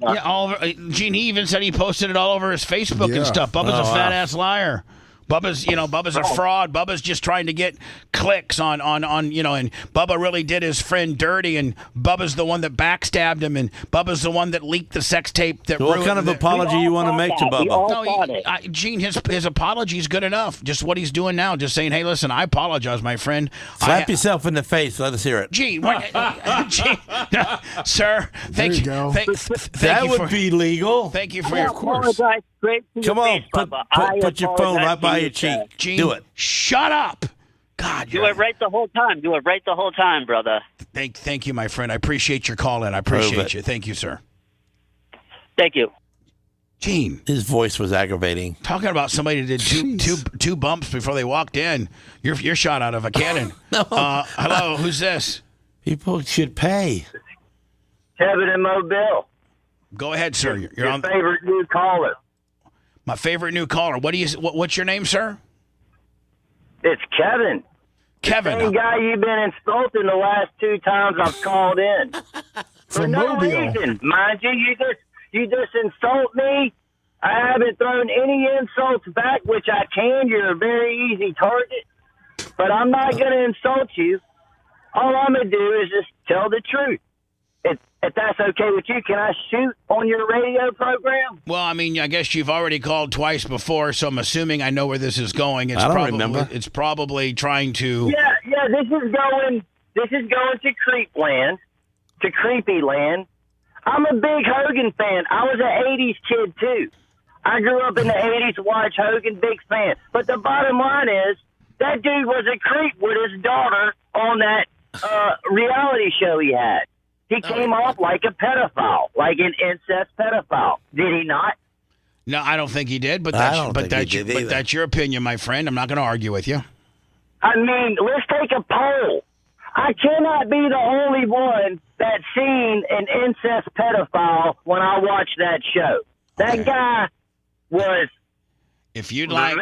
Yeah, Gene, he even said he posted it all over his Facebook and stuff. Bubba's a fat-ass liar. Bubba's a fraud. Bubba's just trying to get clicks on, and Bubba really did his friend dirty, and Bubba's the one that backstabbed him, and Bubba's the one that leaked the sex tape that What kind of apology you want to make to Bubba? No, Gene, his apology is good enough. Just what he's doing now, just saying, hey, listen, I apologize, my friend. Slap yourself in the face. Let us hear it. Gene, sir, thank you. That would be legal. Thank you for your course. Come on, put your phone right by your cheek. Gene, do it. Shut up. God, you were right the whole time. You were right the whole time, brother. Thank you, my friend. I appreciate your call in. I appreciate you. Thank you, sir. Thank you. Gene. His voice was aggravating. Talking about somebody that did two bumps before they walked in. You're shot out of a cannon. No. Hello, who's this? People should pay. Kevin in Mobile. Go ahead, sir. You're your on. Favorite new caller. My favorite new caller. What's your name, sir? It's Kevin. Kevin. The same guy you've been insulting the last 2 times I've called in. For no reason. Mind you, you just insult me. I haven't thrown any insults back, which I can. You're a very easy target. But I'm not going to insult you. All I'm going to do is just tell the truth. If that's okay with you, can I shoot on your radio program? Well, I mean, I guess you've already called twice before, so I'm assuming I know where this is going. I don't remember. It's probably trying to. Yeah. This is going to creep land, to creepy land. I'm a big Hogan fan. I was an '80s kid too. I grew up in the '80s, watched Hogan, big fan. But the bottom line is that dude was a creep with his daughter on that reality show he had. He came off like a pedophile, like an incest pedophile. Did he not? No, I don't think he did, but that's your opinion, my friend. I'm not going to argue with you. I mean, let's take a poll. I cannot be the only one that's seen an incest pedophile when I watched that show. That guy was. If you'd like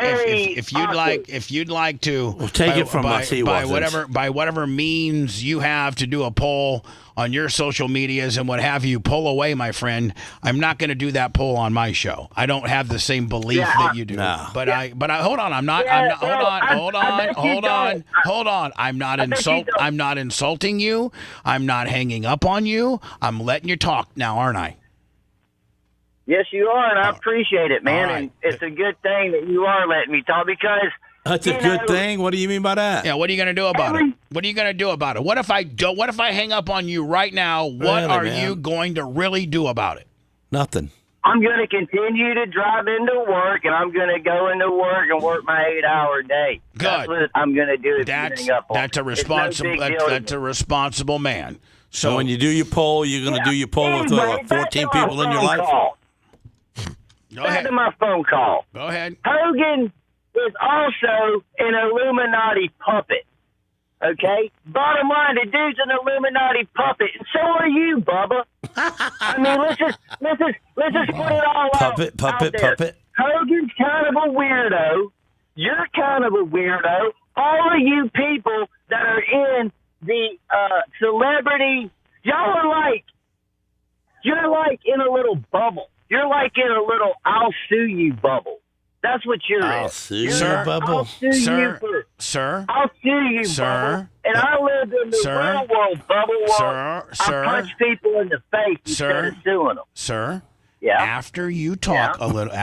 to, we'll take it from us. By whatever means you have to do a poll on your social medias and what have you, pull away, my friend. I'm not going to do that poll on my show. I don't have the same belief that you do. No. But I hold on. I'm not. Hold on. I'm not insulting you. I'm not hanging up on you. I'm letting you talk now, aren't I? Yes, you are, and I appreciate it, man. Right. And it's a good thing that you are letting me talk because that's a good thing. What do you mean by that? Yeah, what are you going to do about it? What are you going to do about it? What if I don't? What if I hang up on you right now? What are you going to really do about it? Nothing. I'm going to continue to drive into work, and I'm going to go into work and work my 8-hour day. Good. That's what I'm going to do. That's a responsible man. So when you do your poll, you're going to do your poll with 14 people in your life. Go ahead. Back to my phone call. Go ahead. Hogan is also an Illuminati puppet. Okay? Bottom line, the dude's an Illuminati puppet, and so are you, Bubba. I mean, let's just put it all out there. Hogan's kind of a weirdo. You're kind of a weirdo. All of you people that are in the celebrity, you're like in a little bubble. You're like in a little I'll sue you bubble. That's what you're in. I'll sue you bubble. I'll sue you, sir. I'll sue you, bubble. And I live in the real world, bubble world. I punch people in the face instead of suing them. Sir. Yeah. After you talk a little,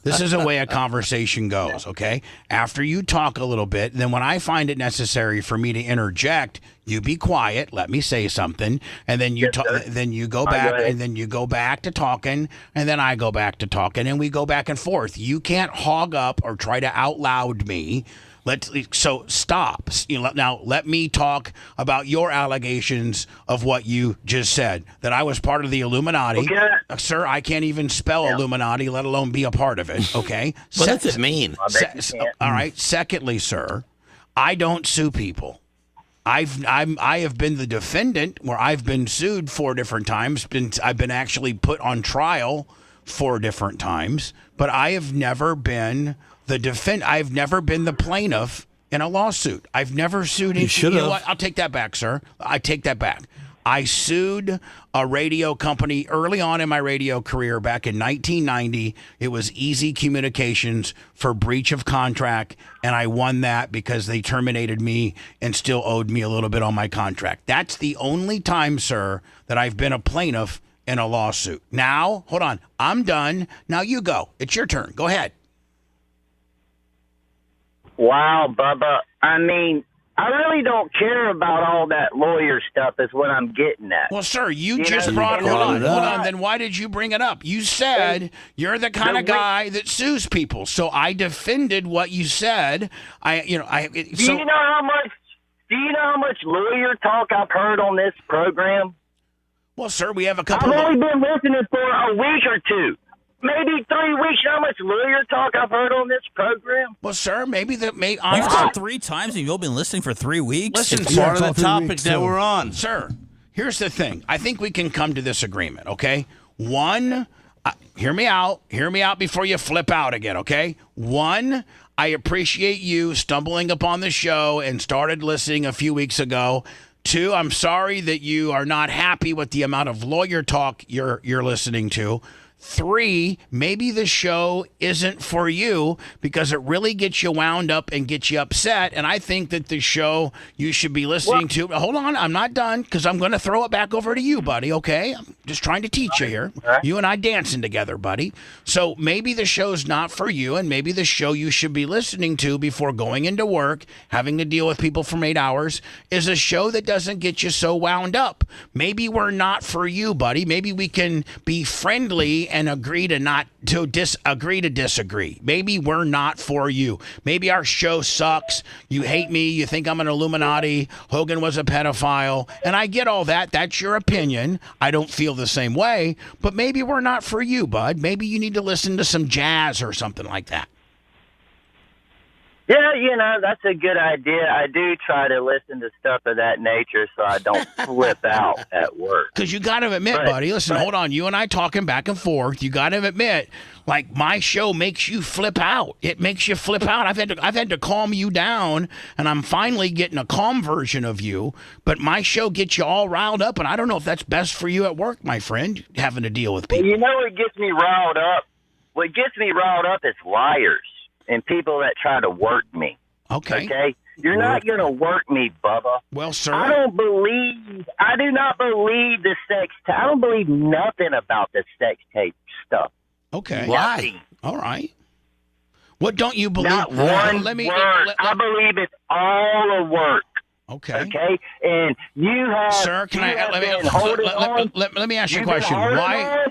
this is the way a conversation goes, okay? After you talk a little bit, then when I find it necessary for me to interject, you be quiet, let me say something, and then you then you go back, and then you go back to talking, and then I go back to talking, and we go back and forth. You can't hog up or try to out loud me. So stop. Now let me talk about your allegations of what you just said, that I was part of the Illuminati. Okay. Sir, I can't even spell Illuminati, let alone be a part of it. Okay. What does it mean? All right. Secondly, sir, I don't sue people. I have been the defendant where I've been sued 4 different times. I've been actually put on trial 4 different times, but I have never been I've never been the plaintiff in a lawsuit. I've never sued. You should have. know what? I'll take that back, sir. I take that back. I sued a radio company early on in my radio career back in 1990. It was Easy Communications for breach of contract, and I won that because they terminated me and still owed me a little bit on my contract. That's the only time, sir, that I've been a plaintiff in a lawsuit. Now, hold on. I'm done. Now you go. It's your turn. Go ahead. Wow, Bubba. I mean, I really don't care about all that lawyer stuff is what I'm getting at. Well, sir, you just brought it up. Hold on. Then why did you bring it up? You said you're the kind of guy that sues people. So I defended what you said. Do you know how much lawyer talk I've heard on this program? Well, sir, we have a couple. I've only been listening for a week or 2. Maybe 3 weeks. How much lawyer talk I've heard on this program? Well, sir, I've heard 3 times and you've been listening for 3 weeks. Listen, part of the topic that we're on. Sir, here's the thing. I think we can come to this agreement, okay? One, hear me out. Hear me out before you flip out again, okay? One, I appreciate you stumbling upon the show and started listening a few weeks ago. 2, I'm sorry that you are not happy with the amount of lawyer talk you're listening to. 3, maybe the show isn't for you because it really gets you wound up and gets you upset. And I think that the show you should be listening to. Hold on, I'm not done because I'm going to throw it back over to you, buddy. Okay, I'm just trying to teach you here. You and I dancing together, buddy. So maybe the show's not for you, and maybe the show you should be listening to before going into work, having to deal with people from 8 hours, is a show that doesn't get you so wound up. Maybe we're not for you, buddy. Maybe we can be friendly and agree to disagree. Maybe we're not for you. Maybe our show sucks. You hate me. You think I'm an Illuminati. Hogan was a pedophile. And I get all that. That's your opinion. I don't feel the same way. But maybe we're not for you, bud. Maybe you need to listen to some jazz or something like that. Yeah, that's a good idea. I do try to listen to stuff of that nature so I don't flip out at work. Because you got to admit, buddy, listen, hold on. You and I talking back and forth. You got to admit, like, my show makes you flip out. It makes you flip out. I've had to calm you down, and I'm finally getting a calm version of you. But my show gets you all riled up, and I don't know if that's best for you at work, my friend, having to deal with people. You know what gets me riled up? What gets me riled up is liars and people that try to work me. Okay? You're not going to work me, Bubba. Well, sir. I do not believe the sex tape. I don't believe nothing about the sex tape stuff. Okay. Why? All right. What don't you believe? Not one word. I believe it's all a work. Okay. Okay? And you have... Sir, let me ask you a question. Why...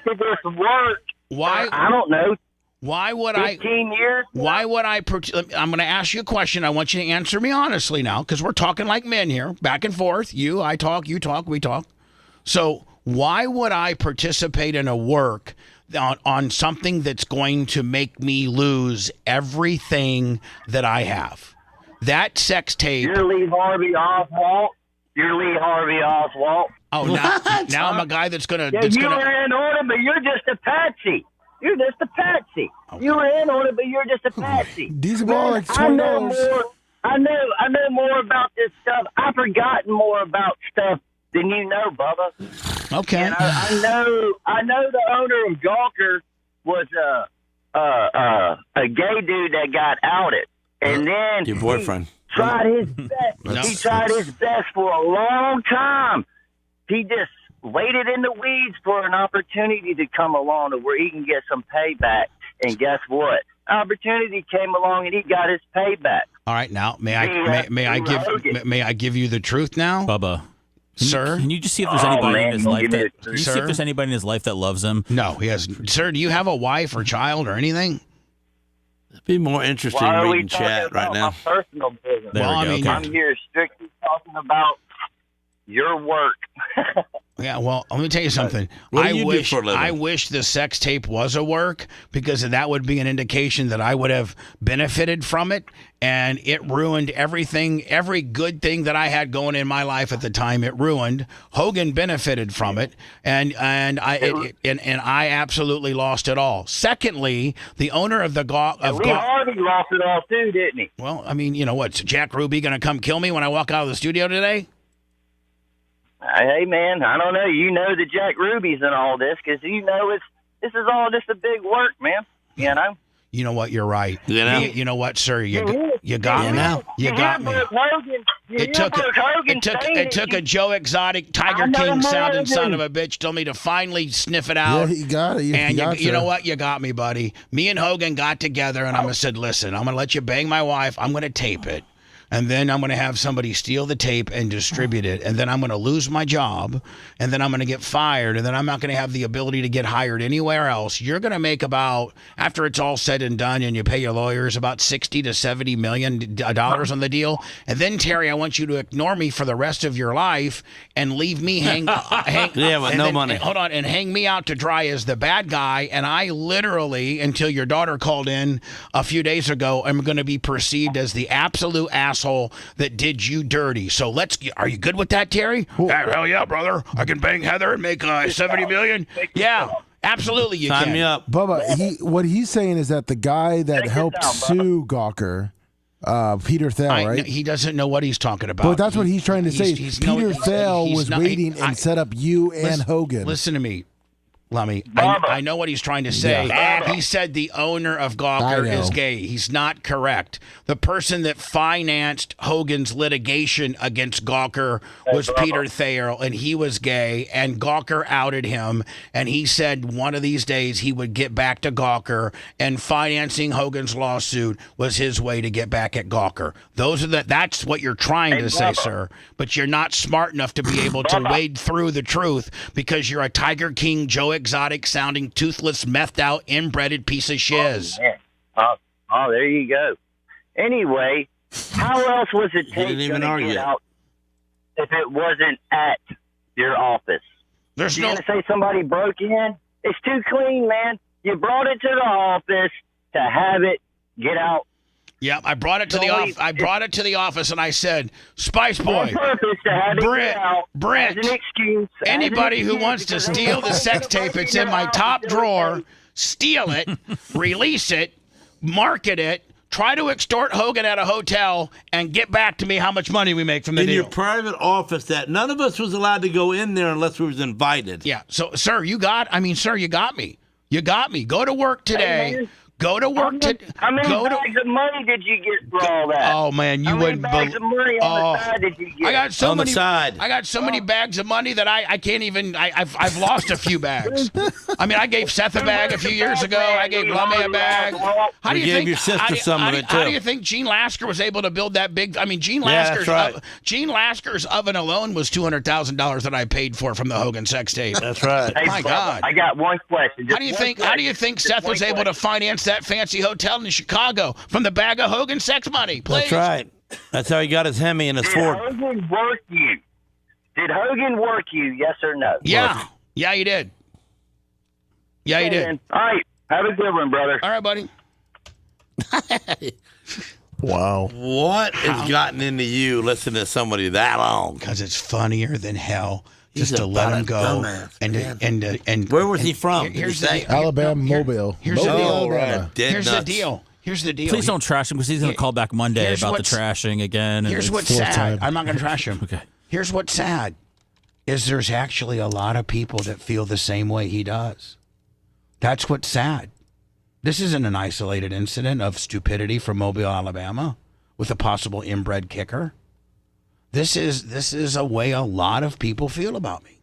I don't know. Why would 15 years? Why would I? I'm going to ask you a question. I want you to answer me honestly now, because we're talking like men here, back and forth. I talk, you talk, we talk. So why would I participate in a work on something that's going to make me lose everything that I have? That sex tape. You're Lee Harvey Oswald. Oh, now I'm a guy that's going to. Yeah, you were in on it, but you're just a patsy. You're just a patsy. Okay. You were in on it, but you're just a patsy. These are all like $20. I know more about this stuff. I've forgotten more about stuff than you know, Bubba. Okay. And I know the owner of Gawker was a gay dude that got outed, and then your boyfriend tried his best. He tried his best for a long time. He just waited in the weeds for an opportunity to come along to where he can get some payback. And guess what? Opportunity came along and he got his payback. All right, now may I give you the truth now, Bubba? Sir, can you just see if there's anybody in his life that? Can you see if there's anybody in his life that loves him? No, he has. Sir, do you have a wife or child or anything? It'd be more interesting Why are we reading talking chat right about now. my personal business? There we go. I'm here strictly talking about your work. Yeah, well, let me tell you something. What do I you do wish for a living? I wish the sex tape was a work, because that would be an indication that I would have benefited from it, and it ruined everything, every good thing that I had going in my life at the time. It ruined. Hogan benefited from it, and I absolutely lost it all. Secondly, the owner of the Harvey lost it all too, didn't he? Well, I mean, you know what's Jack Ruby going to come kill me when I walk out of the studio today? Hey, man, I don't know. You know the Jack Ruby's in all this because you know this is all just a big work, man. You know. You know what? You're right. You know? You know what, sir? You got me. You got me. It took a Joe Exotic Tiger King sounding son of a bitch told me to finally sniff it out. Yeah, he got it. And you know what? You got me, buddy. Me and Hogan got together, and I said, listen, I'm going to let you bang my wife. I'm going to tape it. And then I'm going to have somebody steal the tape and distribute it. And then I'm going to lose my job. And then I'm going to get fired. And then I'm not going to have the ability to get hired anywhere else. You're going to make about, after it's all said and done and you pay your lawyers, about $60 to $70 million on the deal. And then, Terry, I want you to ignore me for the rest of your life and leave me hang money. Hold on, and hang me out to dry as the bad guy. And I literally, until your daughter called in a few days ago, am going to be perceived as the absolute asshole that did you dirty. So are you good with that, Terry? Hell yeah, brother. I can bang Heather and make $70 million. Yeah, absolutely you can. Sign me up. Bubba, what he's saying is that the guy that helped sue Gawker, Peter Thale, right? He doesn't know what he's talking about. But that's what he's trying to say. Peter Thale was waiting and set up you and Hogan. Listen to me, Lummy. I know what he's trying to say. Yeah. He said the owner of Gawker is gay. He's not correct. The person that financed Hogan's litigation against Gawker was Peter Thale, and he was gay, and Gawker outed him, and he said one of these days he would get back to Gawker, and financing Hogan's lawsuit was his way to get back at Gawker. That's what you're trying to say, sir, but you're not smart enough to be able to wade through the truth because you're a Tiger King, Joe Exotic sounding, toothless, methed out, inbreded piece of shiz. Oh, there you go. Anyway, how else was it going to get out if it wasn't at your office? You're going to say somebody broke in? It's too clean, man. You brought it to the office to have it get out. Yeah, I brought it to the office. I brought it to the office, and I said, "Spice Boy, on purpose to have it get out Brent, as an excuse, anybody who wants to steal the sex tape, it's in my top drawer. Steal it, release it, market it, try to extort Hogan at a hotel, and get back to me how much money we make from the deal." In your private office that none of us was allowed to go in there unless we was invited. Yeah, so, sir, you got me. You got me. Go to work today. Hey, go to work today. How many bags of money did you get for all that? Oh, man, you wouldn't believe. How many bags of money on the side did you get? I got so many bags of money that I can't even. I've lost a few bags. I mean, I gave Seth a bag a few years ago. I gave Lummy a bag. How do you think? Your sister some of it too. How do you think Gene Lasker was able to build that big? I mean, Gene Lasker's oven alone was $200,000 that I paid for from the Hogan sex tape. That's right. Hey, My God. I got one question. How do you think Seth was able to finance that fancy hotel in Chicago from the bag of Hogan sex money? Please. That's right. That's how he got his Hemi and his Ford. Did Hogan work you? Did Hogan work you? Yes or no? Yeah. Yeah, he did. Yeah, he did. Man. All right. Have a good one, brother. All right, buddy. Wow. What has gotten into you listening to somebody that long? Because it's funnier than hell. Just to let him go, and where was he from? Here's the Alabama, Mobile. Here's the deal. Right. Here's the deal. Here's the deal. Please don't trash him because he's going to call back Monday about the trashing again. Here's what's sad. I'm not going to trash him. Okay. Here's what's sad is there's actually a lot of people that feel the same way he does. That's what's sad. This isn't an isolated incident of stupidity from Mobile, Alabama, with a possible inbred kicker. This is a way a lot of people feel about me.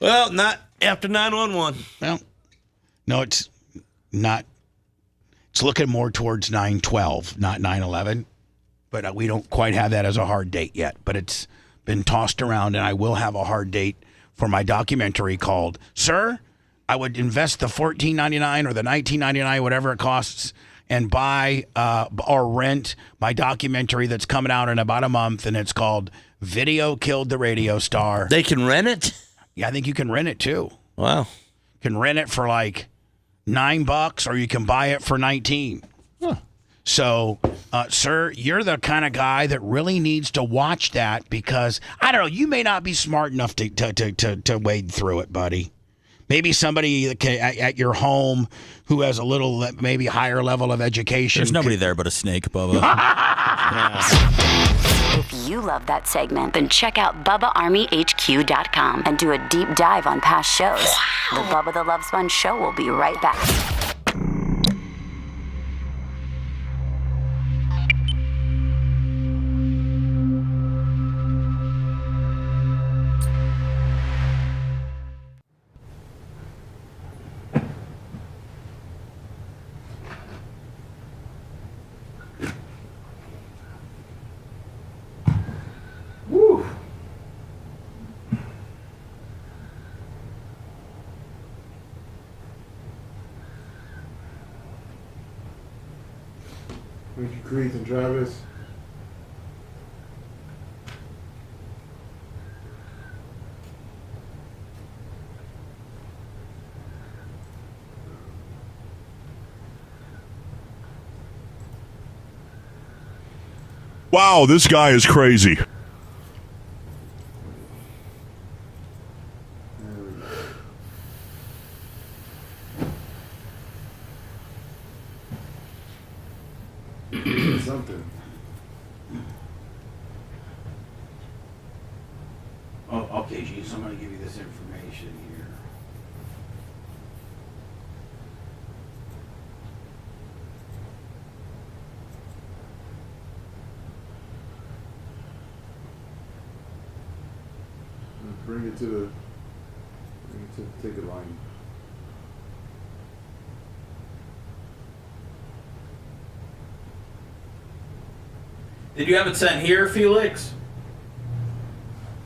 Well, not after 9/11. Well, no, it's not. It's looking more towards 9/12, not 9/11. But we don't quite have that as a hard date yet. But it's been tossed around, and I will have a hard date for my documentary called "Sir, I would invest the $14.99 or the $19.99, whatever it costs, and buy or rent my documentary that's coming out in about a month, and it's called Video Killed the Radio Star. They can rent it? Yeah, I think you can rent it too. Wow. You can rent it for like $9 or you can buy it for $19. Huh. So, sir, you're the kind of guy that really needs to watch that because, I don't know, you may not be smart enough to wade through it, buddy. Maybe somebody at your home who has a little, maybe higher level of education. There's nobody there but a snake, Bubba. If you love that segment, then check out BubbaArmyHQ.com and do a deep dive on past shows. The Bubba the Love Sponge Show will be right back. Thank you, Creeth and Travis. Wow, this guy is crazy. Something. Oh, okay, Gene, so I'm going to give you this information here. Bring it to the ticket line. Did you have it sent here, Felix?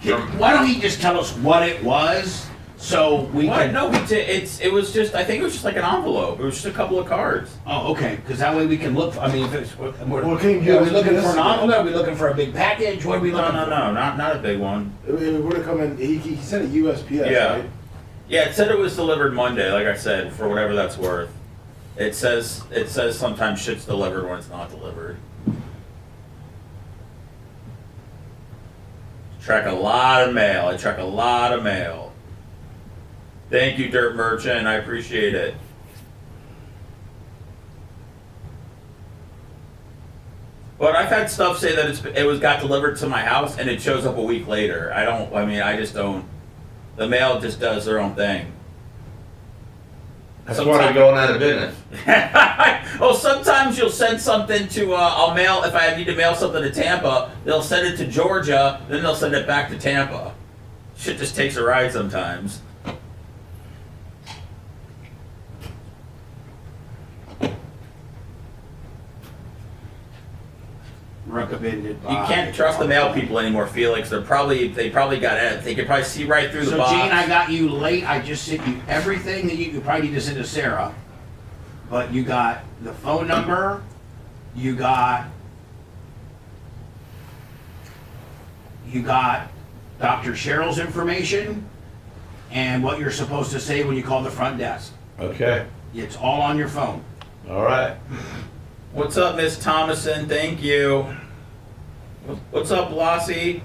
Why don't he just tell us what it was so we What? can... No, it was just, I think it was just like an envelope. It was just a couple of cards. Oh, okay, because that way we can look, I mean, if it's... Well, are we looking for an envelope? Are we looking for a big package? What are we looking for? No, not a big one. It would have come in, he said a USPS, Yeah. right? Yeah, it said it was delivered Monday, like I said, for whatever that's worth. It says sometimes shit's delivered when it's not delivered. Track a lot of mail. I track a lot of mail. Thank you, Dirt Merchant. I appreciate it. But I've had stuff say that it got delivered to my house and it shows up a week later. I just don't. The mail just does their own thing. That's why they're going out of business. Oh, sometimes you'll send something to, I'll mail, if I need to mail something to Tampa, they'll send it to Georgia, then they'll send it back to Tampa. Shit just takes a ride sometimes. Recommended by... You can't trust the mail people anymore, Felix. They probably got it. They can probably see right through the box. So, Gene, I got you late. I just sent you everything that you probably need to send to Sarah. But you got the phone number. You got Dr. Cheryl's information and what you're supposed to say when you call the front desk. Okay. It's all on your phone. All right. What's up, Miss Thomason? Thank you. What's up, Blossie?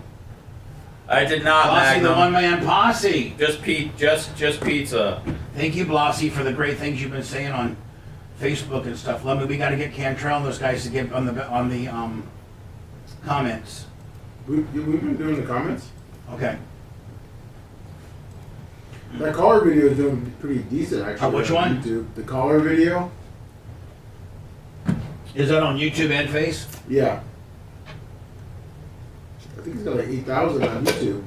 I did not, Blossie, Magnum. the one-man posse. Just pizza. Thank you, Blossie, for the great things you've been saying on Facebook and stuff. We got to get Cantrell and those guys to get on the comments. We've been doing the comments. Okay. That caller video is doing pretty decent, actually. Which one? YouTube. The caller video. Is that on YouTube and Face? Yeah. I think it's got like 8,000 on YouTube.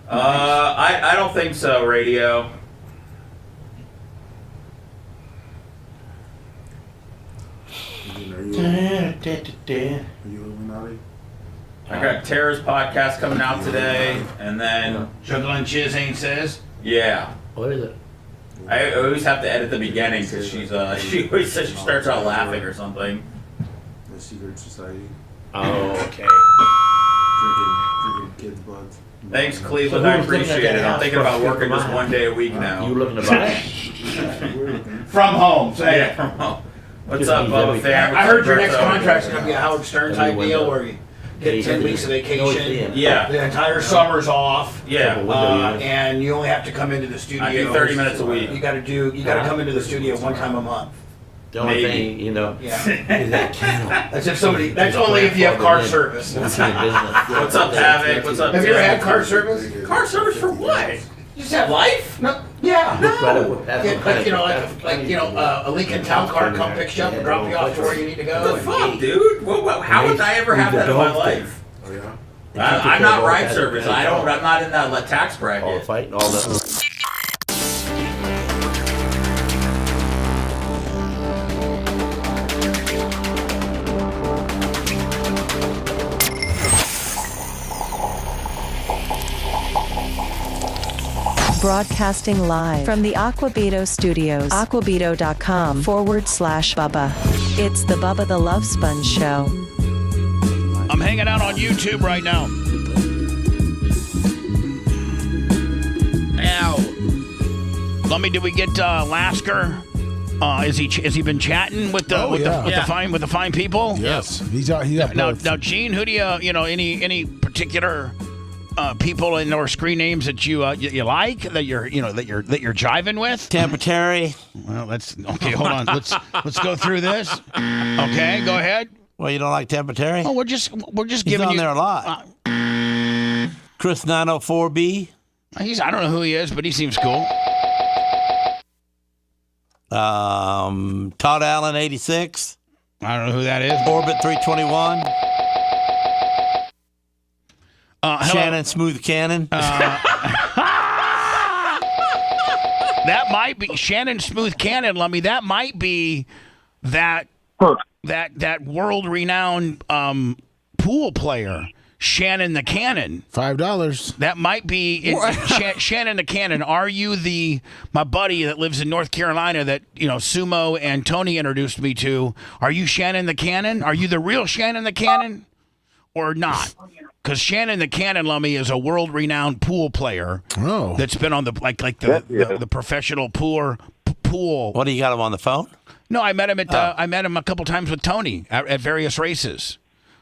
I don't think so, Radio. Are you Illuminati? I got Tara's podcast coming out today, and then Juggling Chiz ain't says. Yeah. What is it? I always have to edit the beginning because she always says she starts out laughing or something. The Secret Society. Oh, okay. Drinking kids' bloods. Thanks, Cleveland. I appreciate it. I'm thinking about working just one day a week now. You looking to buy it? From home. Say Yeah, from home. What's up, Bubba fam? I heard your next contract's going to be a Howard Stern type deal where you get 10 weeks of vacation. Yeah. The entire summer's off. Yeah. And you only have to come into the studio. I do 30 minutes a week. You got to come into the studio one time a month. The only thing, is that channel. That's only if you have car service. What's up, Havoc? What's up? Have you ever had car service? Car service for what? You just have life? No. Yeah. A Lincoln Town car come pick you up and drop you off to where you need to go. What the fuck, dude? How would I ever have that in my life? Oh, yeah? I'm not ride service. I'm not in that tax bracket. All the fight and all that. Broadcasting live from the Aquabito Studios. Aquabito.com/Bubba. It's the Bubba the Love Sponge Show. I'm hanging out on YouTube right now. Ow. Lummy, did we get Lasker? Has he been chatting with the fine people? Yes, he got both. Now, Gene, who do you any particular people in or screen names that you like that you're jiving with? Tampa Terry. Well, hold on. Let's go through this. Okay, go ahead. Well, you don't like Tampa Terry? Oh, we're just He's giving on you there a lot. Chris 904B. I don't know who he is, but he seems cool. Todd Allen 86. I don't know who that is. Orbit 321. Shannon Smooth Cannon. That might be Shannon Smooth Cannon, Lummy. That might be that world-renowned pool player, Shannon the Cannon. $5. That might be Shannon the Cannon. Are you my buddy that lives in North Carolina that Sumo and Tony introduced me to? Are you Shannon the Cannon? Are you the real Shannon the Cannon, or not? Because Shannon the Cannon, Lummy, is a world-renowned pool player. Oh, that's been on the professional pool. What do you got him on the phone? No, I met him I met him a couple times with Tony at various races.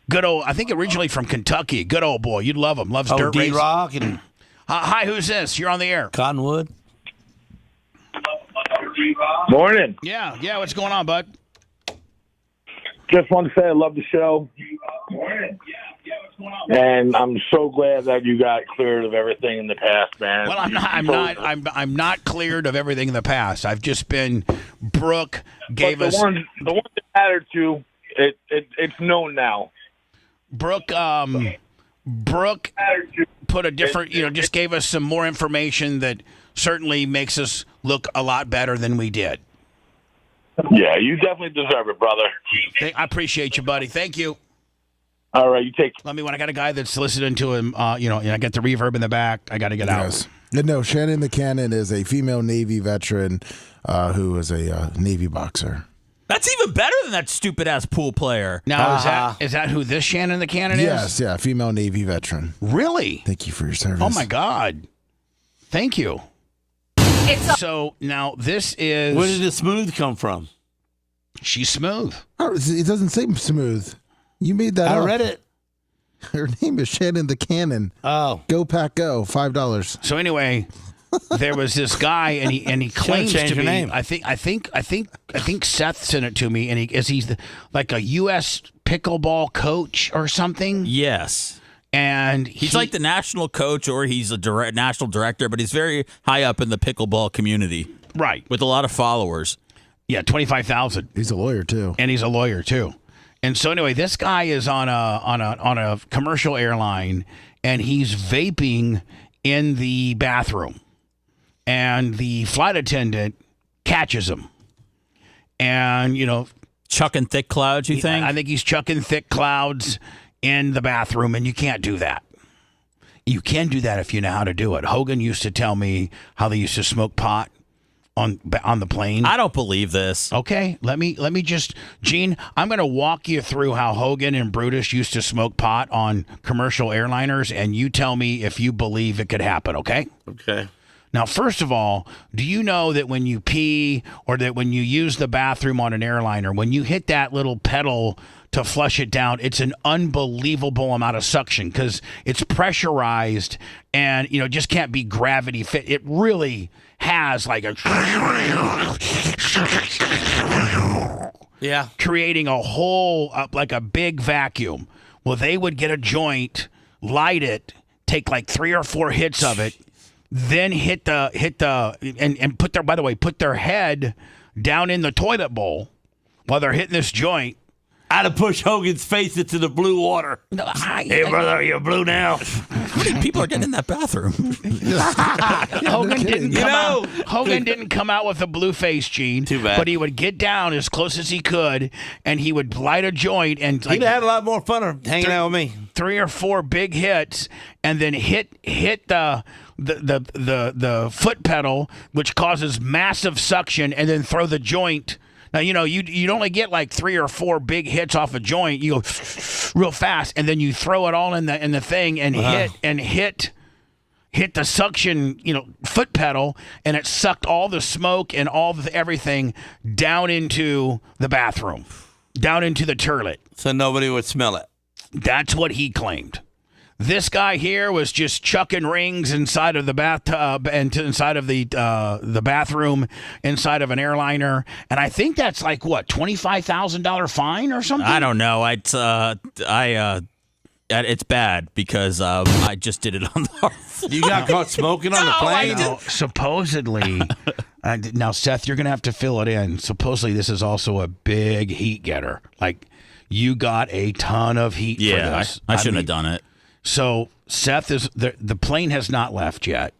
Good old, I think originally from Kentucky. Good old boy, you'd love him. Loves dirt racing. D-Rock and hi, who's this? You're on the air. Cottonwood. Morning. Yeah. What's going on, bud? Just want to say I love the show. And I'm so glad that you got cleared of everything in the past, man. Well, I'm not cleared of everything in the past. I've just been Brooke gave us the one that mattered to it's known now. Brooke put a different, just gave us some more information that certainly makes us look a lot better than we did. Yeah, you definitely deserve it, brother. I appreciate you, buddy. Thank you. All right, you take. Let me. When I got a guy that's listening to him, and I get the reverb in the back. I got to get out. No, Shannon the Cannon is a female Navy veteran who is a Navy boxer. That's even better than that stupid ass pool player. Now is that who this Shannon the Cannon is? Yes, yeah, female Navy veteran. Really? Thank you for your service. Oh my God, thank you. So now this is. Where did the smooth come from? She's smooth. Oh, it doesn't say smooth. You made that up. I read it. Her name is Shannon the Cannon. Oh, go pack, go $5. So anyway, there was this guy, and he claims to be. Name. I think Seth sent it to me, and he's like a U.S. pickleball coach or something. Yes. And he's like the national coach, or he's a national director, but he's very high up in the pickleball community. Right. With a lot of followers. Yeah, 25,000. He's a lawyer too. And he's a lawyer too. And so anyway, this guy is on a commercial airline, and he's vaping in the bathroom. And the flight attendant catches him. And, chucking thick clouds, you think? I think he's chucking thick clouds in the bathroom, and you can't do that. You can do that if you know how to do it. Hogan used to tell me how they used to smoke pot on the plane? I don't believe this. Okay, let me just, Gene, I'm going to walk you through how Hogan and Brutus used to smoke pot on commercial airliners, and you tell me if you believe it could happen, okay? Okay. Now, first of all, do you know that when you pee or that when you use the bathroom on an airliner, when you hit that little pedal to flush it down, it's an unbelievable amount of suction because it's pressurized and, just can't be gravity fit. It really has like a... Yeah. Creating a whole, like a big vacuum. Well, they would get a joint, light it, take like 3 or 4 hits of it, then hit the and put their head down in the toilet bowl while they're hitting this joint. I'd have pushed Hogan's face into the blue water. Hey, brother, are you blue now? How many people are getting in that bathroom? Hogan didn't come out with a blue face, Gene. Too bad. But he would get down as close as he could, and he would light a joint. And he'd had a lot more fun hanging out with me. 3 or 4 big hits, and then hit the foot pedal, which causes massive suction, and then throw the joint. Now, you'd only get like 3 or 4 big hits off a joint. You go real fast, and then you throw it all in the thing and hit the suction, foot pedal, and it sucked all the smoke and all the everything down into the bathroom, down into the toilet. So nobody would smell it. That's what he claimed. This guy here was just chucking rings inside of the bathtub and inside of the bathroom inside of an airliner, and I think that's like what, $25,000 fine or something. I don't know. It's bad because I just did it on the. You got caught smoking on the plane? No, supposedly. Now, Seth, you're gonna have to fill it in. Supposedly, this is also a big heat getter. Like, you got a ton of heat. For this. I shouldn't have done it. So Seth is the plane has not left yet,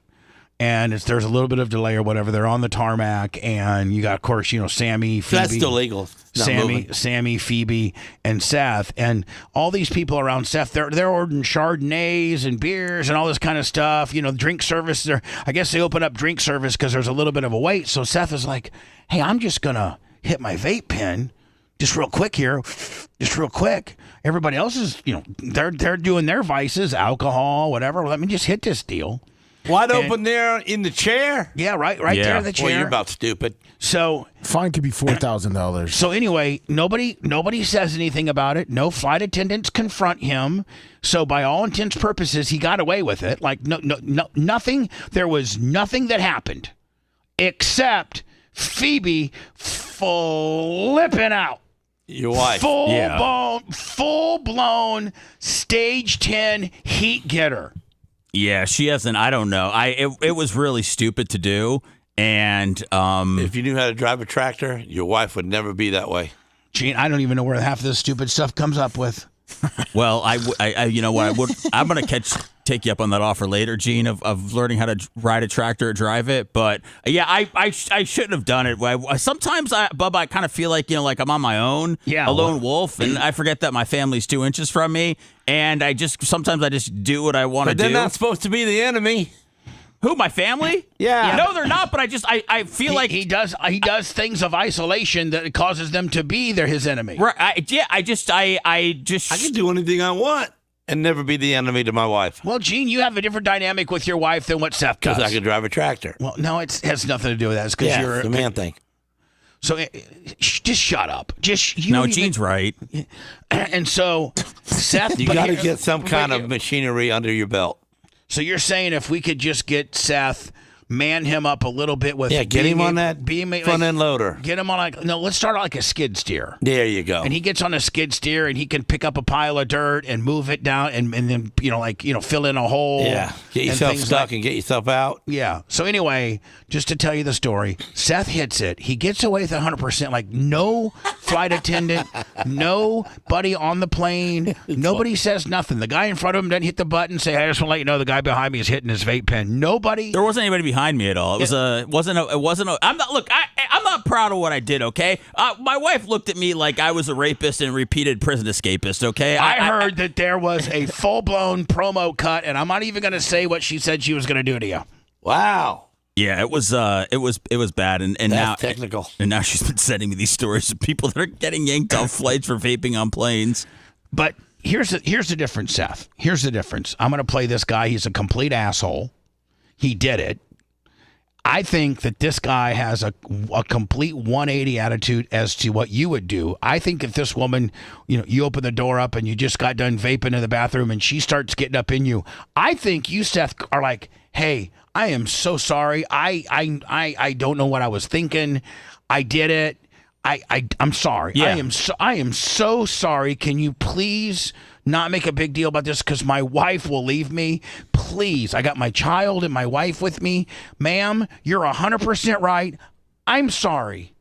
and there's a little bit of delay or whatever. They're on the tarmac, and you got, of course, Sammy, Phoebe. That's still legal. Sammy, Phoebe, and Seth, and all these people around Seth. They're ordering Chardonnays and beers and all this kind of stuff. Drink service. I guess they open up drink service because there's a little bit of a wait. So Seth is like, "Hey, I'm just gonna hit my vape pen." Just real quick here, Everybody else is, they're doing their vices, alcohol, whatever. Let me just hit this deal. Wide open there in the chair? Yeah, right there in the chair. Well, you're about stupid. So fine could be $4,000. So anyway, nobody says anything about it. No flight attendants confront him. So by all intents and purposes, he got away with it. Like nothing. There was nothing that happened except Phoebe flipping out. Your wife. Full blown stage 10 heat getter. Yeah, she hasn't. I don't know. It was really stupid to do. And if you knew how to drive a tractor, your wife would never be that way. Gene, I don't even know where half of this stupid stuff comes up with. Well, you know what? I'm going to take you up on that offer later, Gene, of learning how to ride a tractor or drive it. But yeah, I shouldn't have done it. Sometimes, Bubba, I kind of feel like I'm on my own, a lone wolf, and I forget that my family's 2 inches from me, and sometimes I just do what I want to do. But they're not supposed to be the enemy. Who, my family? Yeah. No, they're not. But I feel like he does things of isolation that causes them to be his enemy. Right. I can do anything I want and never be the enemy to my wife. Well, Gene, you have a different dynamic with your wife than what Seth does. Because I can drive a tractor. Well, no, it has nothing to do with that. It's because you're the man thing. So just shut up. Gene's right. And so Seth, you got to get some kind of machinery under your belt. So you're saying if we could just get Seth, man him up a little bit with get him on that front end loader. Get him on let's start like a skid steer. There you go. And he gets on a skid steer and he can pick up a pile of dirt and move it down and then fill in a hole. Yeah, get yourself stuck and get yourself out. Yeah. So anyway, just to tell you the story, Seth hits it. He gets away with 100%. Like no flight attendant, nobody on the plane, nobody says nothing. The guy in front of him doesn't hit the button. Say, I just want to let you know the guy behind me is hitting his vape pen. Nobody. There wasn't anybody behind me at all. It wasn't. I'm not proud of what I did. Okay, my wife looked at me like I was a rapist and repeated prison escapist. Okay, I heard that there was a full blown promo cut, and I'm not even going to say what she said she was going to do to you. Wow. Yeah, it was bad, and now technical. And now she's been sending me these stories of people that are getting yanked off flights for vaping on planes. But here's the difference, Seth. Here's the difference. I'm going to play this guy. He's a complete asshole. He did it. I think that this guy has a complete 180 attitude as to what you would do. I think if this woman, you open the door up and you just got done vaping in the bathroom and she starts getting up in you, I think you, Seth, are like, hey, I am so sorry. I don't know what I was thinking. I did it. I'm sorry. Yeah. I am so sorry. Can you please not make a big deal about this because my wife will leave me? Please. I got my child and my wife with me. Ma'am, you're 100% right. I'm sorry.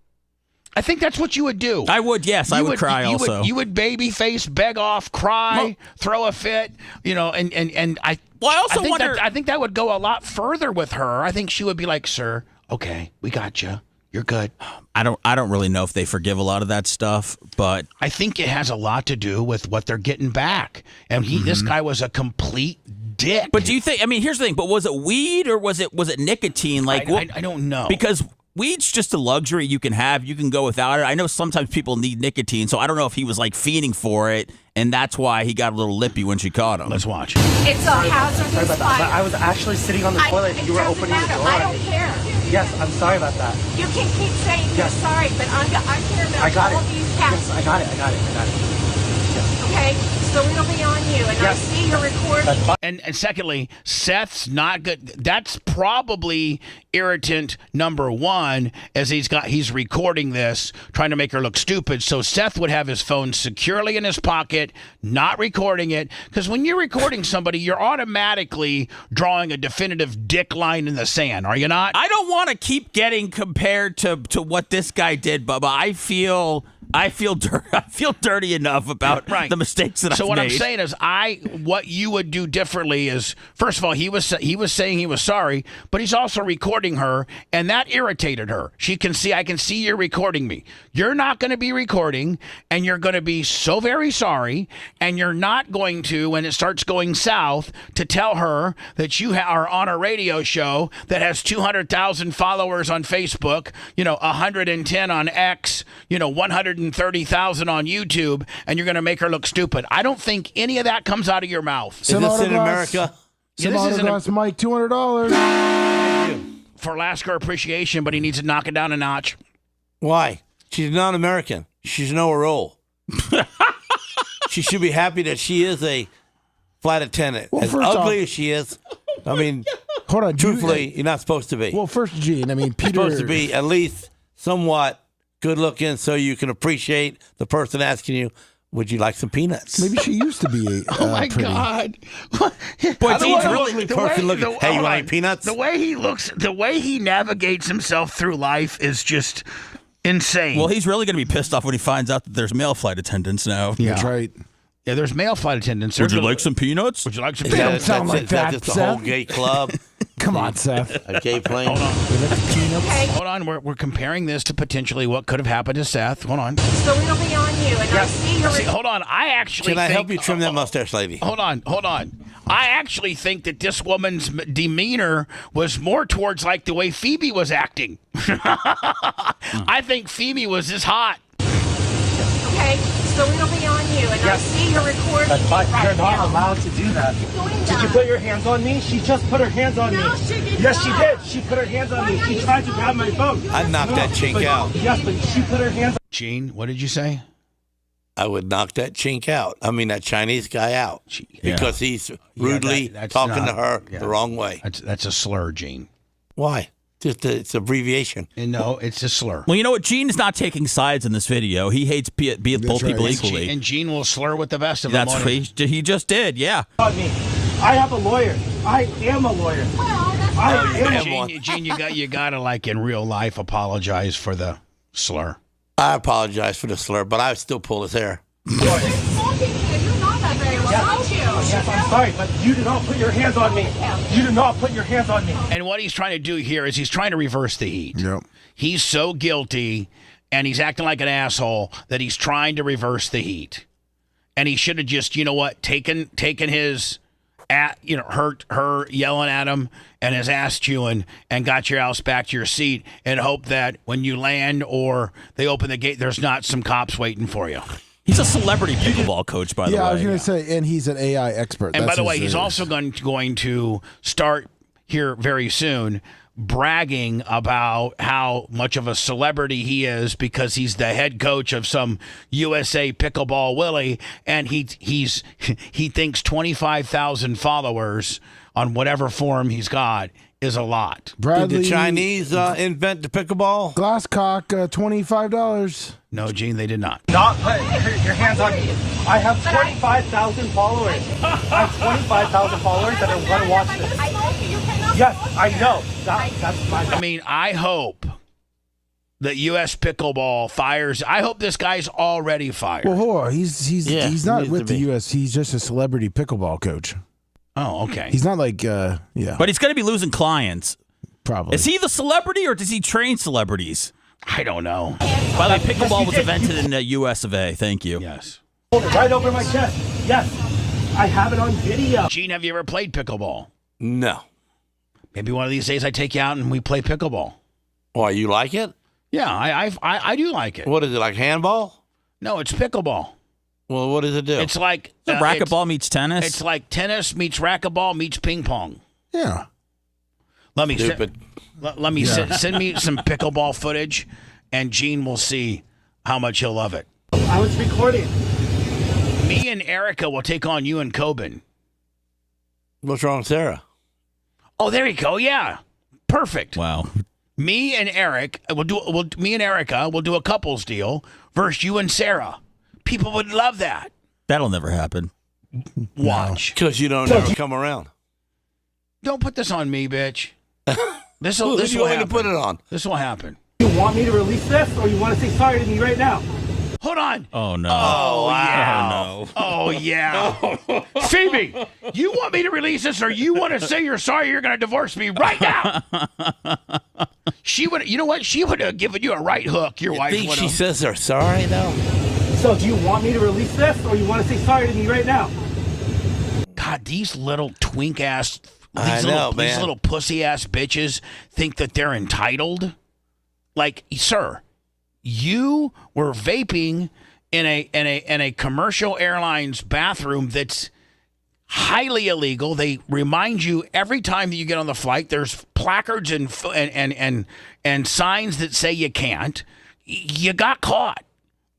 I think that's what you would do. I would, yes. I would cry also. You would baby face, beg off, cry, throw a fit, and I. Well, I also wonder. I think that would go a lot further with her. I think she would be like, "Sir, okay, we got you. You're good." I don't really know if they forgive a lot of that stuff, but I think it has a lot to do with what they're getting back. And this guy was a complete dick. But do you think? I mean, here's the thing. But was it weed or was it nicotine? Like, I don't know, because weed's just a luxury you can have. You can go without it. I know sometimes people need nicotine, so I don't know if he was like fiending for it, and that's why he got a little lippy when she caught him. Let's watch. It's a hazardous fire. I was actually sitting on the toilet and you were opening the door. I don't care. Yes, I'm sorry about that. You can keep saying you're sorry, but I care about all of these cats. Yes, I got it. Yes. Okay, so it'll be on you, and I see your recording. And secondly, Seth's not good. That's probably irritant number one, as he's recording this, trying to make her look stupid. So Seth would have his phone securely in his pocket, not recording it, because when you're recording somebody, you're automatically drawing a definitive dick line in the sand. Are you not? I don't want to keep getting compared to what this guy did, Bubba. I feel dirty enough about the mistakes that I've made. So what I'm saying is, what you would do differently is, first of all, he was saying he was sorry, but he's also recording her, and that irritated her. I can see you're recording me. You're not going to be recording, and you're going to be so very sorry, and you're not going to, when it starts going south, to tell her that you are on a radio show that has 200,000 followers on Facebook, 110 on X, 130,000 on YouTube, and you're going to make her look stupid. I don't think any of that comes out of your mouth. Is this in America? Some autographs, Mike, $200. For Alaska appreciation, but he needs to knock it down a notch. Why? She's not American. She's nowhere role. She should be happy that she is a flight attendant. Well, as ugly as she is, I mean, hold on. Truthfully, you're not supposed to be. Well, first, Gene, I mean, Peter. You're supposed to be at least somewhat good looking so you can appreciate the person asking you, would you like some peanuts? Maybe she used to be oh my pretty. God. Boy, Gene's really person looking. Hey, you want any peanuts? The way he looks, the way he navigates himself through life is just insane. Well, he's really going to be pissed off when he finds out that there's male flight attendants now. Yeah. That's right. Yeah, there's male flight attendants. Would you like some peanuts? Would you like some They peanuts? don't sound like that, That's the whole gay club. Come on, Seth. A gay plane. Hold on. We're comparing this to potentially what could have happened to Seth. Hold on. So it'll be on you, and I see your hold on. I actually Can I help you trim that mustache, lady? Hold on. I actually think that this woman's demeanor was more towards like the way Phoebe was acting. I think Phoebe was just hot. Okay, so it'll be on you, and I see your recording. That's fine. You're not allowed to do that. Did you put your hands on me? She just put her hands on me. She did yes, not. she did. She put her hands on me. She tried to grab my phone. I'd knock that chink out. Yes, but she put her hands on Gene, what did you say? I would knock that chink out. I mean, that Chinese guy out. Because he's rudely talking to her the wrong way. That's a slur, Gene. Why? It's abbreviation. And no, it's a slur. Well, you know what? Gene is not taking sides in this video. He hates both people equally. And Gene will slur with the best of them. That's what he just did, yeah. I have a lawyer. I am a lawyer. Gene, you gotta like in real life apologize for the slur. I apologize for the slur, but I would still pull his hair. Yes, I'm sorry, but you do not put your hands on me. You do not put your hands on me. And what he's trying to do here is he's trying to reverse the heat. Yep. He's so guilty, and he's acting like an asshole that he's trying to reverse the heat. And he should have just, taken his hurt her yelling at him and his ass chewing and got your ass back to your seat and hope that when you land or they open the gate, there's not some cops waiting for you. He's a celebrity pickleball coach, by the way. Yeah, I was going to say, and he's an AI expert. And That's by the way, his he's also going to start here very soon bragging about how much of a celebrity he is because he's the head coach of some USA Pickleball Willie, and he thinks 25,000 followers on whatever form he's got is a lot. Did the Chinese invent the pickleball? Glasscock, $25. No, Gene, they did not. Not put your hands on me. I have 25,000 followers. I have 25,000 followers that are going to watch this. Yes, I know. That's my. I mean, I hope that U.S. Pickleball fires. I hope this guy's already fired. Well, hold on. He's not with the U.S. He's just a celebrity pickleball coach. Oh, okay. He's not like, yeah. But he's going to be losing clients. Probably. Is he the celebrity or does he train celebrities? I don't know. By the way, pickleball was invented in the U.S. of A. Thank you. Yes. Hold it right over my chest. Yes, I have it on video. Gene, have you ever played pickleball? No. Maybe one of these days I take you out and we play pickleball. Why, you like it? Yeah, I do like it. What is it, like handball? No, it's pickleball. Well, what does it do? It's like racquetball meets tennis. It's like tennis meets racquetball meets ping pong. Yeah. Let me Stupid. Let me send me some pickleball footage, and Gene will see how much he'll love it. I was recording. Me and Erica will take on you and Coben. What's wrong with Sarah? Oh, there you go. Yeah, perfect. Wow. Me and Eric me and Erica will do a couples deal versus you and Sarah. People would love that. That'll never happen. Watch. Because you don't ever come around. Don't put this on me, bitch. This Who will do you want me happen. to put it on? This will happen. You want me to release this, or you want to say sorry to me right now? Hold on. Oh, no. Oh, wow. Oh, yeah. Phoebe, you want me to release this, or you want to say you're sorry you're going to divorce me right now? She would, you know what? She would have given you a right hook. Your wife Think would she have. says they're sorry, though? So do you want me to release this, or you want to say sorry to me right now? God, these little twink ass, I know, man. These little pussy ass bitches think that they're entitled. Like, sir, you were vaping in a commercial airlines bathroom that's highly illegal. They remind you every time that you get on the flight. There's placards and signs that say you can't. You got caught.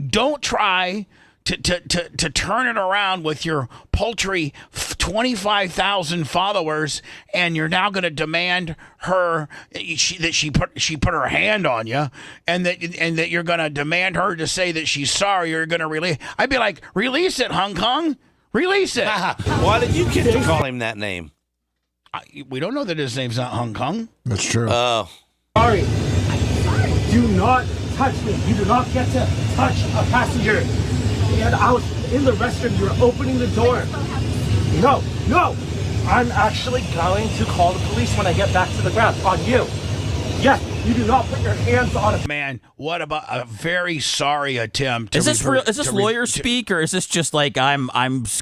Don't try to turn it around with your paltry 25,000 followers, and you're now going to demand her that she put her hand on you, and that you're going to demand her to say that she's sorry. You're going to release. I'd be like, release it, Hong Kong, release it. Why did you call him that name? We don't know that his name's not Hong Kong. That's true. Oh. Sorry. Do not touch me. You do not get to touch a passenger. And I was in the restroom. You were opening the door. No. I'm actually going to call the police when I get back to the ground on you. Yes, you do not put your hands on it. Man, what about a very sorry attempt? Is this real? Is this lawyer speak, or is this just like I'm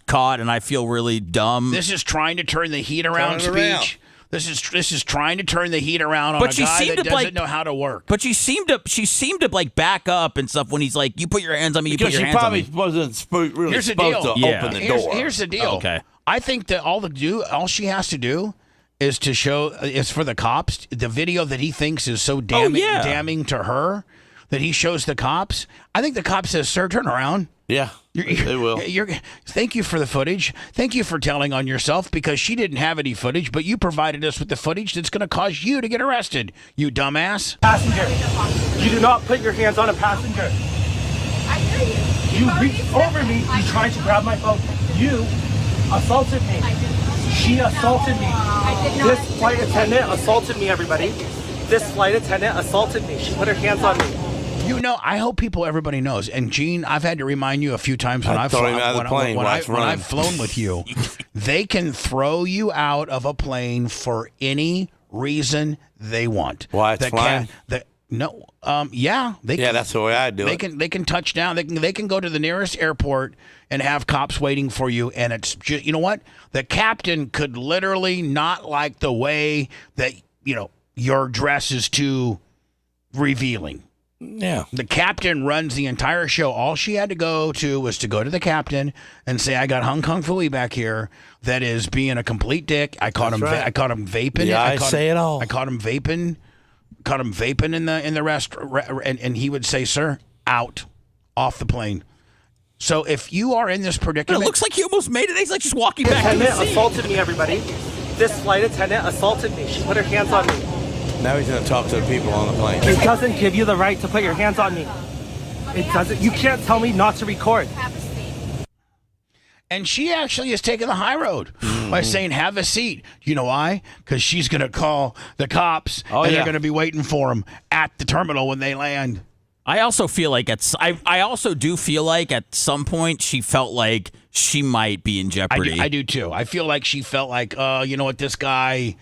caught and I feel really dumb? This is trying to turn the heat around speech. This is trying to turn the heat around on a guy that doesn't know how to work. But she seemed to like back up and stuff when he's like, "You put your hands on me." You put your hands on me. Because she probably wasn't really Here's the supposed deal. to open the door. Here's the deal. Okay. I think that all she has to do is to show is for the cops the video that he thinks is so damning to her that he shows the cops. I think the cop says, "Sir, turn around." Yeah, they will. Thank you for the footage. Thank you for telling on yourself, because she didn't have any footage, but you provided us with the footage that's going to cause you to get arrested, you dumbass. Passenger, you do not put your hands on a passenger. I hear you. You reached over me. You tried to grab my phone. You assaulted me. She assaulted me. This flight attendant assaulted me, everybody. This flight attendant assaulted me. She put her hands on me. You know, I hope everybody knows. And Gene, I've had to remind you a few times when I've flown with you, they can throw you out of a plane for any reason they want. Why it's flying? No. Yeah. That's the way I do it. They can touch down. They can go to the nearest airport and have cops waiting for you. And it's just, you know what? The captain could literally not like the way that your dress is too revealing. Yeah. The captain runs the entire show. All she had to go to was to go to the captain and say, "I got Hong Kong Phooey back here that is being a complete dick. I caught him. Right. I caught him vaping. Yeah, I say it all. I caught him vaping. Caught him vaping in the restaurant, and he would say, "Sir, out, off the plane." So if you are in this predicament, It looks like he almost made it. He's like just walking back to the Attendant seat. assaulted me, everybody. This flight attendant assaulted me. She put her hands on me. Now he's going to talk to the people on the plane. It doesn't give you the right to put your hands on me. It doesn't. You can't tell me not to record. and she actually has taken the high road by saying, "Have a seat." You know why? Because she's going to call the cops, and they're going to be waiting for him at the terminal when they land. I also feel like I also do feel like at some point she felt like she might be in jeopardy. I do too. I feel like she felt like, you know what, this guy,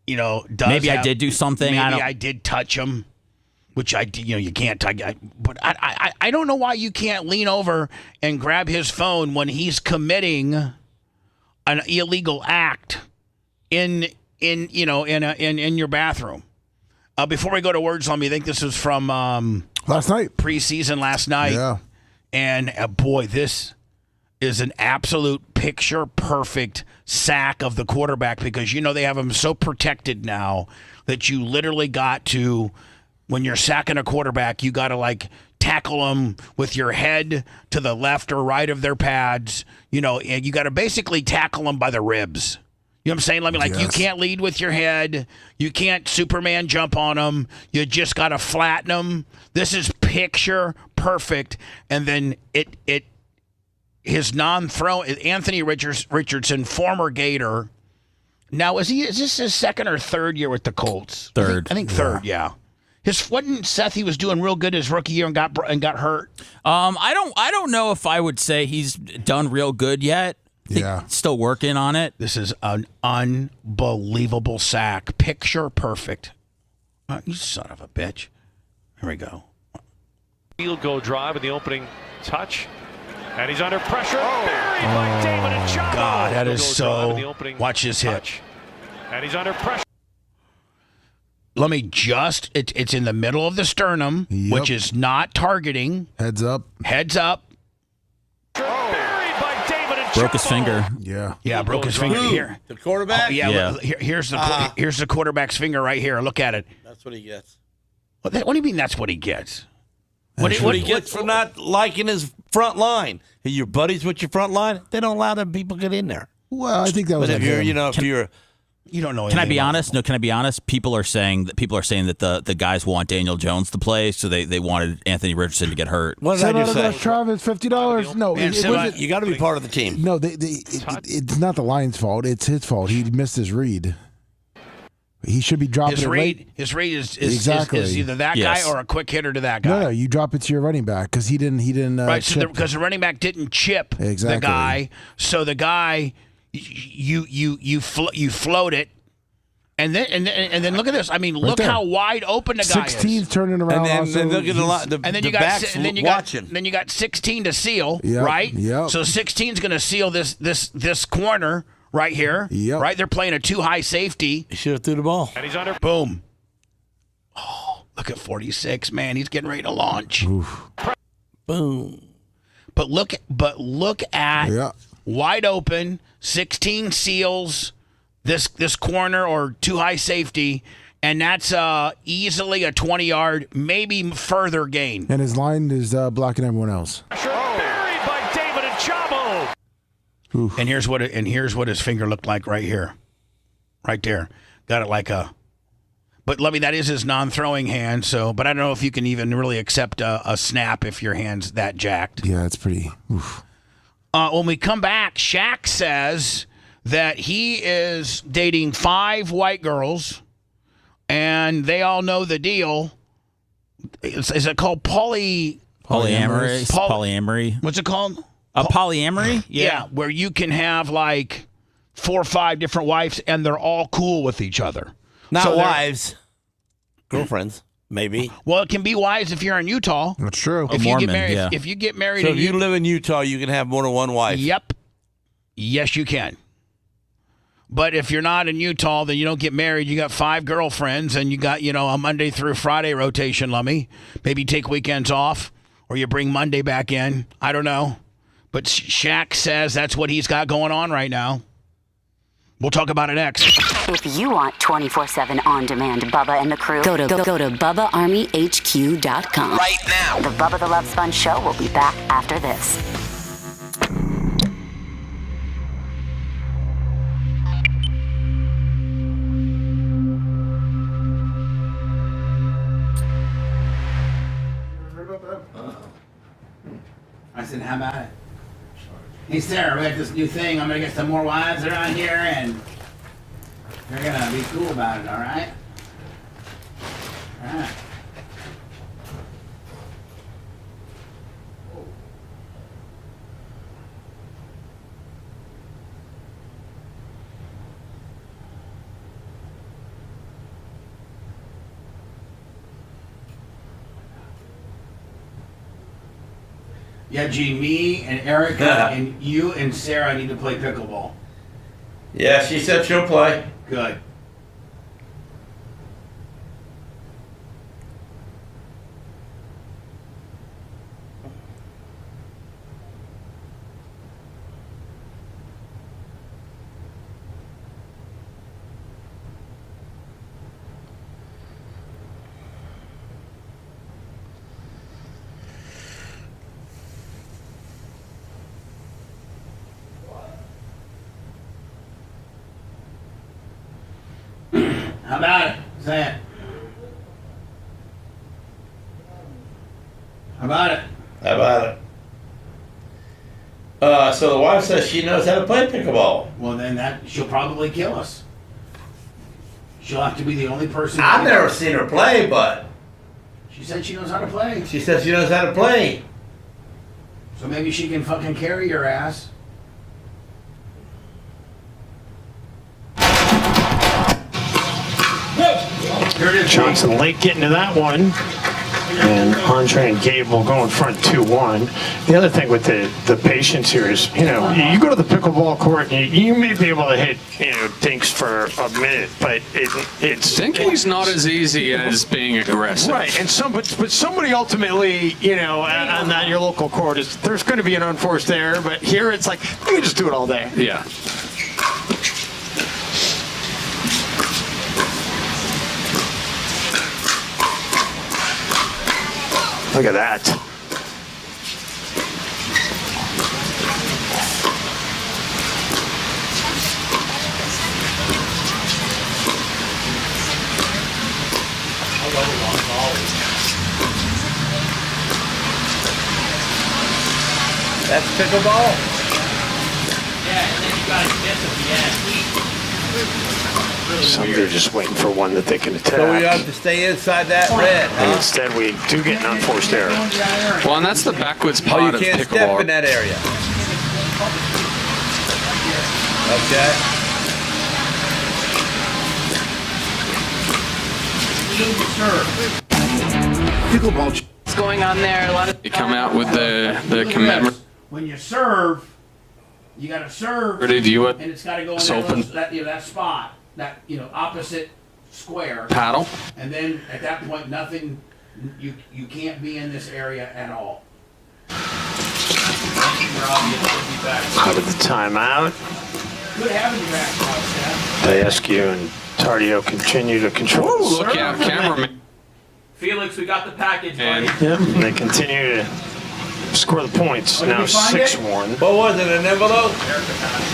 does maybe I did do something. Maybe I did touch him, which I did. You can't touch. But I don't know why you can't lean over and grab his phone when he's committing an illegal act in your bathroom. Before we go to words, let me think this was from last night, preseason last night. Yeah, and boy, this is an absolute picture perfect sack of the quarterback because they have him so protected now that you literally got to, when you're sacking a quarterback, you got to tackle them with your head to the left or right of their pads, and you got to basically tackle them by the ribs. You know what I'm saying? You can't lead with your head. You can't Superman jump on them. You just got to flatten them. This is picture perfect. And then his non-throw, Anthony Richardson, former Gator. Now, is this his second or third year with the Colts? Third. I think third, yeah. Wasn't Seth, he was doing real good his rookie year and got hurt? I don't know if I would say he's done real good yet. Yeah. Still working on it. This is an unbelievable sack. Picture perfect. You son of a bitch. Here we go. Field goal drive with the opening touch. And he's under pressure. Buried by David and Chavo. God, that is so. Watch this hit. And he's under pressure. Let me just. It's in the middle of the sternum, which is not targeting. Heads up. Heads up. Broke his finger. Yeah, broke his finger here. The quarterback? Oh, yeah. Here's the quarterback's finger right here. Look at it. That's what he gets. What do you mean that's what he gets? What he gets for not liking his front line. Hey, your buddies with your front line, they don't allow them people get in there. Well, I think that was. But if you're, you don't know. Can I be honest? No, can I be honest? People are saying that the guys want Daniel Jones to play, so they wanted Anthony Richardson to get hurt. What did I just say? Travis, $50. No, you got to be part of the team. No, it's not the Lions' fault. It's his fault. He missed his read. He should be dropping it late. His read is either that Yes. guy or a quick hitter to that guy. No, you drop it to your running back because he didn't. Right, because the running back didn't chip the guy, so the guy you float it. And then look at this. I mean, look how wide open the guy is. 16's turning around. And then look at then you got 16 to seal, Yep, right? yep. So 16's going to seal this corner right here. Yep. Right? They're playing a too high safety. He should have threw the ball. And he's under. Boom. Oh, look at 46, man. He's getting ready to launch. Oof. Boom. But look at wide open. 16 seals this corner or too high safety, and that's easily a 20-yard, maybe further gain. And his line is blocking everyone else. Buried by David and Chavo. Oof. And here's what his finger looked like right here, right there. Got it like a. But that is his non-throwing hand. So, but I don't know if you can even really accept a snap if your hand's that jacked. Yeah, it's pretty. Oof. When we come back, Shaq says that he is dating 5 white girls, and they all know the deal. Is it called polyamory? Polyamory. What's it called? Polyamory? Yeah, where you can have 4 or 5 different wives, and they're all cool with each other. Not wives. Girlfriends. Maybe. Well, it can be wise if you're in Utah. That's true. If you get married, if you get married, So in if you live in Utah, you can have more than one wife. Yep. Yes, you can. But if you're not in Utah, then you don't get married. You got 5 girlfriends, and you got, a Monday through Friday rotation, Lummy. Maybe take weekends off, or you bring Monday back in. I don't know. But Shaq says that's what he's got going on right now. We'll talk about it next. If you want 24/7 on-demand Bubba and the crew, go to BubbaArmyHQ.com. Right now. The Bubba the Love Sponge Show will be back after this. I said, how about it? Hey, Sarah, we have this new thing. I'm going to get some more wives around here, and they're going to be cool about it, all right? All right. Yeah, Gene, me and Erica and you and Sarah need to play pickleball. Yeah, she said she'll play. Good. How about it? Say it. How about it? How about it? So the wife says she knows how to play pickleball. Well, then she'll probably kill us. She'll have to be the only person. I've never seen her play, but she said she knows how to play. She says she knows how to play. So maybe she can fucking carry your ass. Johnson late getting to that one. And Andre and Gabe will go in front 2-1. The other thing with the patience here is, you go to the pickleball court and you may be able to hit, dinks for a minute, but it's... Dinking's not as easy as being aggressive. Right, and but somebody ultimately, on your local court, there's going to be an unforced error, but here it's like, you can just do it all day. Yeah. Look at that. That's pickleball? Yeah, and then you got to miss at the end. Some are just waiting for one that they can attack. So we have to stay inside that red, And instead we do get an unforced error. Well, and that's the backwards part you of can't pickleball. step in that area. Pickleball. What's going on there? A lot of You come out with the commitment. When you serve, you got to serve, Or did you and it's got to go in open that spot, that opposite square. paddle? And then at that point, nothing. You can't be in this area at all. Out of the timeout. Good having you back, Steph. Diescu and Tardio continue to control. Ooh, look out, cameraman. Felix, we got the package, buddy. Yep, and they continue to score the points. Now 6-1. What was it, an envelope?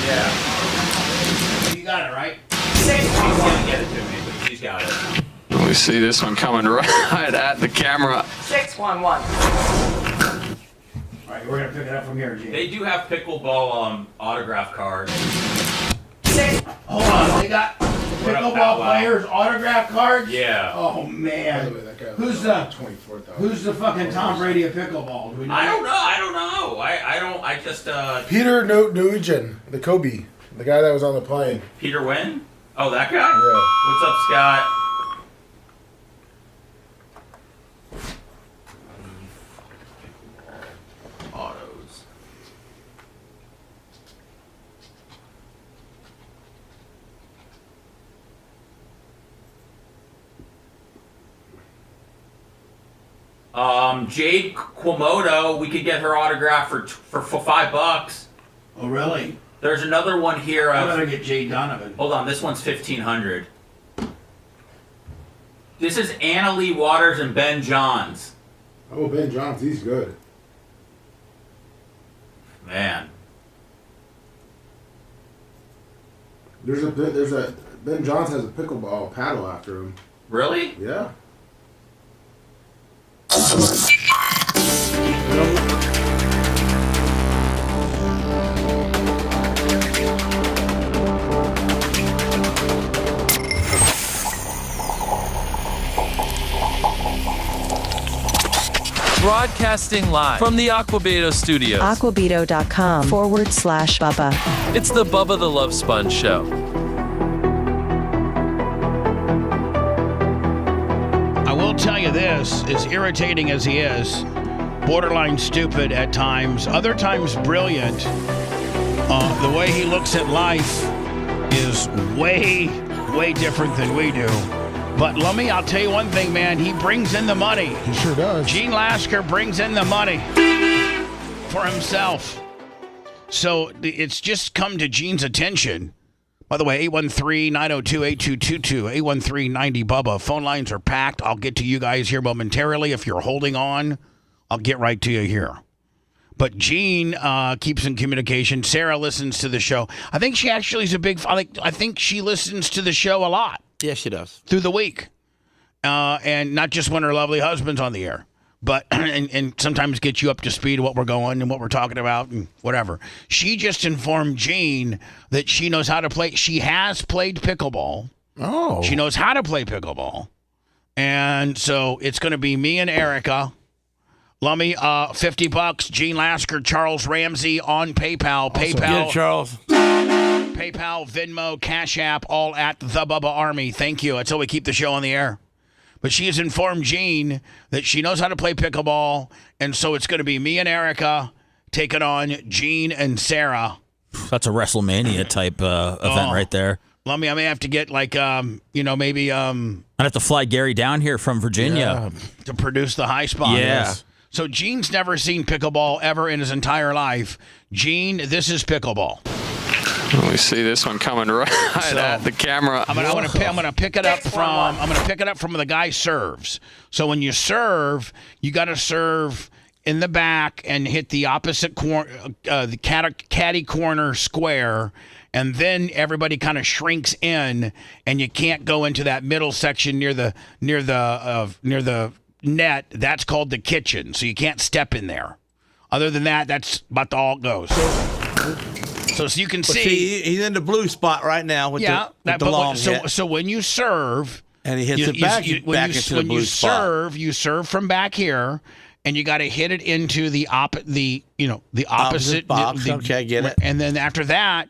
Yeah. You got it, right? She's gonna get it to me, but she's got it. We see this one coming right at the camera. 611. All right, we're gonna pick it up from here, Gene. They do have pickleball autograph cards. Hold on, they got pickleball players' autograph cards. Yeah. Oh man. Who's the fucking Tom Brady of pickleball? Do we know? I don't know. I just Peter Nugent, the Kobe, the guy that was on the plane. Peter Wynn? Oh, that guy? Yeah. What's up, Scott? Jade Quimoto, we could get her autograph for $5. Oh, really? There's another one here. I better get Jay Donovan. Hold on, this one's $1,500. This is Anna Lee Waters and Ben Johns. Oh, Ben Johns, he's good. Man. There's a Ben Johns has a pickleball paddle after him. Really? Yeah. Broadcasting live from the Aquabedo studios. Aquabedo.com/Bubba. It's the Bubba the Love Sponge Show. I will tell you this, as irritating as he is, borderline stupid at times, other times brilliant, the way he looks at life is way, way different than we do. But Lummy, I'll tell you one thing, man. He brings in the money. He sure does. Gene Lasker brings in the money for himself. So it's just come to Gene's attention. By the way, 813-902-8222, 813-90-BUBBA. Phone lines are packed. I'll get to you guys here momentarily. If you're holding on, I'll get right to you here. But Gene keeps in communication. Sarah listens to the show. I think she actually is a big... I think she listens to the show a lot. Yes, she does. Through the week. And not just when her lovely husband's on the air, but and sometimes get you up to speed of what we're going and what we're talking about and whatever. She just informed Gene that she knows how to play. She has played pickleball. Oh. She knows how to play pickleball. And so it's going to be me and Erica. Lummy, $50. Gene Lasker, Charles Ramsey on PayPal. Awesome. PayPal. Get it, Charles. PayPal, Venmo, Cash App, all at the Bubba Army. Thank you. That's how we keep the show on the air. But she has informed Gene that she knows how to play pickleball, and so it's going to be me and Erica taking on Gene and Sarah. That's a WrestleMania type event right there. Lummy, I may have to get maybe I'd have to fly Gary down here from Virginia to produce the high spot. Yeah. So Gene's never seen pickleball ever in his entire life. Gene, this is pickleball. We see this one coming right at the camera. I'm gonna pick it up from the guy serves. So when you serve, you got to serve in the back and hit the opposite corner, the caddy corner square, and then everybody kind of shrinks in, and you can't go into that middle section near the net. That's called the kitchen, so you can't step in there. Other than that, that's about all it goes. So you can see he's in the blue spot right now with the long hit. So when you serve, and he hits it back into the blue spot. You serve from back here, and you got to hit it into the opposite box. Okay, I get it. And then after that,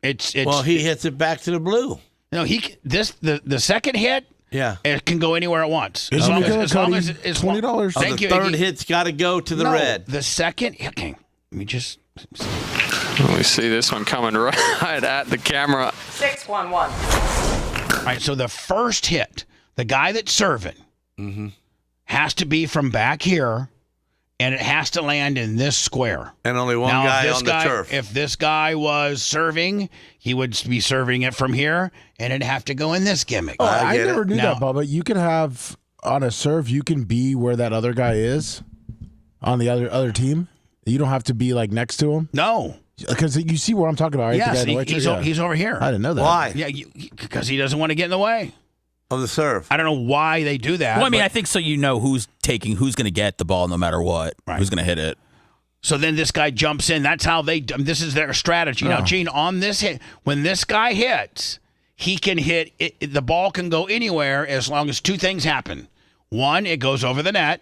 it's he hits it back to the blue. No, the second hit. Yeah, it can go anywhere it wants. As long as it's $20. Thank you. The third hit's got to go to the red. The second. Okay, let me just. We see this one coming right at the camera. 611. All right, so the first hit, the guy that's serving, has to be from back here, and it has to land in this square. And only one guy on the turf. If this guy was serving, he would be serving it from here, and it'd have to go in this gimmick. Oh, I never knew that, Bubba. You can have, on a serve, you can be where that other guy is on the other team. You don't have to be like next to him. No, because you see what I'm talking about, right? Yes, the guy he's over here. I didn't know that. Why? Yeah, because he doesn't want to get in the way of the serve. I don't know why they do that. Well, I mean, I think so. You know who's going to get the ball no matter what. Right. Who's going to hit it? So then this guy jumps in. That's how this is their strategy. Now, Gene, on this hit, when this guy hits, he can hit. The ball can go anywhere as long as two things happen. One, it goes over the net.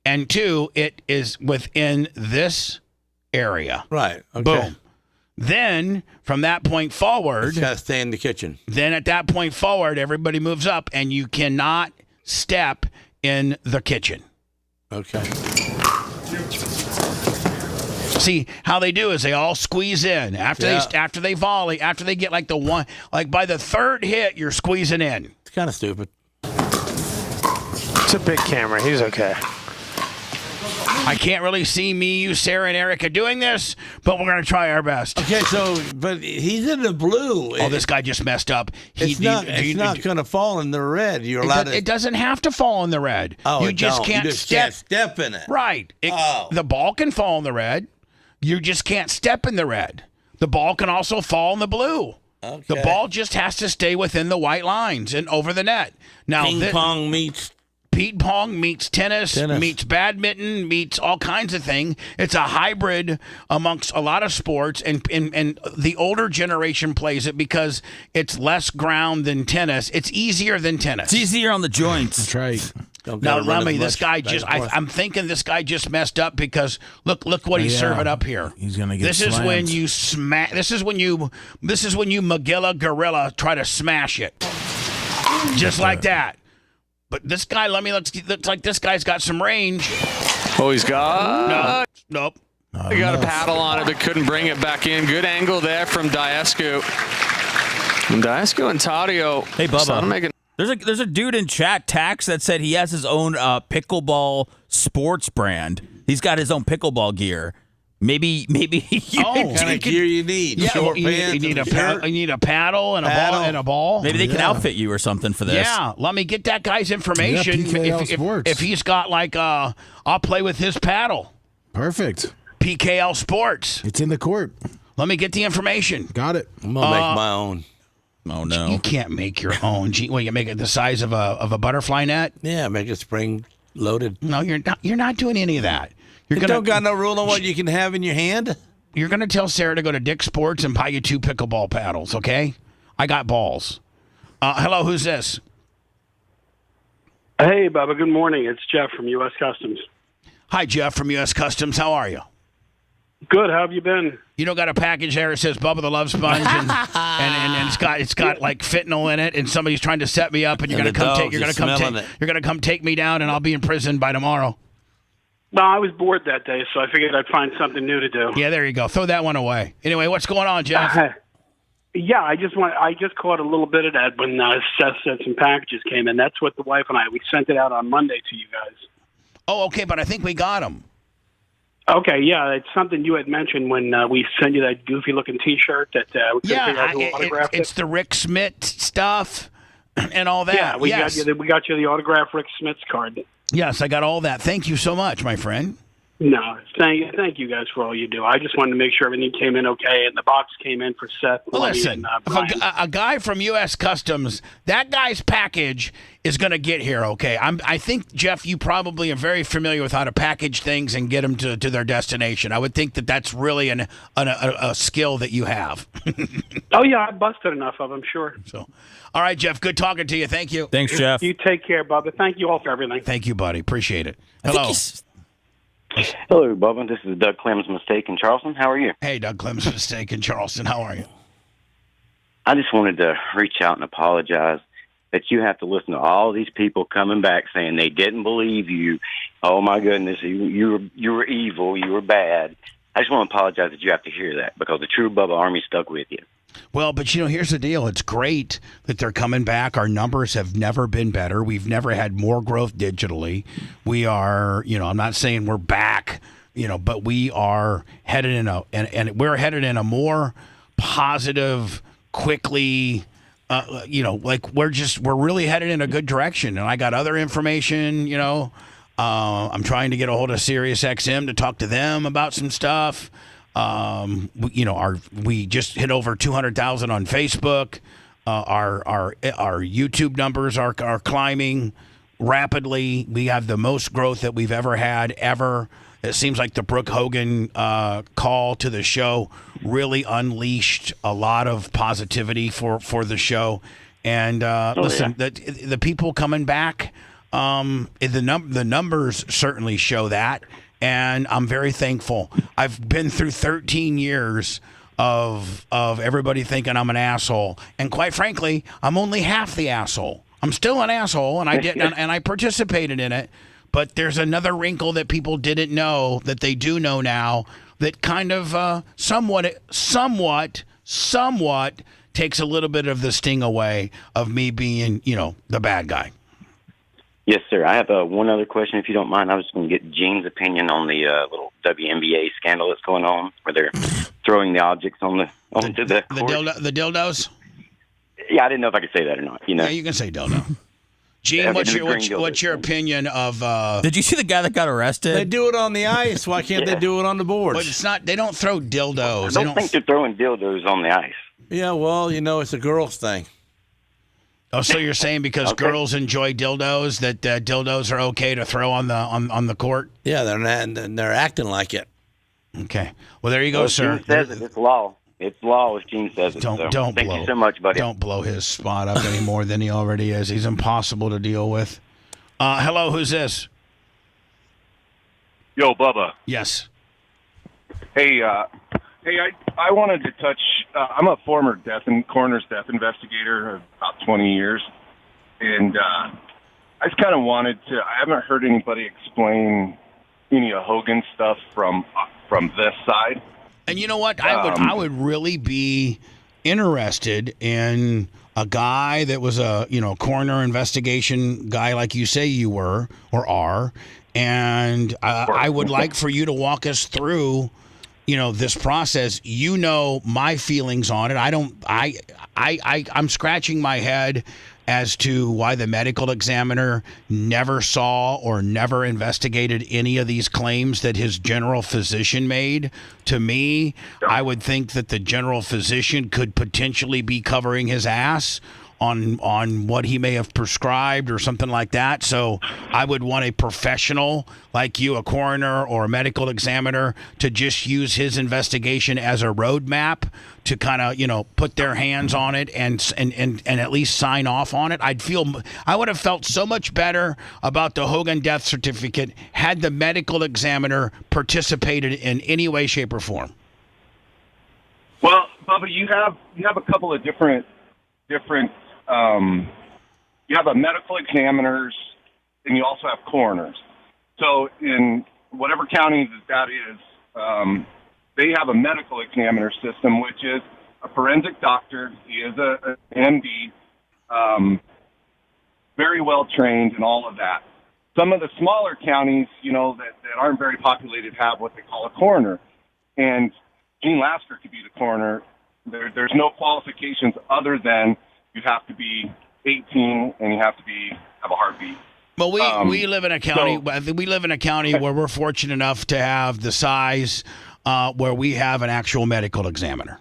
And two, it is within this area. Right. Okay. Boom. Then, from that point forward... It's got to stay in the kitchen. Then, at that point forward, everybody moves up, and you cannot step in the kitchen. Okay. See, how they do is they all squeeze in. After they volley, after they get like the one... Like, by the third hit, you're squeezing in. It's kind of stupid. It's a big camera. He's okay. I can't really see me, you, Sarah, and Erica doing this, but we're going to try our best. Okay, but he's in the blue. Oh, this guy just messed up. It's not going to fall in the red. You're allowed to. It doesn't have to fall in the red. Oh, you just can't can't step in it. Right. The ball can fall in the red. You just can't step in the red. The ball can also fall in the blue. Okay. The ball just has to stay within the white lines and over the net. Now, pong meets tennis, meets badminton, meets all kinds of things. It's a hybrid amongst a lot of sports, and the older generation plays it because it's less ground than tennis. It's easier than tennis. It's easier on the joints. That's right. Now, Lummy, this guy I'm thinking this guy just messed up because look what he's serving up here. He's gonna get This is when you smash. This is when you Magilla Gorilla try to smash it, just like that. But this guy, looks like this guy's got some range. Oh, he's got. Nope. He got a paddle on it, but couldn't bring it back in. Good angle there from Diescu. Diescu and Tadio. Hey, Bubba. There's a dude in chat, Tax, that said he has his own pickleball sports brand. He's got his own pickleball gear. Maybe what kind of gear you need? Yeah, Short you pants, need a paddle and a ball. Maybe they can outfit you or something for this. Yeah, let me get that guy's information. If he's got I'll play with his paddle. Perfect. PKL Sports. It's in the court. Let me get the information. Got it. I'm gonna make my own. Oh no! You can't make your own. Well, you make it the size of a butterfly net. Yeah, make it spring loaded. No, you're not. You're not doing any of that. Don't got no rule on what you can have in your hand. You're gonna tell Sarah to go to Dick's Sports and buy you 2 pickleball paddles. Okay, I got balls. Hello, who's this? Hey, Bubba. Good morning. It's Jeff from U.S. Customs. Hi, Jeff from U.S. Customs. How are you? Good. How have you been? You don't got a package there that says Bubba the Love Sponge and it's got like fentanyl in it, and somebody's trying to set me up, and you're gonna come take me down, and I'll be in prison by tomorrow. No, I was bored that day, so I figured I'd find something new to do. Yeah, there you go. Throw that one away. Anyway, what's going on, Jeff? Yeah, I just caught a little bit of that when Seth said some packages came in. That's what the wife and we sent it out on Monday to you guys. Oh, okay, but I think we got them. Okay, yeah, it's something you had mentioned when we sent you that goofy-looking T-shirt that it's the Rick Smith stuff and all that. Yeah, we got you the autographed Rick Smith's card. Yes, I got all that. Thank you so much, my friend. No, thank you guys for all you do. I just wanted to make sure everything came in okay, and the box came in for Seth. Well, listen, if a guy from U.S. Customs, that guy's package is going to get here okay. I think, Jeff, you probably are very familiar with how to package things and get them to their destination. I would think that that's really a skill that you have. Oh, yeah, I busted enough of them, sure. So, all right, Jeff, good talking to you. Thank you. Thanks, Jeff. You take care, Bubba. Thank you all for everything. Thank you, buddy. Appreciate it. Hello. Hello, Bubba. This is Doug Clem's Mistake in Charleston. How are you? Hey, Doug Clem's Mistake in Charleston. How are you? I just wanted to reach out and apologize that you have to listen to all these people coming back saying they didn't believe you. Oh, my goodness, you were evil. You were bad. I just want to apologize that you have to hear that because the true Bubba Army stuck with you. Well, but, here's the deal. It's great that they're coming back. Our numbers have never been better. We've never had more growth digitally. We are, I'm not saying we're back, but we are headed and we're headed in a more positive, quickly, we're really headed in a good direction. And I got other information, I'm trying to get a hold of SiriusXM to talk to them about some stuff. We just hit over 200,000 on Facebook. Our YouTube numbers are climbing rapidly. We have the most growth that we've ever had ever. It seems like the Brooke Hogan call to the show really unleashed a lot of positivity for the show. And listen, the people coming back, the numbers certainly show that. And I'm very thankful. I've been through 13 years of everybody thinking I'm an asshole, and quite frankly, I'm only half the asshole. I'm still an asshole, and I participated in it. But there's another wrinkle that people didn't know that they do know now. That kind of somewhat takes a little bit of the sting away of me being, the bad guy. Yes, sir. I have one other question, if you don't mind. I was going to get Gene's opinion on the little WNBA scandal that's going on, where they're throwing the objects onto the court. The dildos. Yeah, I didn't know if I could say that or not. Yeah, you can say dildo. Gene, what's your opinion of? Did you see the guy that got arrested? They do it on the ice. Why can't they do it on the boards? But it's not. They don't throw dildos. I don't think they're throwing dildos on the ice. Yeah, well, it's a girls' thing. Oh, so you're saying because girls enjoy dildos that dildos are okay to throw on the court? Yeah, they're acting like it. Okay. Well, there you go, sir. Gene says it. It's law. It's law if Gene says it. Don't Thank blow. you so much, buddy. Don't blow his spot up any more than he already is. He's impossible to deal with. Hello, who's this? Yo, Bubba. Yes. Hey, I wanted to touch. I'm a former coroner's death investigator of about 20 years, and I just kind of wanted to. I haven't heard anybody explain any of Hogan stuff from this side. And you know what? I would really be interested in a guy that was a coroner investigation guy like you say you were or are, and I would like for you to walk us through. This process. My feelings on it. I'm scratching my head as to why the medical examiner never saw or never investigated any of these claims that his general physician made. To me, I would think that the general physician could potentially be covering his ass on what he may have prescribed or something like that. So I would want a professional like you, a coroner or a medical examiner, to just use his investigation as a roadmap to kind of, put their hands on it and at least sign off on it. I would have felt so much better about the Hogan death certificate had the medical examiner participated in any way, shape, or form. Well, Bubba, you have a couple of different you have a medical examiners, and you also have coroners. So in whatever county that is, they have a medical examiner system, which is a forensic doctor. He is an MD, very well trained and all of that. Some of the smaller counties, that aren't very populated have what they call a coroner. And Gene Lasker could be the coroner. There's no qualifications other than you have to be 18 and you have to have a heartbeat. Well, we live in a county. We live in a county where we're fortunate enough to have the size where we have an actual medical examiner.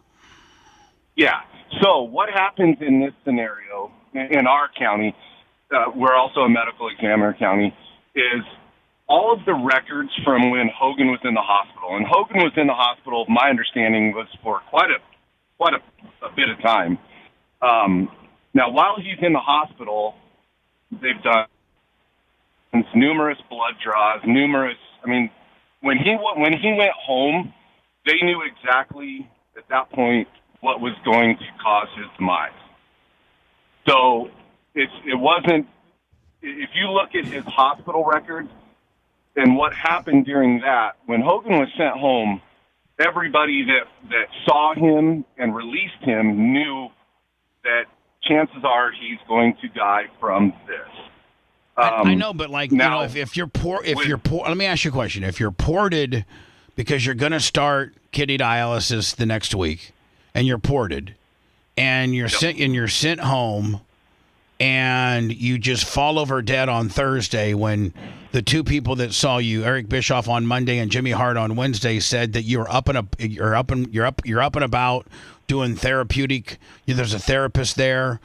Yeah. So what happens in this scenario in our county? We're also a medical examiner county. Is all of the records from when Hogan was in the hospital, and Hogan was in the hospital. My understanding was for quite a bit of time. Now, while he's in the hospital, they've done numerous blood draws, when he went home, they knew exactly at that point what was going to cause his demise. So it wasn't. If you look at his hospital records and what happened during that, when Hogan was sent home, everybody that saw him and released him knew that chances are he's going to die from this. I know, but if you're poor, let me ask you a question. If you're ported because you're going to start kidney dialysis the next week, and you're ported, and you're sent home, and you just fall over dead on Thursday when the two people that saw you, Eric Bischoff on Monday and Jimmy Hart on Wednesday, said that you're up and about doing therapeutic. There's a therapist there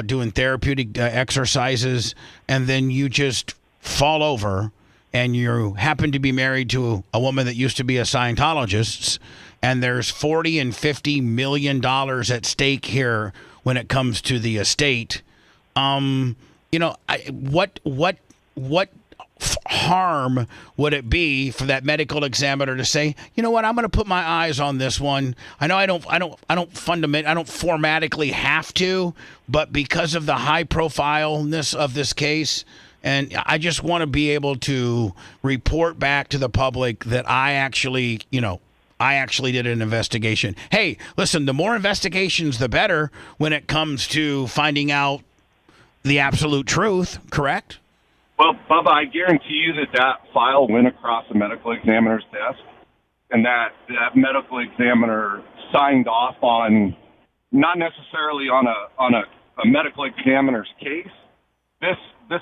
doing therapeutic exercises, and then you just fall over, and you happen to be married to a woman that used to be a Scientologist, and there's $40 and $50 million at stake here when it comes to the estate. What harm would it be for that medical examiner to say, you know what, I'm going to put my eyes on this one. I know I don't formatically have to, but because of the high profileness of this case, and I just want to be able to report back to the public that I actually did an investigation. Hey, listen, the more investigations, the better when it comes to finding out the absolute truth, correct? Well, Bubba, I guarantee you that file went across the medical examiner's desk, and that medical examiner signed off on, not necessarily on a medical examiner's case. This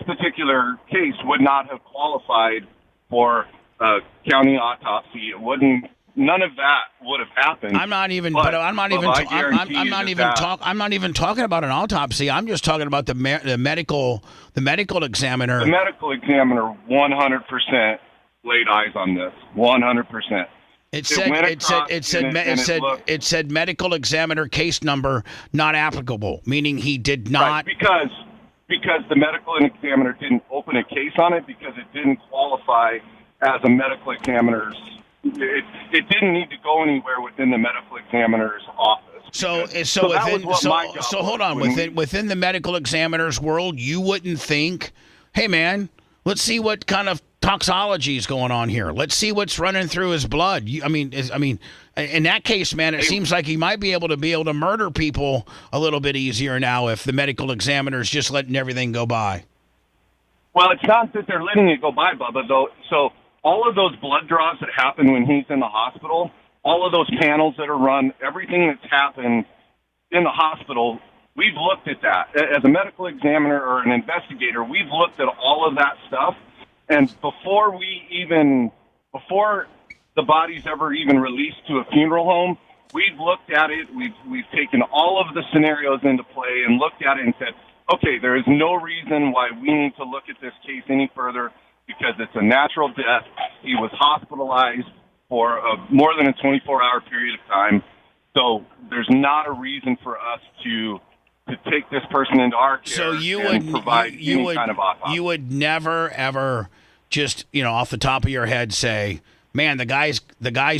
particular case would not have qualified for a county autopsy. It wouldn't. None of that would have happened. I'm not even talking about an autopsy. I'm just talking about the medical examiner. The medical examiner 100% laid eyes on this. 100%. It said medical examiner case number not applicable, meaning he did not. Right, because the medical examiner didn't open a case on it, because it didn't qualify as a medical examiner's. It didn't need to go anywhere within the medical examiner's office. So hold on. Within the medical examiner's world, you wouldn't think, hey man, let's see what kind of toxology is going on here. Let's see what's running through his blood. I mean, in that case, man, it seems like he might be able to murder people a little bit easier now if the medical examiner's just letting everything go by. Well, it's not that they're letting it go by, Bubba, though. So all of those blood draws that happen when he's in the hospital, all of those panels that are run, everything that's happened in the hospital, we've looked at that. As a medical examiner or an investigator, we've looked at all of that stuff. And before the body's ever even released to a funeral home, we've looked at it. We've taken all of the scenarios into play and looked at it and said, okay, there is no reason why we need to look at this case any further, because it's a natural death. He was hospitalized for more than a 24-hour period of time. So there's not a reason for us to take this person into our care provide any kind of autopsy. You would never, ever just, off the top of your head say, man, the guy's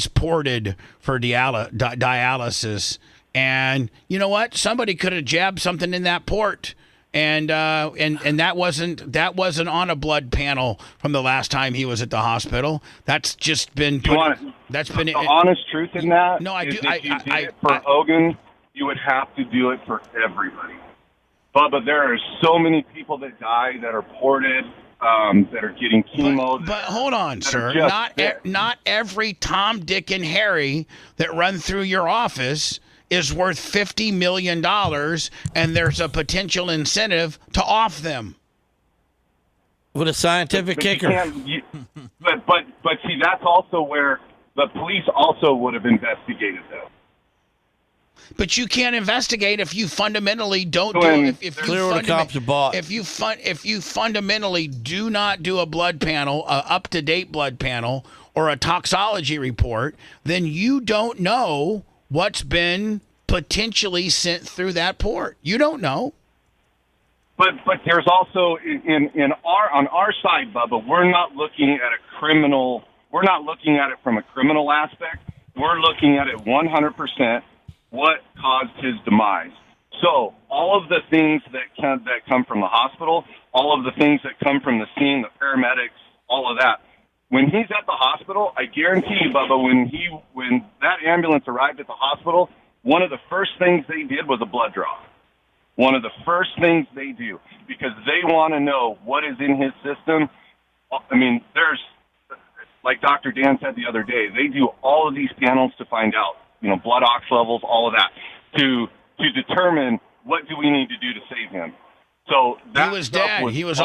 ported for dialysis. And you know what? Somebody could have jabbed something in that port. And that wasn't on a blood panel from the last time he was at the hospital. That's just been the honest truth in that. No, I do. If you did it for Hogan, you would have to do it for everybody. But there are so many people that die that are ported, that are getting chemo. But hold on, sir. Not every Tom, Dick, and Harry that run through your office is worth $50 million, and there's a potential incentive to off them. With a scientific kicker. But see, that's also where the police also would have investigated though. But you can't investigate if you fundamentally don't if you fundamentally do not do a blood panel, a up-to-date blood panel, or a toxology report, then you don't know what's been potentially sent through that port. You don't know. But there's also on our side, Bubba, we're not looking at a criminal. We're not looking at it from a criminal aspect. We're looking at it 100%. What caused his demise? So all of the things that come from the hospital, all of the things that come from the scene, the paramedics, all of that. When he's at the hospital, I guarantee you, Bubba, when that ambulance arrived at the hospital, one of the first things they did was a blood draw. One of the first things they do, because they want to know what is in his system. I mean, there's, like Dr. Dan said the other day, they do all of these panels to find out, blood ox levels, all of that, to determine what do we need to do to save him. So that he was dead. He was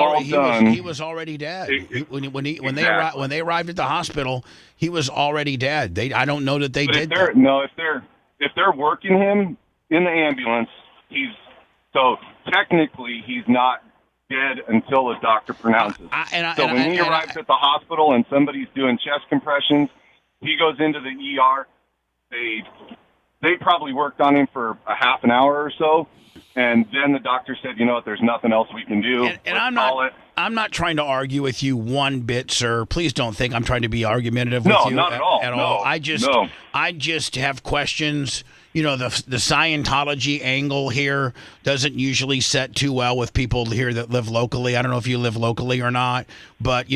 already dead. When they arrived at the hospital, he was already dead. I don't know that they did that. No, if they're working him in the ambulance, so technically he's not dead until the doctor pronounces. When he arrives at the hospital and somebody's doing chest compressions, he goes into the ER. They probably worked on him for a half an hour or so, and then the doctor said, there's nothing else we can do. And I'm not trying to argue with you one bit, sir. Please don't think I'm trying to be argumentative with you. No, not at all. No, I just have questions. The Scientology angle here doesn't usually set too well with people here that live locally. I don't know if you live locally or not, but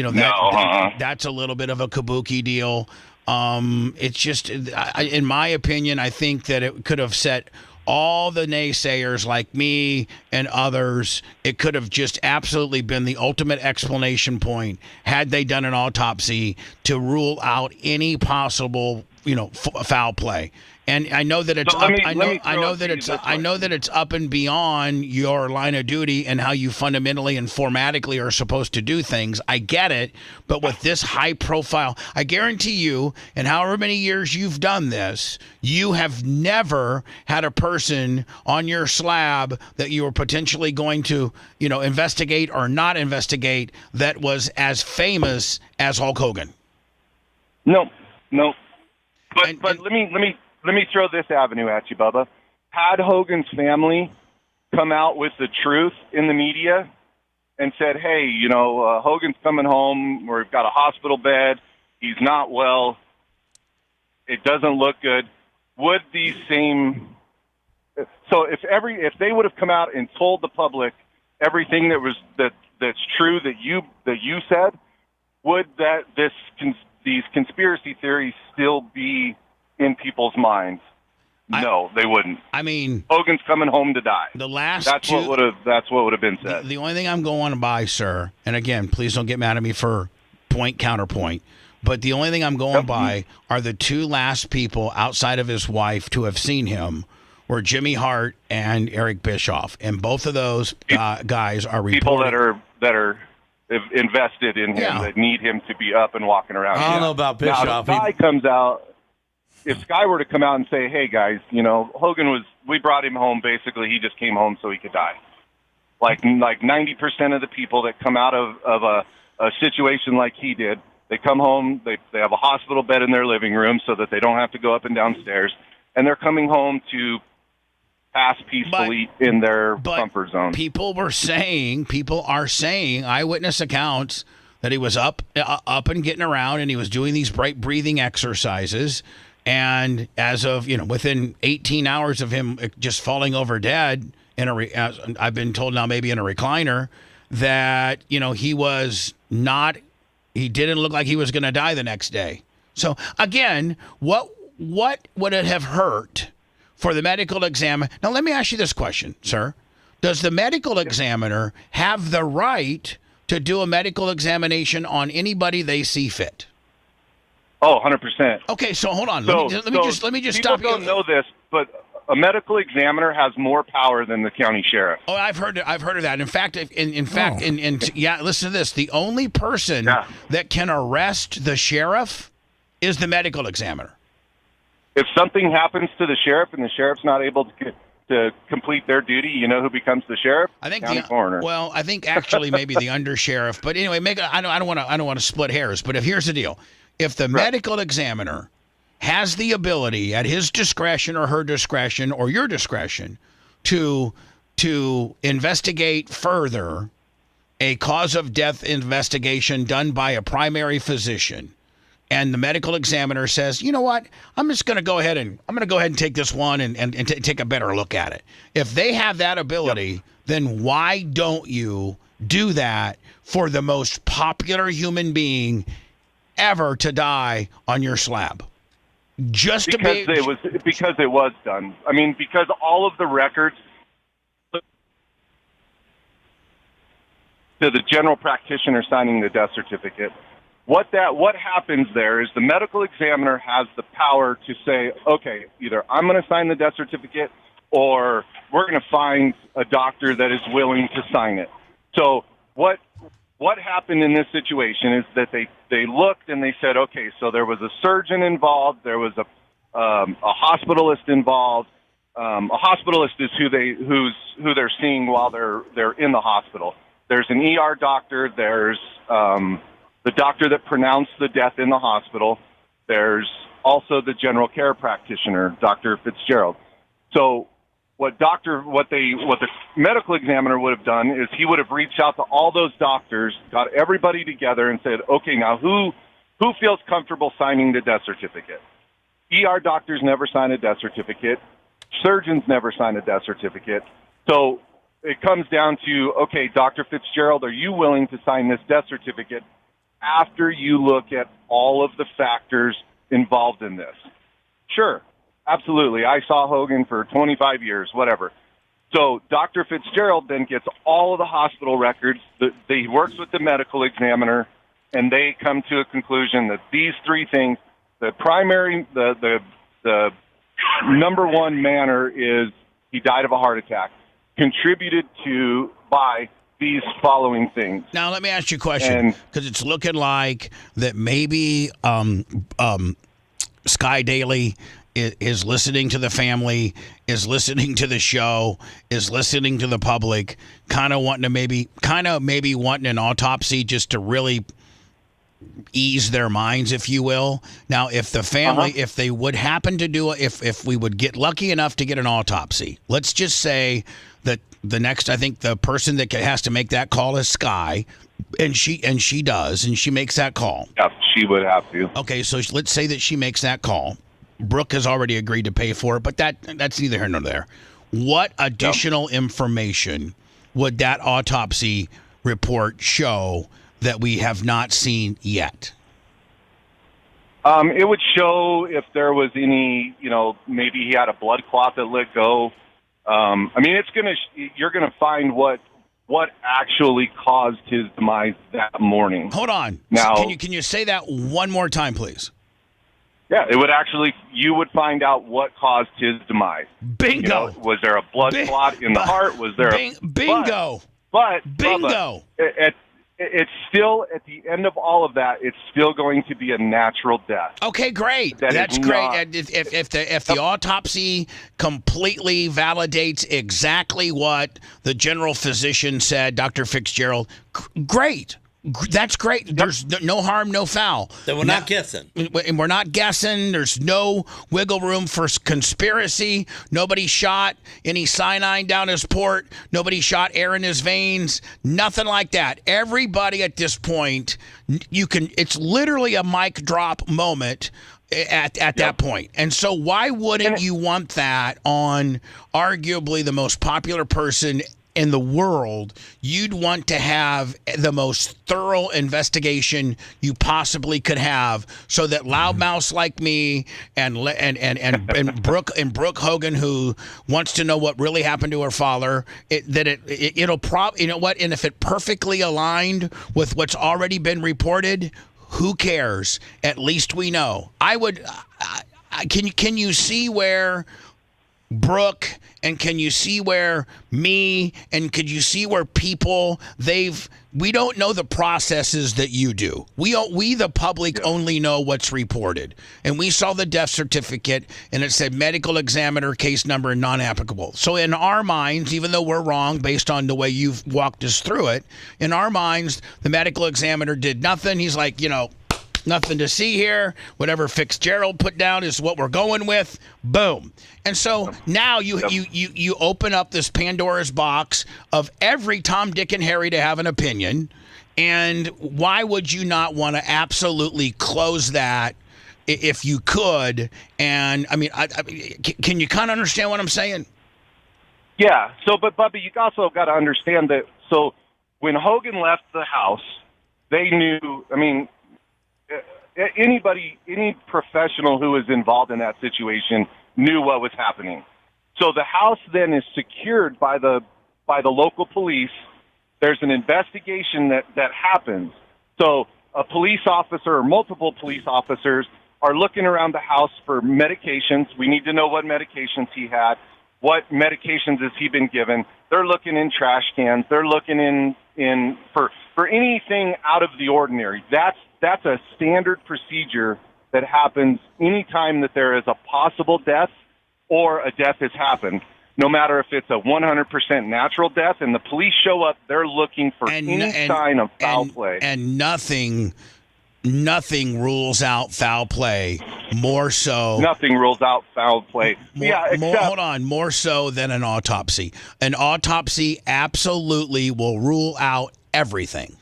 that's a little bit of a kabuki deal. It's just, in my opinion, I think that it could have set all the naysayers like me and others, it could have just absolutely been the ultimate explanation point had they done an autopsy to rule out any possible, foul play. And I know that it's I know that it's up and beyond your line of duty and how you fundamentally and formatically are supposed to do things. I get it, but with this high profile, I guarantee you, and however many years you've done this, you have never had a person on your slab that you were potentially going to, investigate or not investigate that was as famous as Hulk Hogan. No. But let me throw this avenue at you, Bubba. Had Hogan's family come out with the truth in the media and said, hey, Hogan's coming home, we've got a hospital bed, he's not well, it doesn't look good, would these same... So if they would have come out and told the public everything that's true that you said, would these conspiracy theories still be in people's minds? No, they wouldn't. I mean, Hogan's coming home to die. That's what would have been said. The only thing I'm going by, sir, and again, please don't get mad at me for point counterpoint, but the only thing I'm going by are the two last people outside of his wife to have seen him were Jimmy Hart and Eric Bischoff, and both of those guys are people reported. that are invested in him, that need him to be up and walking around. I don't know about Bischoff. Now, if Sky comes out, if Sky were to come out and say, hey, guys, Hogan we brought him home, basically, he just came home so he could die. Like 90% of the people that come out of a situation like he did, they come home, they have a hospital bed in their living room so that they don't have to go up and down stairs, and they're coming home to pass peacefully in their comfort zone. People are saying, eyewitness accounts, that he was up and getting around, and he was doing these bright breathing exercises. And as of, within 18 hours of him just falling over dead, I've been told now maybe in a recliner, that, he didn't look like he was going to die the next day. So, again, what would it have hurt for the medical examiner? Now, let me ask you this question, sir. Does the medical examiner have the right to do a medical examination on anybody they see fit? Oh, 100%. Okay, so hold on. Let me just stop you. People don't know this, but a medical examiner has more power than the county sheriff. Oh, I've heard of that. In fact, listen to this. The only person that can arrest the sheriff is the medical examiner. If something happens to the sheriff and the sheriff's not able to complete their duty, you know who becomes the sheriff? I think county coroner. Well, I think actually maybe the undersheriff. But anyway, I don't want to split hairs. But here's the deal: if the medical examiner has the ability at his discretion or her discretion or your discretion to investigate further a cause of death investigation done by a primary physician, and the medical examiner says, you know what, I'm going to go ahead and take this one and take a better look at it. If they have that ability, then why don't you do that for the most popular human being ever to die on your slab? Because it was done. I mean, because all of the records to the general practitioner signing the death certificate. What happens there is the medical examiner has the power to say, okay, either I'm going to sign the death certificate or we're going to find a doctor that is willing to sign it. So what happened in this situation is that they looked and they said, okay, so there was a surgeon involved, there was a hospitalist involved. A hospitalist is who they're seeing while they're in the hospital. There's an ER doctor. There's the doctor that pronounced the death in the hospital. There's also the general care practitioner, Dr. Fitzgerald. So what the medical examiner would have done is he would have reached out to all those doctors, got everybody together and said, okay, now who feels comfortable signing the death certificate? ER doctors never sign a death certificate. Surgeons never sign a death certificate. So it comes down to, okay, Dr. Fitzgerald, are you willing to sign this death certificate after you look at all of the factors involved in this? Sure, absolutely. I saw Hogan for 25 years, whatever. So Dr. Fitzgerald then gets all of the hospital records. He works with the medical examiner, and they come to a conclusion that these three things, the primary, the number one manner is he died of a heart attack, contributed to by these following things. Now, let me ask you a question, because it's looking like that maybe Sky Daily is listening to the family, is listening to the show, is listening to the public, kind of maybe wanting an autopsy just to really ease their minds, if you will. Now, if the family, if they would happen to do it, if we would get lucky enough to get an autopsy, let's just say that the next, I think the person that has to make that call is Sky, and she does, and she makes that call. Yeah, she would have to. Okay, so let's say that she makes that call. Brooke has already agreed to pay for it, but that's neither here nor there. What additional information would that autopsy report show that we have not seen yet? It would show if there was any, maybe he had a blood clot that let go. You're gonna find what actually caused his demise that morning. Hold on. Now, can you say that one more time, please? Yeah, you would find out what caused his demise. Bingo. Was there a blood clot in the heart? Was there bingo? But bingo. Bubba, it's still, at the end of all of that, it's still going to be a natural death. Okay, great. That's great. And if the autopsy completely validates exactly what the general physician said, Dr. Fitzgerald, great. That's great. There's no harm, no foul. Then we're not guessing. And we're not guessing. There's no wiggle room for conspiracy. Nobody shot any cyanide down his port. Nobody shot air in his veins. Nothing like that. Everybody at this point, it's literally a mic drop moment at that point. And so why wouldn't you want that on arguably the most popular person in the world? You'd want to have the most thorough investigation you possibly could have, so that loudmouths like me and Brooke Hogan, who wants to know what really happened to her father, it'll probably, and if it perfectly aligned with what's already been reported, who cares? At least we know. Can you see where Brooke, and can you see where me, and could you see where people, we don't know the processes that you do. We the public only know what's reported. And we saw the death certificate, and it said medical examiner, case number, non-applicable. So in our minds, even though we're wrong based on the way you've walked us through it, in our minds, the medical examiner did nothing. He's like, nothing to see here. Whatever Fitzgerald put down is what we're going with. Boom. And so now you open up this Pandora's box of every Tom, Dick, and Harry to have an opinion. And why would you not want to absolutely close that if you could? And can you kind of understand what I'm saying? Yeah. So, but Bubba, you also got to understand that. So when Hogan left the house, they knew. Any professional who was involved in that situation knew what was happening. So the house then is secured by the local police. There's an investigation that happens. So a police officer or multiple police officers are looking around the house for medications. We need to know what medications he had. What medications has he been given? They're looking in trash cans. They're looking in for anything out of the ordinary. That's a standard procedure that happens anytime that there is a possible death or a death has happened. No matter if it's a 100% natural death and the police show up, they're looking for any sign of foul play. And nothing rules out foul play more so. Nothing rules out foul play. More so than an autopsy. An autopsy absolutely will rule out everything.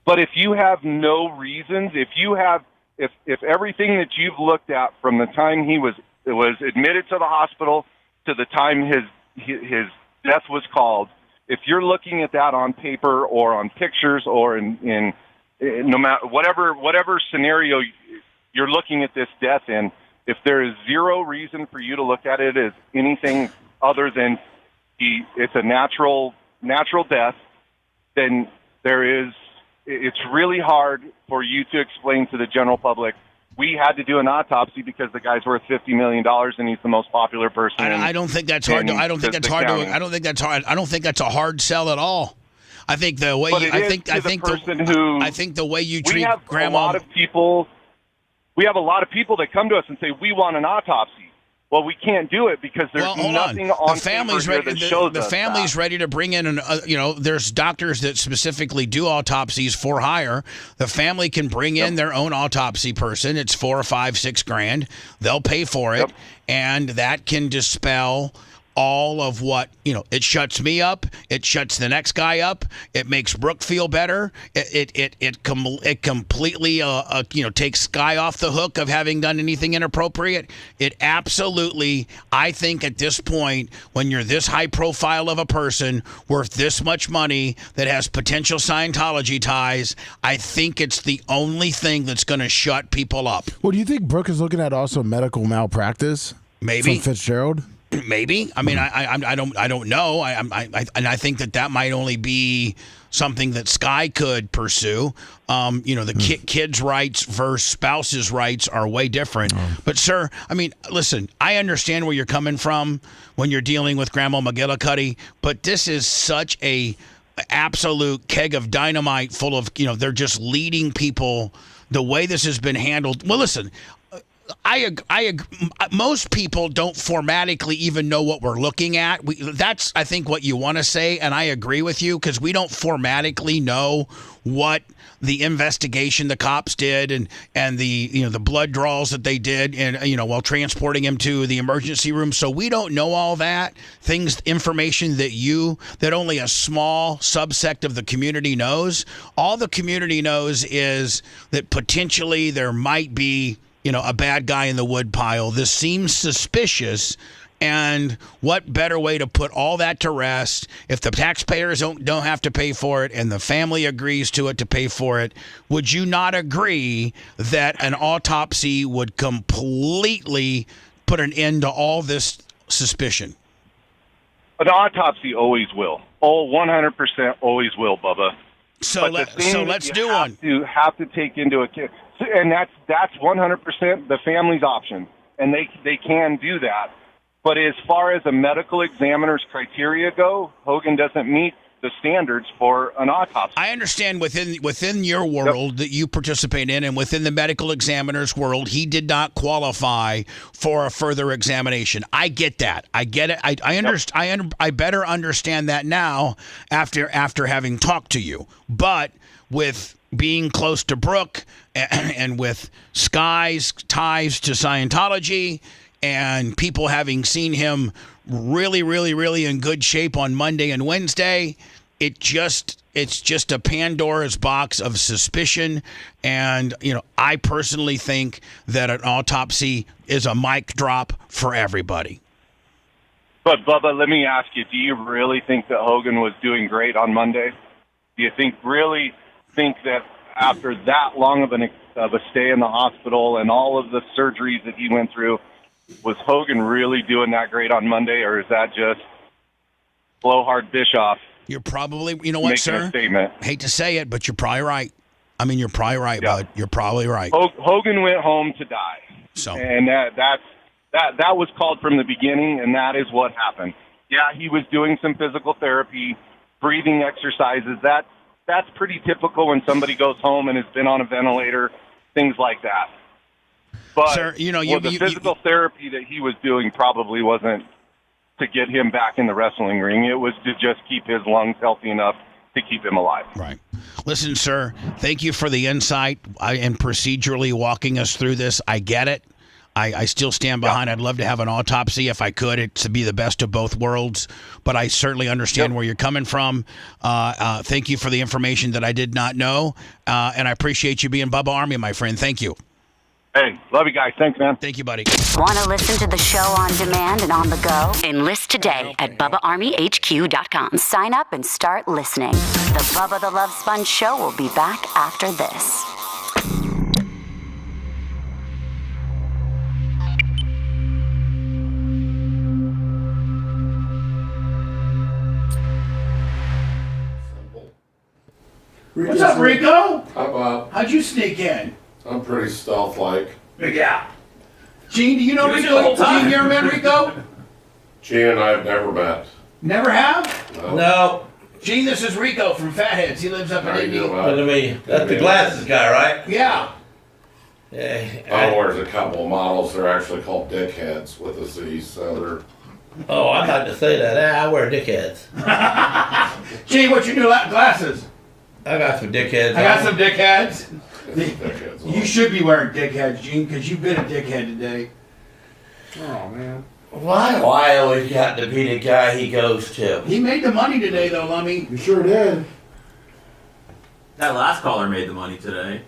But if you have no reasons, if everything that you've looked at from the time he was admitted to the hospital to the time his death was called, if you're looking at that on paper or on pictures or in no matter whatever scenario you're looking at this death in, if there is zero reason for you to look at it as anything other than it's a natural death, then it's really hard for you to explain to the general public, we had to do an autopsy because the guy's worth $50 million and he's the most popular person. I don't think that's hard. I don't think that's hard. I don't think that's hard. I don't think that's a hard sell at all. I think the way I think the way you treat grandma. We have a lot of people that come to us and say we want an autopsy. Well, we can't do it because there's nothing on the family's paper ready. that shows The us family's that. ready to bring in there's doctors that specifically do autopsies for hire. The family can bring in their own autopsy person. It's $4 or $5, $6 grand. They'll pay for it, and that can dispel all of what, it shuts me up. It shuts the next guy up. It makes Brooke feel better. It completely, takes Sky off the hook of having done anything inappropriate. It absolutely, I think at this point, when you're this high profile of a person worth this much money that has potential Scientology ties, I think it's the only thing that's going to shut people up. Well, do you think Brooke is looking at also medical malpractice? Maybe. From Fitzgerald? Maybe. I mean, I don't know. I think that might only be something that Sky could pursue. Kids' rights versus spouses' rights are way different. But, sir, I mean, listen, I understand where you're coming from when you're dealing with Grandma McGillicuddy, but this is such a absolute keg of dynamite full of, they're just leading people the way this has been handled. Well, listen, most people don't formatically even know what we're looking at. That's, I think, what you want to say, and I agree with you, because we don't formatically know what the investigation the cops did and the blood draws that they did and while transporting him to the emergency room. So we don't know all that information that only a small subsect of the community knows. All the community knows is that potentially there might be a bad guy in the wood pile. This seems suspicious, and what better way to put all that to rest if the taxpayers don't have to pay for it and the family agrees to pay for it? Would you not agree that an autopsy would completely put an end to all this suspicion? An autopsy always will. 100% always will, Bubba. So let's do one. You have to take into account. And that's 100% the family's option, and they can do that. But as far as a medical examiner's criteria go, Hogan doesn't meet the standards for an autopsy. I understand within your world that you participate in, and within the medical examiner's world, he did not qualify for a further examination. I get that. I get it. I better understand that now after having talked to you. But with being close to Brooke and with Sky's ties to Scientology and people having seen him really, really, really in good shape on Monday and Wednesday, it's just a Pandora's box of suspicion. And, I personally think that an autopsy is a mic drop for everybody. But, Bubba, let me ask you, do you really think that Hogan was doing great on Monday? Do you think that after that long of a stay in the hospital and all of the surgeries that he went through, was Hogan really doing that great on Monday, or is that just blowhard Bischoff? You're probably, you know what, sir? A statement. Hate to say it, but you're probably right. I mean, you're probably right, bud. You're probably right. Hogan went home to die. So, and that was called from the beginning, and that is what happened. Yeah, he was doing some physical therapy, breathing exercises. That's pretty typical when somebody goes home and has been on a ventilator, things like that. But sir, the physical therapy that he was doing probably wasn't to get him back in the wrestling ring. It was to just keep his lungs healthy enough to keep him alive. Right. Listen, sir, thank you for the insight and procedurally walking us through this. I get it. I still stand behind. I'd love to have an autopsy if I could. It to be the best of both worlds. But I certainly understand where you're coming from. Thank you for the information that I did not know. And I appreciate you being Bubba Army, my friend. Thank you. Hey, love you guys. Thanks, man. Thank you, buddy. Want to listen to the show on demand and on the go? Enlist today at BubbaArmyHQ.com. Sign up and start listening. The Bubba the Love Sponge Show will be back after this. What's up, Rico? Hi, Bob. How'd you sneak in? I'm pretty stealth-like. Yeah. Gene, do you know You was Rico? here the whole time. Gene, you ever met Rico? Gene and I have never met. Never have? No. Gene, this is Rico from Fatheads. He lives up in Indy. That's the glasses guy, right? Yeah. Oh, there's a couple of models. They're actually called dickheads with a Z, so they're... Oh, I'd like to say that. I wear dickheads. Gene, what's your new glasses? I got some dickheads. I got some dickheads. Dickheads. You should be wearing dickheads, Gene, because you've been a dickhead today. Oh, man. Why do I always got to be the guy he goes to? He made the money today, though, Lummy. You sure did. That last caller made the money today.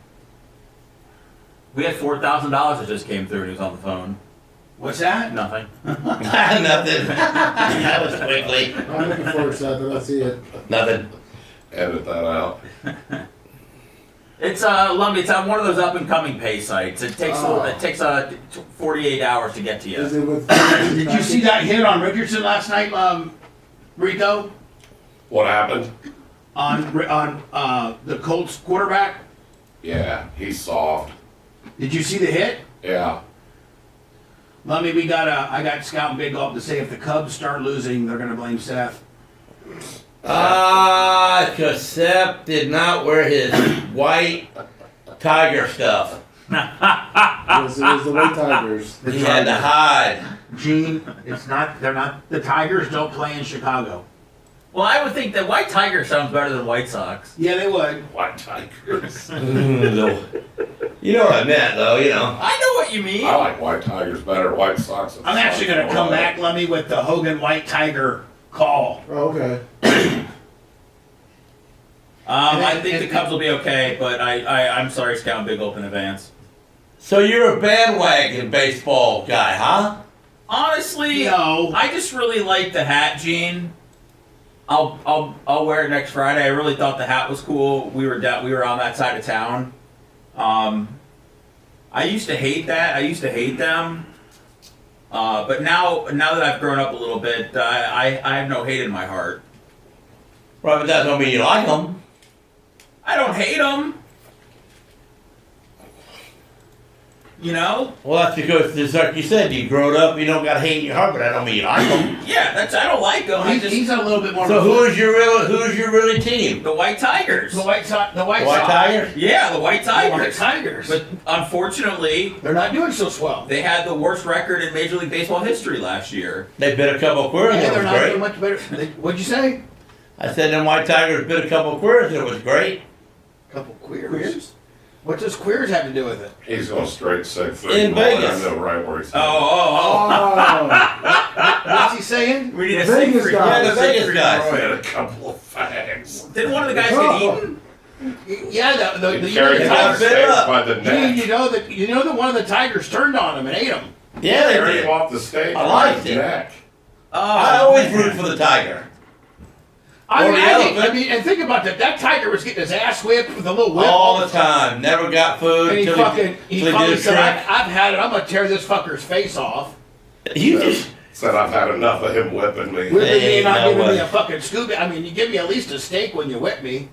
We had $4,000 that just came through and he was on the phone. What's that? Nothing. Nothing. That was quickly. I'm looking forward to that, but let's see it. Nothing. Edit that out. It's Lumby. It's on one of those up and coming pay sites. It takes 48 hours to get to you. Is it with Did you see that hit on Richardson last night, Rico? What happened? On the Colts quarterback? Yeah, he's soft. Did you see the hit? Yeah. Lummy, I got Scout and Big up to say if the Cubs start losing, they're going to blame Seth. Because Seth did not wear his white tiger stuff. Yes, it was the White Tigers. He had to hide. Gene, they're not, the Tigers don't play in Chicago. Well, I would think that White Tiger sounds better than White Sox. Yeah, they would. White Tigers. You know what I meant, though, you know. I know what you mean. I like White Tigers better. White Sox. I'm actually going to come back, Lummy, with the Hogan White Tiger call. Oh, okay. I think the Cubs will be okay, but I'm sorry, Scout Big Open advance. So you're a bandwagon baseball guy, huh? Honestly, no. I just really like the hat, Gene. I'll wear it next Friday. I really thought the hat was cool. We were on that side of town. I used to hate that. I used to hate them. But now that I've grown up a little bit, I have no hate in my heart. Right, but that don't mean you like them. I don't hate them. You know? Well, that's because, just like you said, you grown up, you don't got hate in your heart, but that don't mean you like them. Yeah, I don't like them. He's a little bit more. So who's your really team? The White Tigers. The White Tigers? Yeah, the White Tigers. The White Tigers. But unfortunately, they're not doing so swell. They had the worst record in Major League Baseball history last year. They bit a couple of queers. Yeah, and it they're was not great. doing much better. What'd you say? I said them White Tigers bit a couple of queers and it was great. Couple queers? What does queers have to do with it? He's going straight 6 In Vegas. I know right where he's What's he saying? We need The a Vegas Siegfried. guy. Yeah, the Vegas guys. He had a couple of fags. Didn't one of the guys get eaten? Yeah, the He carried him on stage by the Gene, neck. you know that one of the tigers turned on him and ate him. Yeah, they Carried did. him off the stage I by liked the it. neck. I always root for the Tiger. I mean, and think about that. That tiger was getting his ass whipped with a little whip All the time. Never got food And he until fucking, he did fucking a said, trick. I've had it. I'm going to tear this fucker's face off. You just Said I've had enough of him whipping me. Whipping me and not no giving way. me a fucking scoop. I mean, you give me at least a steak when you whip me.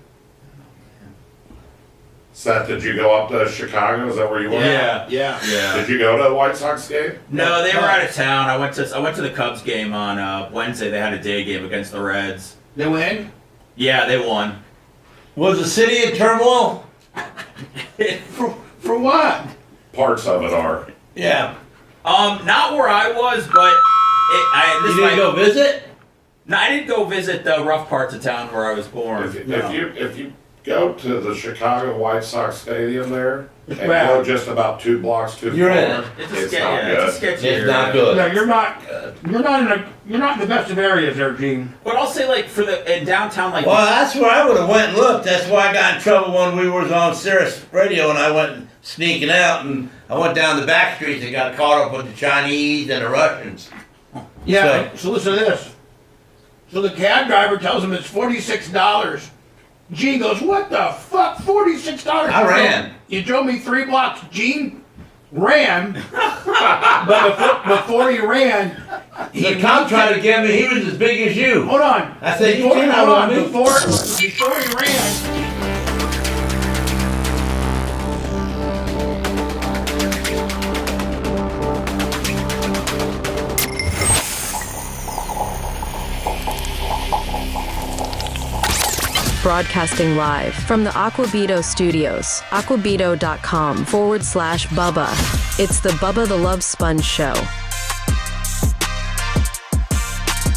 Seth, did you go up to Chicago? Is that where you were? Yeah. Did you go to a White Sox game? No, they were out of town. I went to the Cubs game on Wednesday. They had a day game against the Reds. They win? Yeah, they won. was the city in turmoil. For what? Parts of it are. Yeah. Not where I was, but you didn't go visit? No, I didn't go visit the rough parts of town where I was born. If you go to the Chicago White Sox stadium there and Right. go just about 2 blocks too You're far, in it. it's not good. It's a sketchy It's area. not good. No, you're not in the best of areas there, Gene. But I'll say, like, in downtown, like... Well, that's where I would have went and looked. That's why I got in trouble when we was on Sirius Radio and I went sneaking out and I went down the back streets and got caught up with the Chinese and the Russians. Yeah, so listen to this. So the cab driver tells him it's $46. Gene goes, what the fuck? $46? I ran. You drove me 3 blocks. Gene ran, but before he ran, The cop tried to get me. He was as big as you. Hold on. I said, you Before came hold out on. on me. Before he ran, broadcasting live from the Aquabito studios. Aquabito.com/Bubba. It's the Bubba the Love Sponge Show.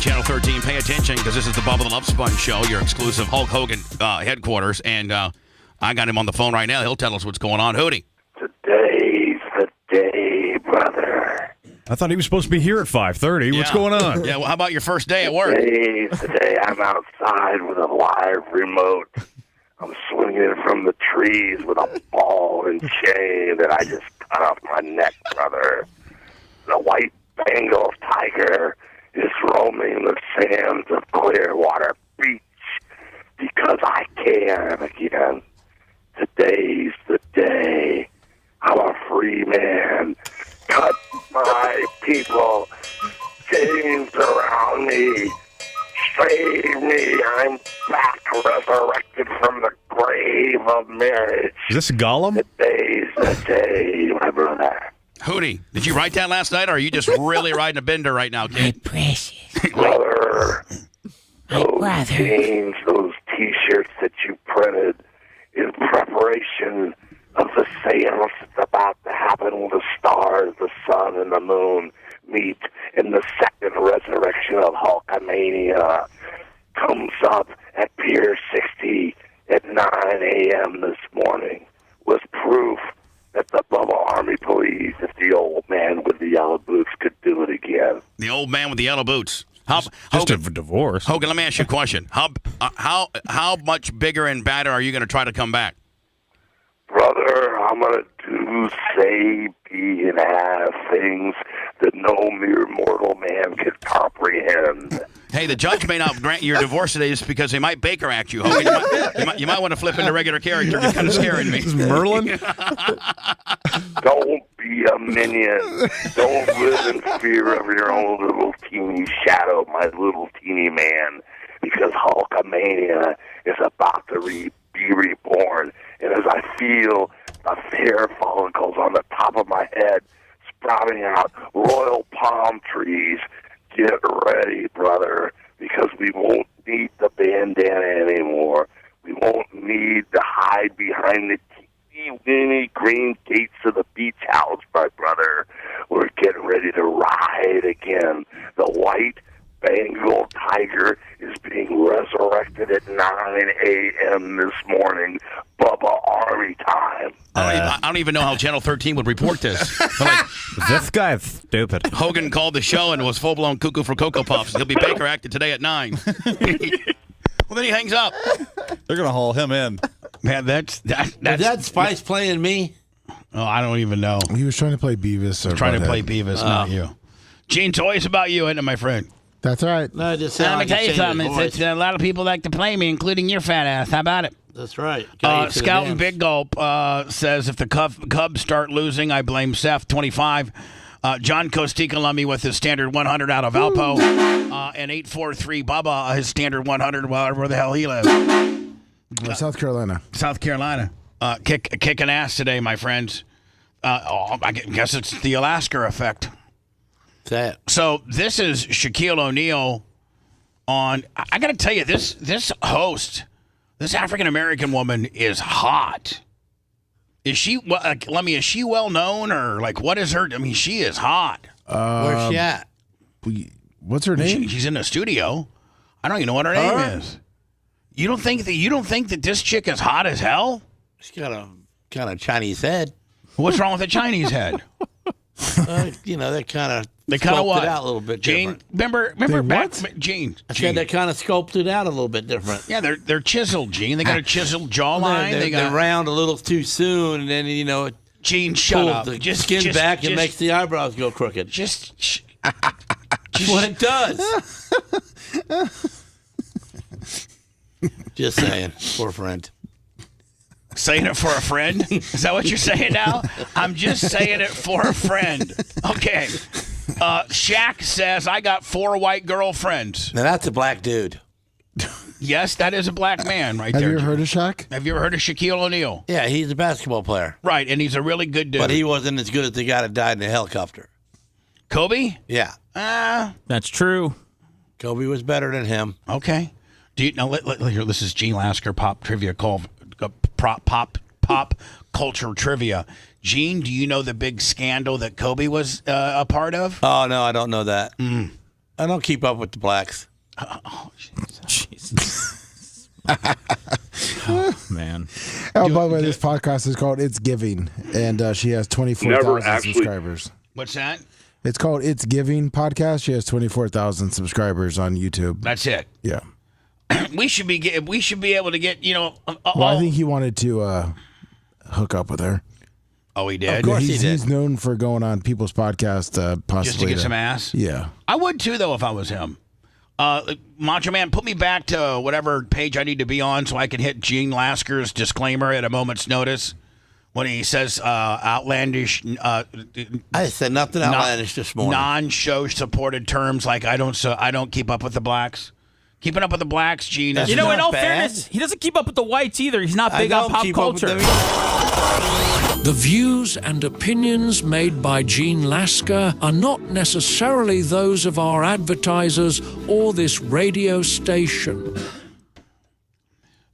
Channel 13, pay attention because this is the Bubba the Love Sponge Show, your exclusive Hulk Hogan headquarters. And I got him on the phone right now. He'll tell us what's going on. Hootie. Today's the day, brother. I thought he was supposed to be here at 5:30. What's going on? Yeah, well, how about your first day at work? Today's the day I'm outside with a live remote. I'm swinging from the trees with a ball and chain that I just cut off my neck, brother. The white Bengal tiger is roaming the sands of Clearwater Beach because I can again. Today's the day. I'm a free man. Cut my people. Chains around me. Save me. I'm back, resurrected from the grave of marriage. Is this Gollum? Today's the day, my brother. Hootie, did you write that last night, or are you just really riding a bender right now, kid? My precious. Brother. Those jeans, those T-shirts that you printed in preparation of the seance that's about to happen when the stars, the sun, and the moon meet in the second resurrection of Hulkamania comes up at Pier 60 at 9 a.m. this morning with proof that the Bubba Army believes if the old man with the yellow boots could do it again. The old man with the yellow boots. Just a divorce. Hogan, let me ask you a question. How much bigger and badder are you going to try to come back? Brother, I'm going to do, say, be, and have things that no mere mortal man could comprehend. Hey, the judge may not grant your divorce today just because they might Baker Act you, Hogan. You might want to flip into regular character. You're kind of scaring me. Merlin? Don't be a minion. Don't live in fear of your own little teeny shadow, my little teeny man, because Hulkamania is about to be reborn. And as I feel the hair follicles on the top of my head sprouting out royal palm trees, get ready, brother, because we won't need the bandana anymore. We won't need to hide behind the teeny-weeny green gates of the beach house, my brother. We're getting ready to ride again. The white Bengal tiger is being resurrected at 9 a.m. this morning. Bubba Army time. I don't even know how Channel 13 would report this. This guy's stupid. Hogan called the show and was full-blown cuckoo for Cocoa Puffs. He'll be Baker acted today at 9. Well, then he hangs up. They're going to haul him in. Man, that's Is that Spice playing me? Oh, I don't even know. He was trying to play Beavis. Trying to play Beavis, not you. Gene, it's always about you, isn't it, my friend? That's all right. No, just Let me tell you something. It's a lot of people like to play me, including your fat ass. How about it? That's right. Scout and Big Gulp says if the Cubs start losing, I blame Seth, 25. John Costica Lummy with his standard 100 out of Valpo. And 843 Bubba, his standard 100, wherever the hell he lives. South Carolina. South Carolina. Kicking ass today, my friends. I guess it's the Alaska effect. That. So this is Shaquille O'Neal on. I got to tell you, this host, this African American woman is hot. Is she? Lemmy, is she well known or like what is her? I mean, she is hot. Where's she at? What's her name? She's in the studio. I don't even know what her name is. You don't think that this chick is hot as hell? She's got a kind of Chinese head. What's wrong with the Chinese head? They kind of what? It out a little bit Gene, different. remember back, Gene. I said they kind of sculpted out a little bit different. Yeah, they're chiseled, Gene. They got a chiseled jawline. They're round a little too soon, and then Gene, shut up. The skin back and makes the eyebrows go crooked. Just what it does. Just saying, for a friend. Saying it for a friend? Is that what you're saying now? I'm just saying it for a friend. Okay. Shaq says, I got 4 white girlfriends. Now, that's a black dude. Yes, that is a black man right there. Have you ever heard of Shaq? Have you ever heard of Shaquille O'Neal? Yeah, he's a basketball player. Right, and he's a really good dude. But he wasn't as good as the guy that died in a helicopter. Kobe? Yeah. That's true. Kobe was better than him. Okay. Do you know? Here, this is Gene Lasker pop trivia called pop culture trivia. Gene, do you know the big scandal that Kobe was a part of? Oh no, I don't know that. I don't keep up with the blacks. Oh, Jesus. Oh, man. Oh, by the way, this podcast is called It's Giving, and she has 24,000 subscribers. What's that? It's called It's Giving podcast. She has 24,000 subscribers on YouTube. That's it. Yeah. We should be able to get Well, I think he wanted to hook up with her. Oh, he did? Of course he did. He's known for going on people's podcasts, possibly. Just to get some ass? Yeah. I would too, though, if I was him. Macho Man, put me back to whatever page I need to be on so I can hit Gene Lasker's disclaimer at a moment's notice when he says outlandish. I said nothing outlandish this morning. Non-show supported terms like I don't keep up with the blacks. Keeping up with the blacks, Gene. In all fairness, he doesn't keep up with the whites either. He's not big on pop culture. The views and opinions made by Gene Lasker are not necessarily those of our advertisers or this radio station.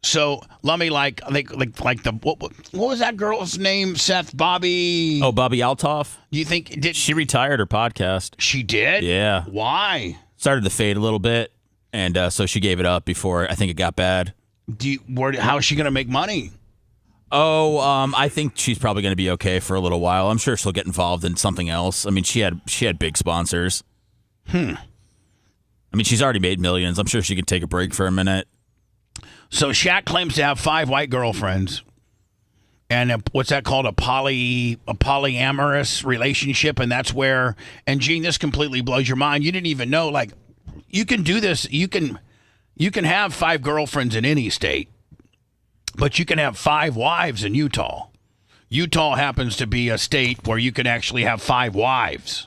So, Lummy, like the what was that girl's name? Seth, Bobby. Oh, Bobby Altoff. Do you think she retired her podcast? She did. Yeah. Why? Started to fade a little bit, and so she gave it up before I think it got bad. How is she going to make money? Oh, I think she's probably going to be okay for a little while. I'm sure she'll get involved in something else. I mean, she had big sponsors. I mean, she's already made millions. I'm sure she could take a break for a minute. So Shaq claims to have 5 white girlfriends, and what's that called? A polyamorous relationship, and that's where. And Gene, this completely blows your mind. You didn't even know, like, you can do this. You can have 5 girlfriends in any state. But you can have 5 wives in Utah. Utah happens to be a state where you can actually have 5 wives.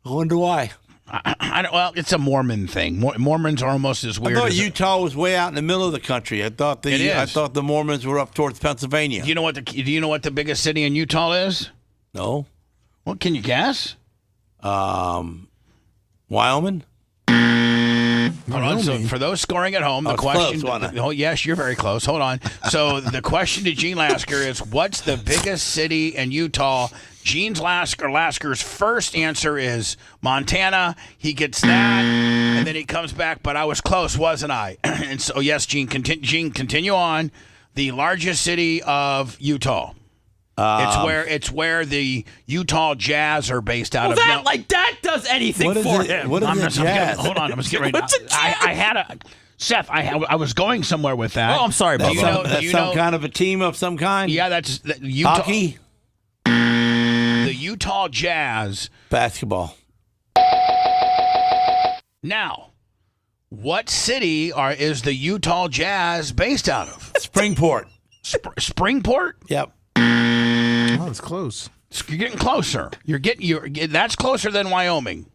I wonder why. I don't, well, it's a Mormon thing. Mormons are almost as weird. I thought as Utah was way out in the middle of the country. I thought the Mormons were up towards Pennsylvania. Do you know what the biggest city in Utah is? No. What can you guess? Wyoming. Hold on. So for those scoring at home, the question. Oh, yes, you're very close. Hold on. So the question to Gene Lasker is, what's the biggest city in Utah? Gene Lasker's first answer is Montana. He gets that, and then he comes back. But I was close, wasn't I? And so yes, Gene, continue on. The largest city of Utah. It's where the Utah Jazz are based out of. That does anything for him. What is Jazz? Hold on, I'm just getting ready. I had a Seth. I was going somewhere with that. Oh, I'm sorry, Bob. That's some kind of a team of some kind. Yeah, that's Utah. Hockey. The Utah Jazz basketball. Now, what city is the Utah Jazz based out of? Springport. Springport? Yep. Oh, it's close. You're getting closer. That's closer than Wyoming.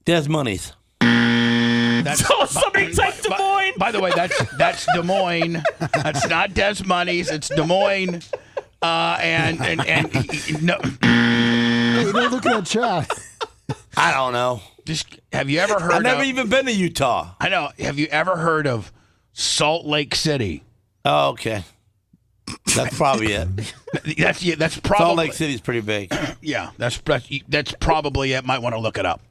Des Moines. Somebody type Des Moines. By the way, that's Des Moines. That's not Des Moines. It's Des Moines. And no. Hey, don't look at that chat. I don't know. Have you ever heard? I've never even been to Utah. I know. Have you ever heard of Salt Lake City? Oh, okay. That's probably it. That's probably Salt Lake City's pretty big. Yeah, that's probably it. Might want to look it up.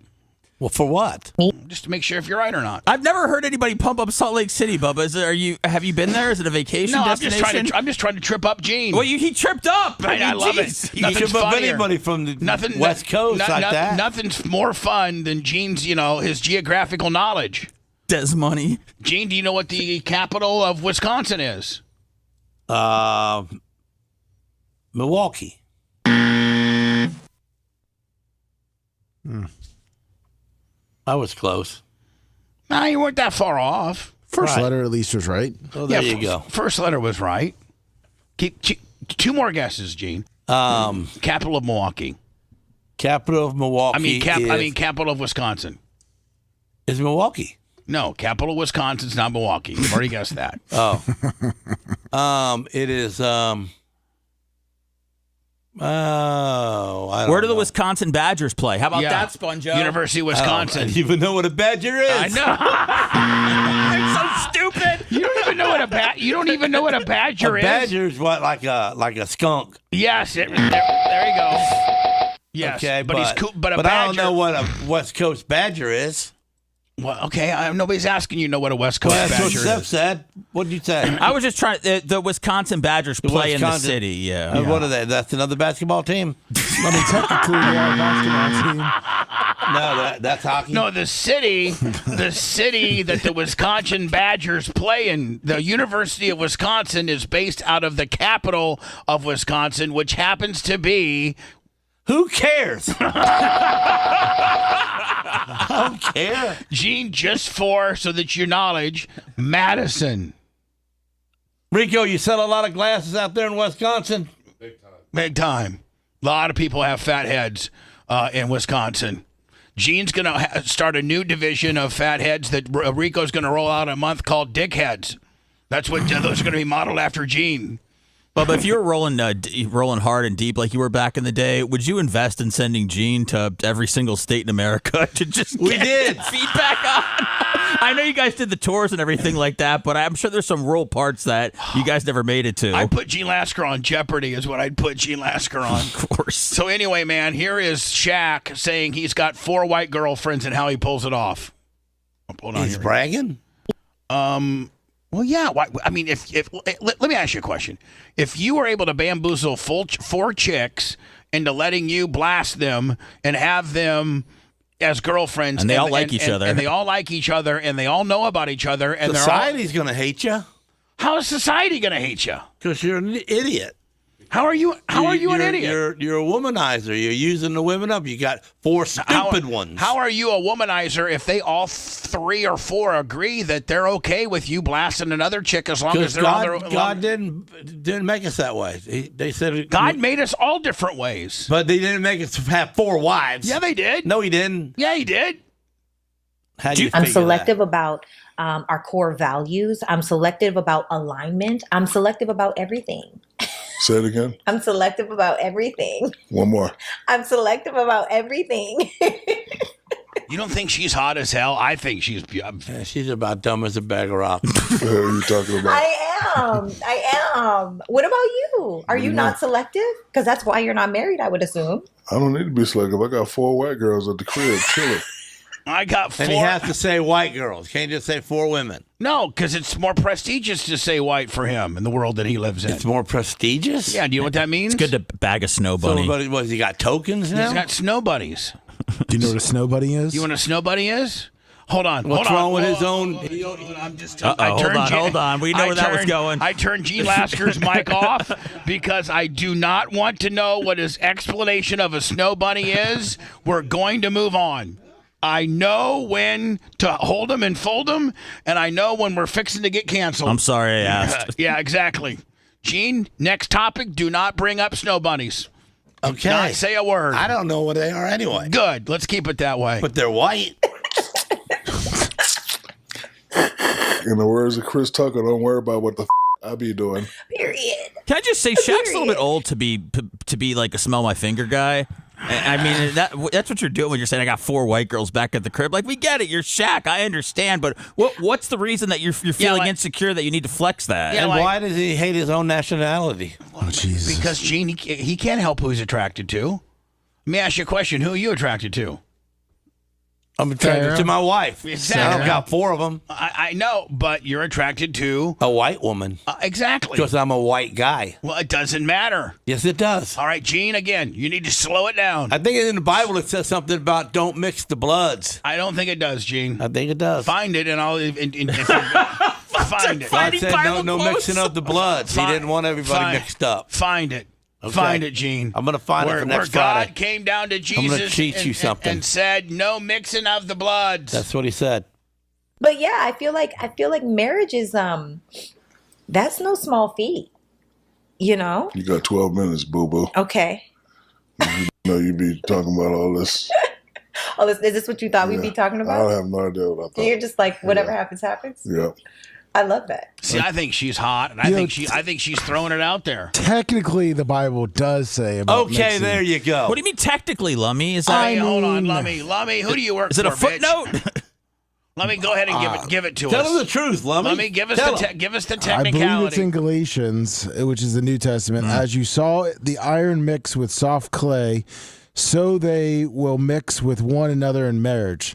Well, for what? Just to make sure if you're right or not. I've never heard anybody pump up Salt Lake City, Bubba. Have you been there? Is it a vacation destination? I'm just trying to trip up Gene. Well, he tripped up. I love it. You trip up anybody from the West Coast like that. Nothing's more fun than Gene's, his geographical knowledge. Des Money. Gene, do you know what the capital of Wisconsin is? Milwaukee. I was close. No, you weren't that far off. First letter at least was right. Oh, there you go. First letter was right. Keep 2 more guesses, Gene. Capital of Milwaukee. Capital of Milwaukee. Capital of Wisconsin. Is Milwaukee? No, capital of Wisconsin's not Milwaukee. You've already guessed that. Oh. It is. Where do the Wisconsin Badgers play? How about that, Sponjo? University of Wisconsin. I don't even know what a Badger is. I know. Stupid. You don't even know what a badger A is. badger's what, like a skunk? Yes. There you go. Yes. Okay, but he's cool. But a I badger. don't know what a West Coast badger is. Well, okay. Nobody's asking you know what a West Coast Well, that's badger what Steph is. said. What did you say? I was just trying. The Wisconsin Badgers play in the city. Yeah. What are they? That's another basketball team. I mean, technically, yeah, basketball team. No, that's hockey. No, the city that the Wisconsin Badgers play in, the University of Wisconsin, is based out of the capital of Wisconsin, which happens to be. Who cares? I don't care. Gene, so that your knowledge, Madison. Rico, you sell a lot of glasses out there in Wisconsin? Big time. A lot of people have fat heads in Wisconsin. Gene's going to start a new division of fat heads that Rico's going to roll out a month called dickheads. That's what those are going to be modeled after Gene. But if you were rolling hard and deep like you were back in the day, would you invest in sending Gene to every single state in America to just get feedback on? I know you guys did the tours and everything like that, but I'm sure there's some rural parts that you guys never made it to. I'd put Gene Lasker on Jeopardy is what I'd put Gene Lasker on. Of course. So anyway, man, here is Shaq saying he's got 4 white girlfriends and how he pulls it off. Hold on, he's bragging? Well, yeah. I mean, let me ask you a question. If you were able to bamboozle 4 chicks into letting you blast them and have them as girlfriends, and they all like each other, and they all like each other, and they all know about each other, and society's going to hate you. How is society going to hate you? Because you're an idiot. How are you an idiot? You're a womanizer. You're using the women up. You got 4 stupid ones. How are you a womanizer if they all 3 or 4 agree that they're okay with you blasting another chick as long as they're on their God didn't make us that way. They said God made us all different ways. But they didn't make us have 4 wives. Yeah, they did. No, he didn't. Yeah, he did. How do you I'm figure selective that? about our core values. I'm selective about alignment. I'm selective about everything. Say it again. I'm selective about everything. One more. I'm selective about everything. You don't think she's hot as hell? I think she's. She's about dumb as a bag of rocks. What the hell are you talking about? I am. What about you? Are you not selective? Because that's why you're not married, I would assume. I don't need to be selective. I got 4 white girls at the crib chilling. I got 4. And he has to say white girls. Can't just say 4 women. No, because it's more prestigious to say white for him in the world that he lives in. It's more prestigious? Yeah, do you know what that means? It's good to bag a snow bunny. So, what, has he got tokens now? He's got snow buddies. Do you know what a snow bunny is? You know what a snow bunny is? Hold on. What's wrong with his own? I'm just. Hold on. We know where that was going. I turned Gene Lasker's mic off because I do not want to know what his explanation of a snow bunny is. We're going to move on. I know when to hold them and fold them, and I know when we're fixing to get canceled. I'm sorry I asked. Yeah, exactly. Gene, next topic, do not bring up snow bunnies. Okay. Not say a word. I don't know what they are anyway. Good. Let's keep it that way. But they're white. In the words of Chris Tucker, don't worry about what the I be doing. Period. Can I just say, Shaq's a little bit old to be like a smell my finger guy. I mean, that's what you're doing when you're saying I got 4 white girls back at the crib. Like, we get it. You're Shaq. I understand. But what's the reason that you're feeling insecure that you need to flex that? Yeah, and why does he hate his own nationality? Oh, Jesus. Because, Gene, he can't help who he's attracted to. Let me ask you a question. Who are you attracted to? I'm attracted to my wife. Exactly. I've got 4 of them. I know, but you're attracted to a white woman. Exactly. Because I'm a white guy. Well, it doesn't matter. Yes, it does. All right, Gene, again, you need to slow it down. I think in the Bible it says something about don't mix the bloods. I don't think it does, Gene. I think it does. Find it, and I'll find it. God said no mixing of the bloods. He didn't want everybody mixed up. Find it. Okay. Find it, Gene. I'm going to find it for next where Friday. God came down to Jesus I'm going to teach you something. and said, no mixing of the bloods. That's what he said. But yeah, I feel like marriage is that's no small feat. You know? You got 12 minutes, boo-boo. Okay. You know you be talking about all this. Is this what you thought we'd be talking about? I have no idea what I thought. You're just like, whatever happens, happens? Yeah. I love that. See, I think she's hot, and I think she's throwing it out there. Technically, the Bible does say about mixing. There you go. What do you mean technically, Lummy? Is that? Hold on, Lummy, who do you work for? Is it a footnote? Let me go ahead and give it to us. Tell them the truth, Lummy. Let me give us give us the I believe technicality. it's in Galatians, which is the New Testament. As you saw the iron mix with soft clay, so they will mix with one another in marriage.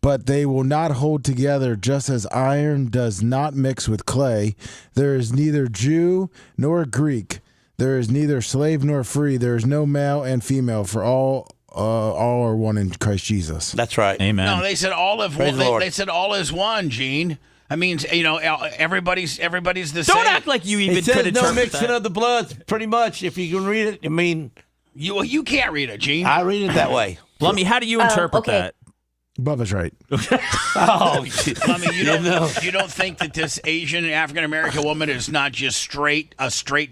But they will not hold together, just as iron does not mix with clay. There is neither Jew nor Greek. There is neither slave nor free. There is no male and female, for all are one in Christ Jesus. That's right. Amen. No, they said all of Praise one. the Lord. They said all is one, Gene. I mean, everybody's the same. Don't act like you even It says could no interpret mixing that. of the bloods, pretty much. If you can read it, I mean, you can't read it, Gene. I read it that way. Lummy, how do you interpret that? Bubba's right. Oh, I mean, you don't think that this Asian African American woman is not just a straight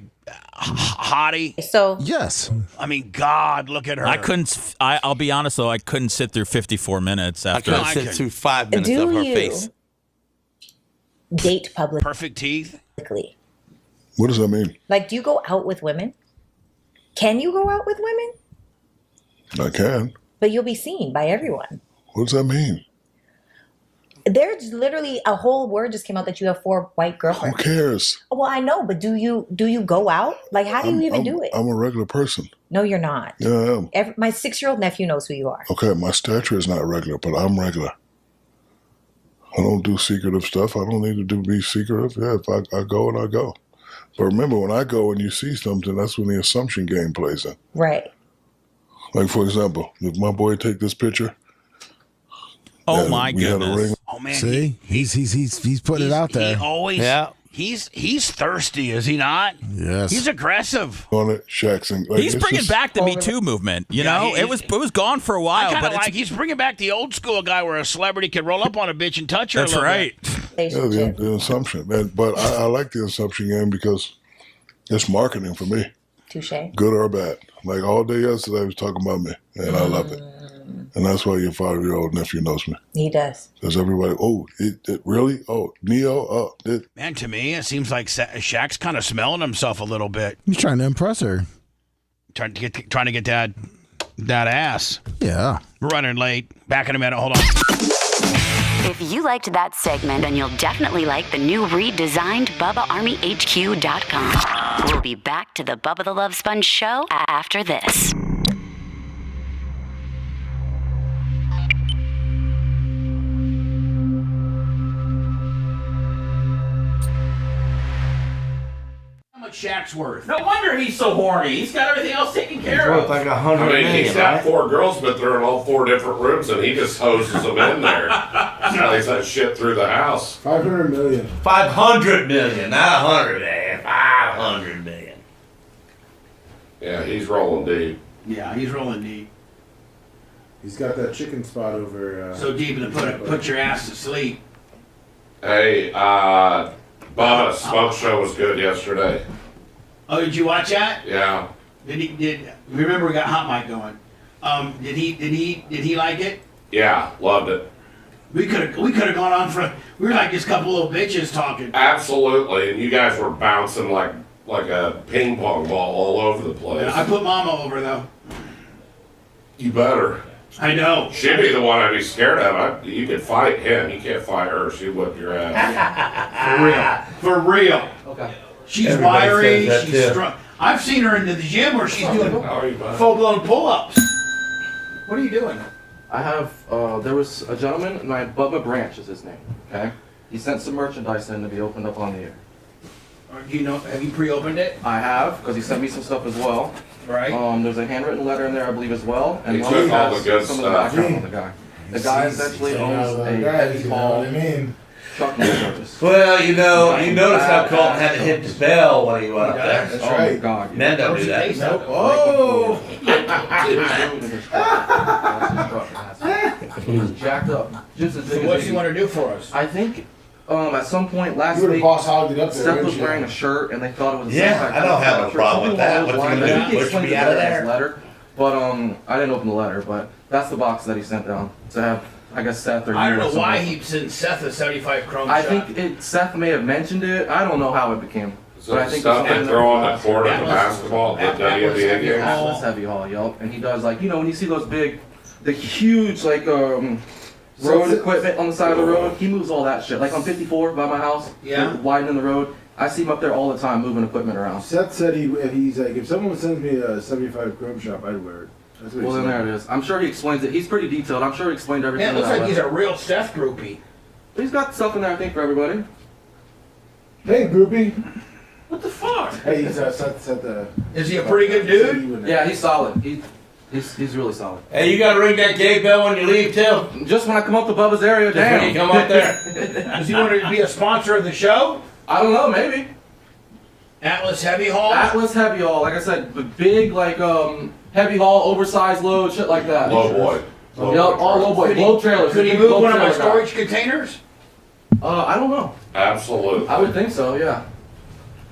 hottie? So yes. I mean, God, look at her. I couldn't. I'll be honest though. I couldn't sit through 54 minutes after. I couldn't sit through 5 minutes Do of her you face. date publicly? Perfect teeth. What does that mean? Like, do you go out with women? Can you go out with women? I can. But you'll be seen by everyone. What does that mean? There's literally a whole word just came out that you have 4 white Who girlfriends. cares? Well, I know, but do you go out? Like, how do you even do it? I'm a regular person. No, you're not. Yeah, I am. My 6-year-old nephew knows who you are. Okay, my stature is not regular, but I'm regular. I don't do secretive stuff. I don't need to be secretive. Yeah, if I go and I go. But remember, when I go and you see something, that's when the assumption game plays in. Right. Like, for example, if my boy take this picture. Oh my we had a goodness! ring. Oh man, See, he's putting it out there. He always. Yeah. He's thirsty, is he not? Yes. He's aggressive. On it, Shaq's and, like, He's it's bringing just- back the Me Too movement. You know, it was gone for a while, I kind but of like he's bringing back the old school guy where a celebrity can roll up on a bitch and touch her. That's a little right. bit. Yeah, the assumption. But I like the assumption game because it's marketing for me, Touche. good or bad. Like all day yesterday, I was talking about me, and I love it. And that's why your 5-year-old nephew knows me. He does. Because everybody, it really? Oh, Neo? Man, to me, it seems like Shaq's kind of smelling himself a little bit, He's trying to impress her. trying to get that ass. Yeah. We're running late. Back in a minute. Hold on. If you liked that segment, then you'll definitely like the new redesigned BubbaArmyHQ.com. We'll be back to the Bubba the Love Sponge show after this. How much Shaq's worth? No wonder he's so horny. He's got everything else taken care of. I mean, he's got 4 girls, but they're in all 4 different rooms, and he just hoses them in there. Smells that shit through the house. 500 million. 500 million, not 100 million. 500 million. Yeah, he's rolling deep. Yeah, he's rolling deep. He's got that chicken spot over. So deep to put your ass to sleep. Hey, Bubba, Smoke Show was good yesterday. Oh, did you watch that? Yeah. Remember we got Hot Mic going. Did he like it? Yeah, loved it. We could have gone on for. We were like just a couple little bitches talking. Absolutely, and you guys were bouncing like a ping pong ball all over the place. I put Mama over though. You better. I know. She'd be the one I'd be scared of. You could fight him. You can't fight her. She'd whip your ass. For real. Okay. She's Everybody wiry. says that She's too. strong. I've seen her in the gym where she's doing How are you, bud? full-blown pull-ups. What are you doing? I have, there was a gentleman, Bubba Branch is his name, okay? He sent some merchandise in to be opened up on the air. Do you know? Have you pre-opened it? I have, because he sent me some stuff as well. Right. There's a handwritten letter in there, I believe, as well. And He Lummy took all has the good some of the stuff. background on the guy. The guy essentially owns a heavy haul trucking service. Well, you notice how Colton had to hit the bell when he went up there. That's right. Oh, God. Men don't do that. Nope. Oh! He's jacked up. Just as big So as what does he me. want to do for us? I think at some point last You would've week, boss hogged it up there, Steph wouldn't was you? wearing a shirt and they thought it was a Yeah, Santa I don't have a shirt, problem with something that. along What's he those gonna lines. do? He Push explained me it out of in his there? letter, but I didn't open the letter, but that's the box that he sent down to have, I guess, Seth or you I don't or know why somebody. he sent Seth a 75 chrome I shot. think Seth may have mentioned it. I don't know how it became. So But I think stuff it's they something throw on that- the court of the basketball at the WNBA games. Atlas heavy haul, yup. And he does when you see those big, the huge road equipment on the side of the road. He moves all that shit. Like on 54 by my house, Yeah. widening the road. I see him up there all the time moving equipment around. Seth said he's like, if someone sends me a 75 Chrome Shop, I'd wear it. That's what Well, then there it is. I'm sure he explains it. He's pretty detailed. I'm sure he explained everything. Man, it looks in that like he's letter. a real Steph groupie. He's got stuff in there, I think, for everybody. Hey, groupie. What the fuck? Hey, he's Seth the. Is he a pretty good dude? Yeah, he's solid. He's really solid. Hey, you gotta ring that gay bell when you leave too. Just when I come up to Bubba's area, Just when you come up there. Does he want to be a sponsor of the show? I don't know, maybe. Atlas Heavy Haul? Atlas Heavy Haul, like I said, big, like, heavy haul, oversized load, shit like that. Low boy. Yep, all low boy. Low trailers. Could he big move low one of my trailer guy. storage containers? I don't know. Absolutely. I would think so, yeah.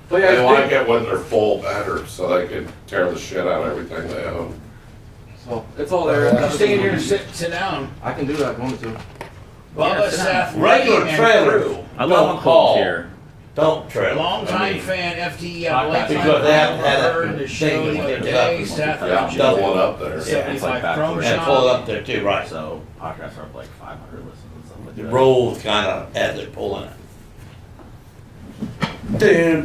But yeah, They it's like big. it when they're full better, so they can tear the shit out of everything they own. So it's all there. Stay in here and sit down. I can do that if I want to. Bubba, Seth, Regular Ray, and trailers. crew. I love when Cole's here. Don't trail. Longtime fan, FTE, Podcast. late Because they haven't time had a heard the show thing the other with day. it. Seth, Yeah, double it up there. Yeah, it's 75 like back Chrome to And Shop. pull it up there too, right. So podcasts are up like 500 listens and stuff like The that. rolls kind of as they're pulling it. Do.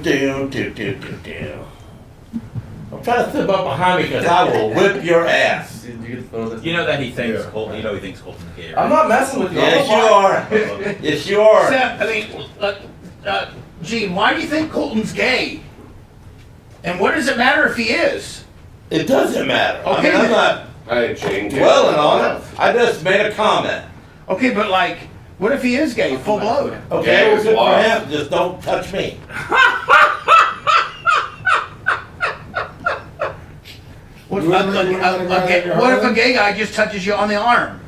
I'm trying to step up behind me because I will whip your ass. You know that he thinks Colton. You know he thinks Colton's gay. Right? I'm not messing with you. Yes, you are. Yes, you are. Seth, I mean, Gene, why do you think Colton's gay? And what does it matter if he is? It doesn't matter. Okay, I mean, I'm not Hey, Gene. dwelling on it. I just made a comment. Okay, but like, what if he is gay, full blood? Okay, Gay well, is good for love. him. Just don't touch me. What if a gay guy just touches you on the arm?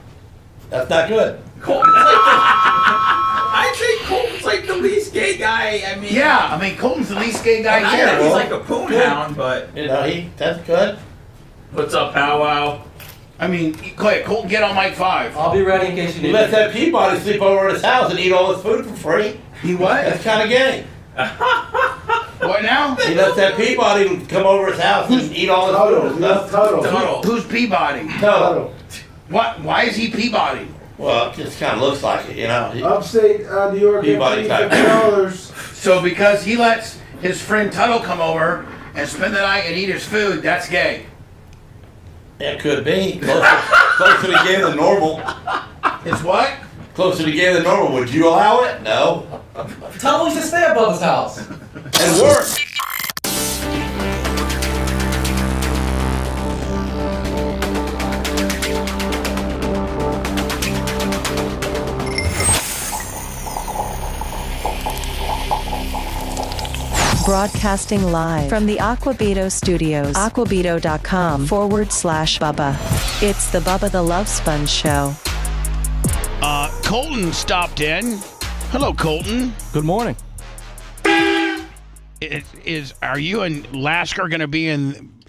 That's not good. Colton's like I think Colton's like the least gay guy. I mean, Yeah, I mean, Colton's the least gay guy I here. think he's like a poon hound, but You know, that's good. what's up, powwow? I mean, Clay, Colton, get on mic 5. I'll be ready in case you He need lets me. that Peabody sleep over at his house and eat all his food for free. He what? That's kind of gay. What now? He lets that Peabody come over his house and eat all his food and stuff. Tuttle. Who's Peabody? Tuttle. What? Why is he Peabody? Well, it just kind of looks like it, you know. Upstate New York, Peabody type. $50. So because he lets his friend Tuttle come over and spend the night and eat his food, that's gay. It could be. Closer to gay than normal. It's what? Closer to gay than normal. Would you allow it? No. Tell him to stay at Bubba's house. And work. Broadcasting live from the Aquabito studios. Aquabito.com/Bubba. It's the Bubba the Love Sponge Show. Colton stopped in. Hello, Colton. Good morning. Are you and Lasker going to be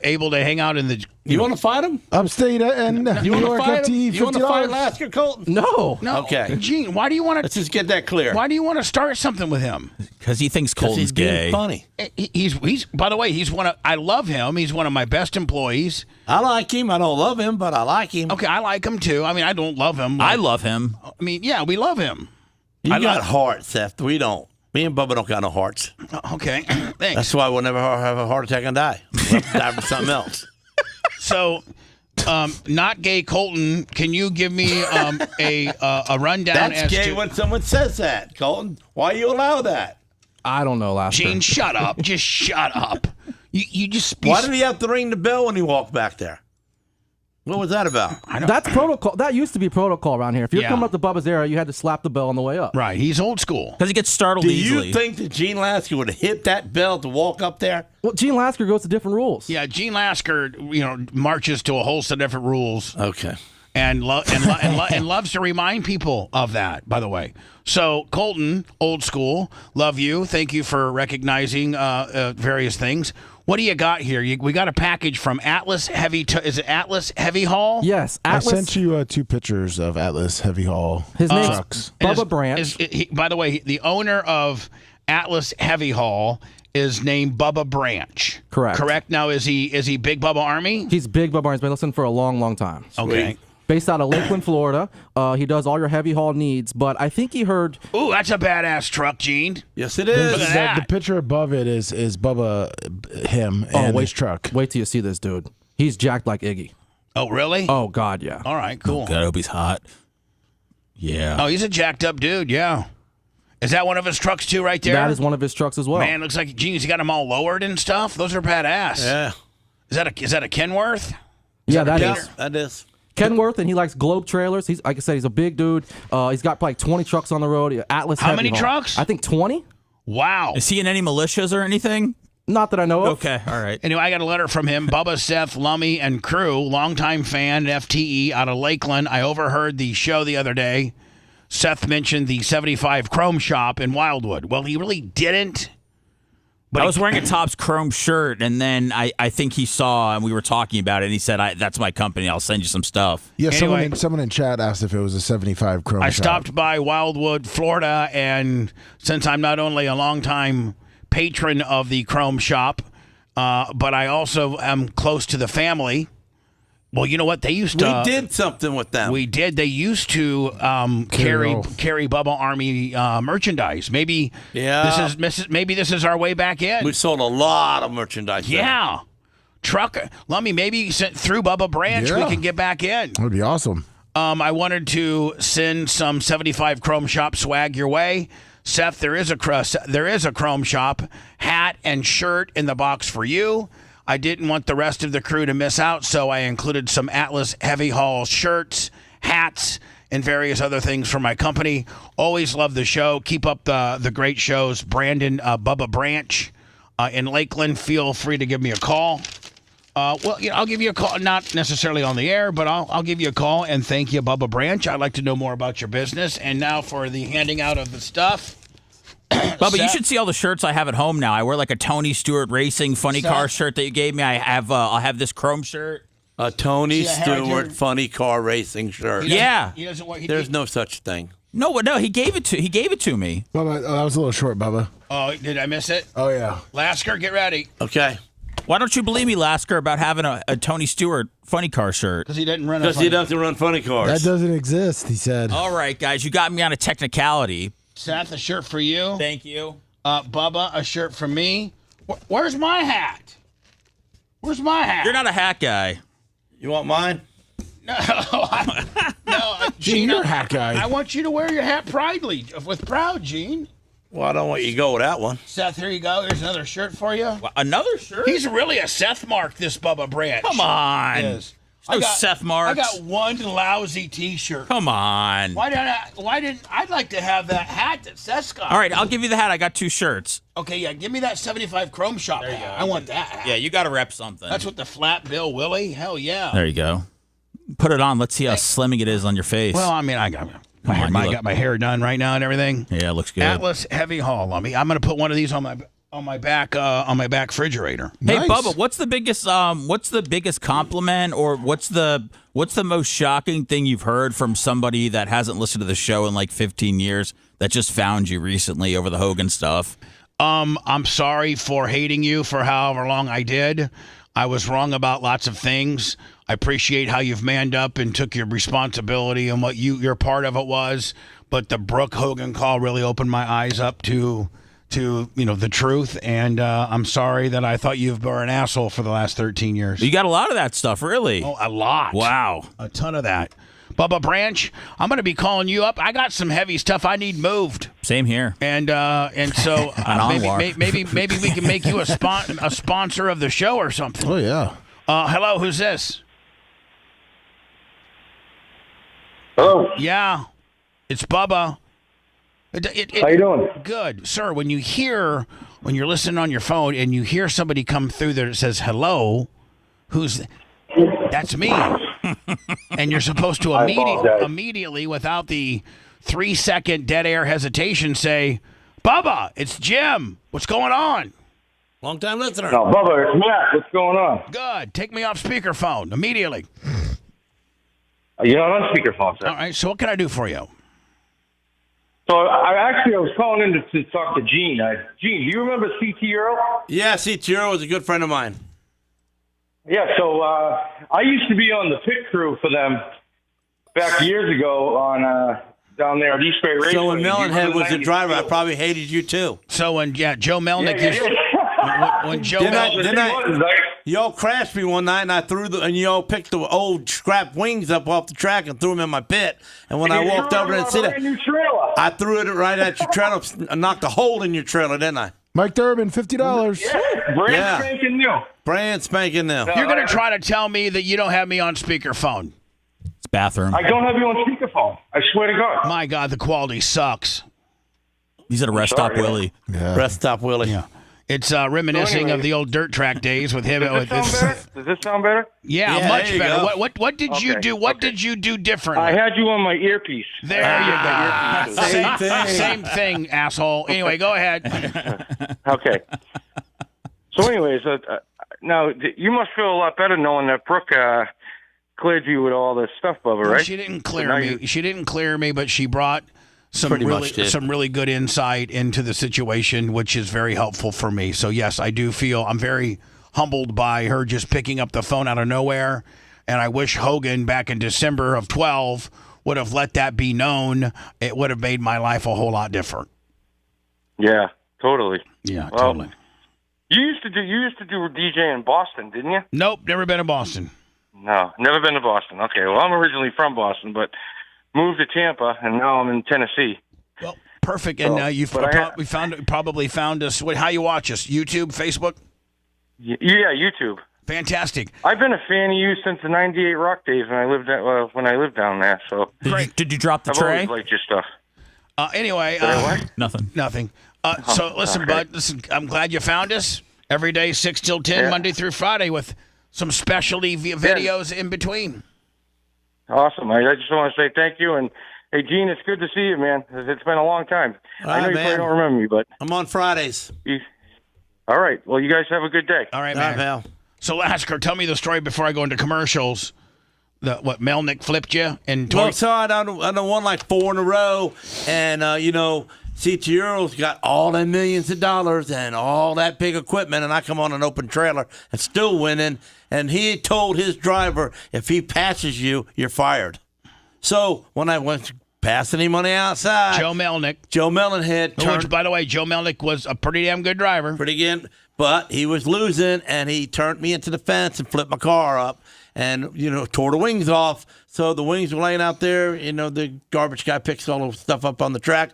able to hang out in the? You want to fight him? Upstate and New You want York to fight him? FTE You want to fight $50. Lasker, Colton? No. No. Okay. Gene, why do you want to? Let's just get that clear. Why do you want to start something with him? Because he thinks 'Cause Colton's he's being gay. funny. He's. By the way, he's one of. I love him. He's one of my best employees. I like him. I don't love him, but I like him. Okay, I like him too. I mean, I don't love him. I love him. I mean, yeah, we love him. You I got love- hearts, Seth. We don't. Me and Bubba don't got no hearts. Okay, thanks. That's why we'll never have a heart attack and die. We'll have to die from something else. So, not gay Colton, can you give me a rundown That's as gay to when someone says that, Colton. Why you allow that? I don't know, Lasker. Gene, shut up. Just shut up. You just Why did he have to ring the bell when he walked back there? What was that about? That's protocol. That used to be protocol around here. If you're Yeah. coming up to Bubba's area, you had to slap the bell on the way up. Right, he's old school. Because he gets startled Do easily. you think that Gene Lasker would have hit that bell to walk up there? Well, Gene Lasker goes to different rules. Yeah, Gene Lasker, marches to a whole set of different rules. Okay. And loves to remind people of that, by the way. So, Colton, old school, love you. Thank you for recognizing various things. What do you got here? We got a package from Atlas Heavy. Is it Atlas Heavy Haul? Yes, I Atlas. sent you 2 pictures of Atlas Heavy Haul His name's trucks. Bubba Branch. By the way, the owner of Atlas Heavy Haul is named Bubba Branch. Correct. Correct. Now, is he Big Bubba Army? He's Big Bubba Army. He's been listening for a long, long time. Okay. based out of Lakeland, Florida. He does all your heavy haul needs, but I think he heard. Ooh, that's a badass truck, Gene. Yes, it is. Look at that. The picture above it is Bubba, him, and his truck. Wait till you see this dude. He's jacked like Iggy. Oh, really? Oh, God, yeah. All right, cool. God, I hope he's hot. Yeah. Oh, he's a jacked up dude, yeah. Is that one of his trucks, too, right there? That is one of his trucks as well. Man, looks like, geez, he got them all lowered and stuff. Those are badass. Yeah. Is that a Kenworth? Yeah, that is. That is. Kenworth, and he likes Globe trailers. He's, like I said, he's a big dude. He's got like 20 trucks on the road. Atlas. How heavy many haul. trucks? I think 20. Wow. Is he in any militias or anything? Not that I know of. Okay, all right. Anyway, I got a letter from him. Bubba, Seth, Lummy, and crew, longtime fan, FTE, out of Lakeland. I overheard the show the other day. Seth mentioned the 75 Chrome Shop in Wildwood. Well, he really didn't. But I was wearing a Topps Chrome shirt, and then I think he saw, and we were talking about it, and he said, "That's my company. I'll send you some stuff." Yeah, Anyway. someone in chat asked if it was a 75 Chrome I shop. stopped by Wildwood, Florida, and since I'm not only a longtime patron of the Chrome Shop, but I also am close to the family. Well, you know what? They used to. We did something with them. We did. They used to carry Bubba Army merchandise. Maybe maybe this is our way back in. We sold a lot of merchandise. Yeah. Truck. Lummy, maybe through Bubba Branch we can get back in. That would be awesome. I wanted to send some 75 Chrome Shop swag your way. Seth, there is a Chrome Shop hat and shirt in the box for you. I didn't want the rest of the crew to miss out, so I included some Atlas Heavy Haul shirts, hats, and various other things for my company. Always love the show. Keep up the great shows. Brandon, Bubba Branch in Lakeland. Feel free to give me a call. I'll give you a call, not necessarily on the air, but I'll give you a call, and thank you, Bubba Branch. I'd like to know more about your business. And now for the handing out of the stuff. Bubba, you should see all the shirts I have at home now. I wear like a Tony Stewart Racing funny car shirt that you gave me. I'll have this Chrome shirt. A Tony Stewart funny car racing shirt. Yeah. There's no such thing. No, he gave it to me. Bubba, that was a little short, Bubba. Oh, did I miss it? Oh, yeah. Lasker, get ready. Okay. Why don't you believe me, Lasker, about having a Tony Stewart funny car shirt? Because he didn't run. Because he doesn't run funny cars. That doesn't exist, he said. All right, guys, you got me on a technicality. Seth, a shirt for you. Thank you. Bubba, a shirt for me. Where's my hat? Where's my hat? You're not a hat guy. You want mine? No, Gene, you're a hat guy. I want you to wear your hat proudly, with pride, Gene. Well, I don't want you to go with that one. Seth, here you go. Here's another shirt for you. Another shirt? He's really a Seth mark, this Bubba Branch. Come on. He is. No Seth marks. I got one lousy T-shirt. Come on. I'd like to have that hat that Seth's got. All right, I'll give you the hat. I got 2 shirts. Okay, yeah, give me that 75 Chrome Shop hat. I want that hat. Yeah, you got to rep something. That's with the flat bill, Willie. Hell yeah. There you go. Put it on. Let's see how slimming it is on your face. Well, I mean, I got my hair done right now and everything. Yeah, it looks good. Atlas Heavy Haul, Lummy. I'm gonna put one of these on my back refrigerator. Hey, Nice. Bubba, what's the biggest compliment, or what's the most shocking thing you've heard from somebody that hasn't listened to the show in like 15 years that just found you recently over the Hogan stuff? I'm sorry for hating you for however long I did. I was wrong about lots of things. I appreciate how you've manned up and took your responsibility and what your part of it was. But the Brooke Hogan call really opened my eyes up to the truth. And I'm sorry that I thought you were an asshole for the last 13 years. You got a lot of that stuff, really? Oh, a lot. Wow. A ton of that. Bubba Branch, I'm going to be calling you up. I got some heavy stuff I need moved. Same here. And so maybe we can make you a sponsor of the show or something. Oh, yeah. Hello, who's this? Hello. Yeah, it's Bubba. How you doing? Good, sir. When you're listening on your phone and you hear somebody come through there that says hello, that's me. And you're supposed to immediately, without the 3-second dead air hesitation, say, Bubba, it's Jim. What's going on? Long time listener. No, Bubba, it's Matt. What's going on? Good. Take me off speakerphone immediately. You're not on speakerphone, sir. All right. So what can I do for you? So I was calling in to talk to Gene. Gene, do you remember CT Earl? Yeah, CT Earl was a good friend of mine. Yeah, so I used to be on the pit crew for them back years ago on down there at East Bay Raceway. So when Melonhead was the 92. driver, I probably hated you too. So when Joe Melnick when Joe y'all crashed me one night, and I threw and y'all picked the old scrap wings up off the track and threw them in my pit. And when I walked over there and see that, I threw it right at your trailer, and knocked a hole in your trailer, didn't I? Mike Durbin, $50. Brand spanking new. Brand spanking new. You're going to try to tell me that you don't have me on speakerphone. It's bathroom. I don't have you on speakerphone. I swear to God. My God, the quality sucks. He's at a rest stop, Willie. Yeah. Rest stop, Willie. Yeah. It's reminiscing of the old dirt track days with him. Does this sound better? Yeah, much better. What did you do? What did you do differently? I had you on my earpiece. There you go. Same thing, asshole. Anyway, go ahead. Okay. So, anyways, now you must feel a lot better knowing that Brooke cleared you with all this stuff, Bubba, right? She didn't clear me. She didn't clear me, but she brought some really good insight into the situation, which is very helpful for me. So yes, I do feel I'm very humbled by her just picking up the phone out of nowhere. And I wish Hogan back in December of 12 would have let that be known. It would have made my life a whole lot different. Yeah, totally. Yeah, well, totally. You used to do DJ in Boston, didn't you? Nope, never been to Boston. No, never been to Boston. Okay, well, I'm originally from Boston, but moved to Tampa, and now I'm in Tennessee. Well, perfect. And you've probably found us. How you watch us? YouTube, Facebook? Yeah, YouTube. Fantastic. I've been a fan of you since the '98 Rock days when I lived down there. So Did you drop the tray? I've always liked your stuff. Anyway, nothing. So listen, Bud. Listen, I'm glad you found us. Every day, 6 till 10, Monday through Friday, with some specialty videos in between. Awesome. I just want to say thank you. And, hey, Gene, it's good to see you, man. It's been a long time. I know you probably don't remember me, but I'm on Fridays. All right. Well, you guys have a good day. All right, man. Pal. So, Lasker, tell me the story before I go into commercials. What Melnick flipped you? Well, so I done won like 4 in a row. And, CTUro's got all them millions of dollars and all that big equipment, and I come on an open trailer and still winning. And he told his driver, if he passes you, you're fired. So when I went passing him on the outside, Joe Melnick turned. By the way, Joe Melnick was a pretty damn good driver. Pretty good, but he was losing, and he turned me into the fence and flipped my car up, and tore the wings off. So the wings were laying out there. The garbage guy picks all the stuff up on the track.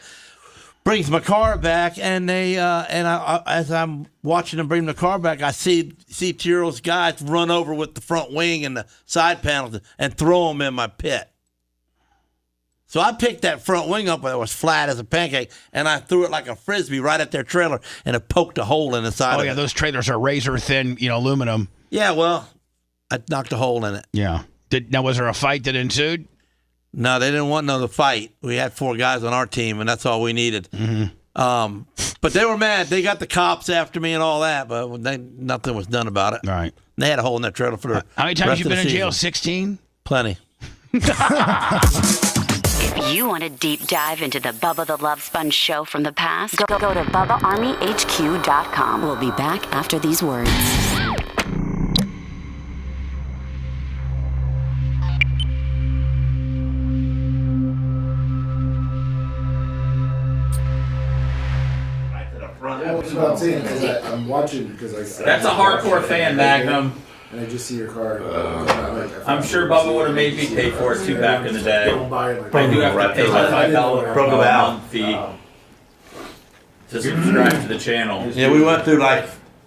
Brings my car back, and as I'm watching him bring the car back, I see Turo's guys run over with the front wing and the side panels and throw them in my pit. So I picked that front wing up, it was flat as a pancake, and I threw it like a frisbee right at their trailer, and it poked a hole in the side of it. Those trailers are razor thin, aluminum. Yeah, well, I knocked a hole in it. Yeah. Now, was there a fight that ensued? No, they didn't want another fight. We had 4 guys on our team, and that's all we needed. Mm-hmm. But they were mad. They got the cops after me and all that, but nothing was done about it. All right. They had a hole in their trailer for the How many times you been in jail? 16? Plenty. If you want a deep dive into the Bubba the Love Sponge show from the past, go to BubbaArmyHQ.com. We'll be back after these words. Yeah, what about saying? I'm watching because That's a hardcore fan, Magnum. And I just see your car. I'm sure Bubba would have made me pay for it too back in the day. I do have to pay my $5 a month fee to subscribe to the channel. Yeah, we went through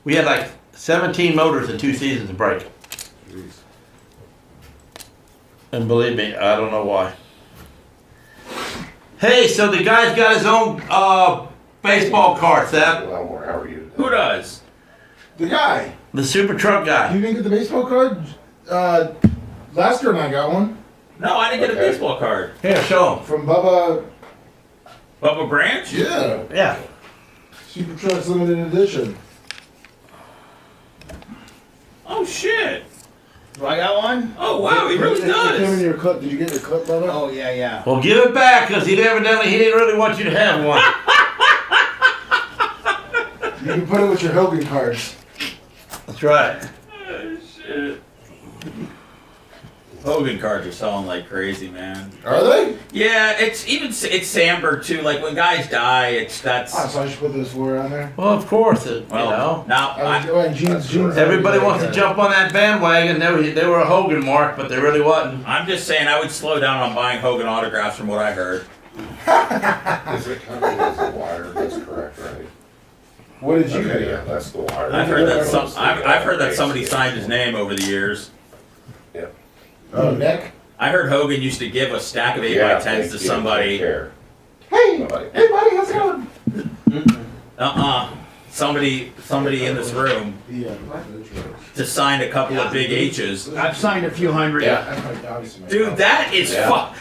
we had 17 motors in 2 seasons of break. And believe me, I don't know why. Hey, so the guy's got his own baseball card, Seth. How are you? Who does? The guy. The super truck guy. You didn't get the baseball card? Lasker and I got one. No, I didn't get a baseball card. Here, show him. From Bubba. Bubba Branch? Yeah. Yeah. Super Trucks Limited Edition. Oh, shit. Do I got one? Oh, wow, he really It came in does. your clip. Did you get the clip, Bubba? Oh, yeah. Well, give it back, because he didn't really want you to have one. You can put it with your Hogan cards. That's right. Oh, shit. Hogan cards are selling like crazy, man. Are they? Yeah, it's Sandberg too. Like when guys die, that's. Oh, so I should put this four on there. Well, of course, you know. Jeans, Everybody wants to jump on that bandwagon. They were a Hogan mark, but they really wasn't. I'm just saying, I would slow down on buying Hogan autographs from what I heard. Is it coming as the wire? That's correct, right? What did you hear? Yeah, that's the wire. I've heard that somebody signed his name over the years. Yep. Oh, Nick? I heard Hogan used to give a stack of 8x10s to somebody. Hey, hey, buddy, how's it going? Somebody in this room to sign a couple of big H's. I've signed a few hundred. Dude, that is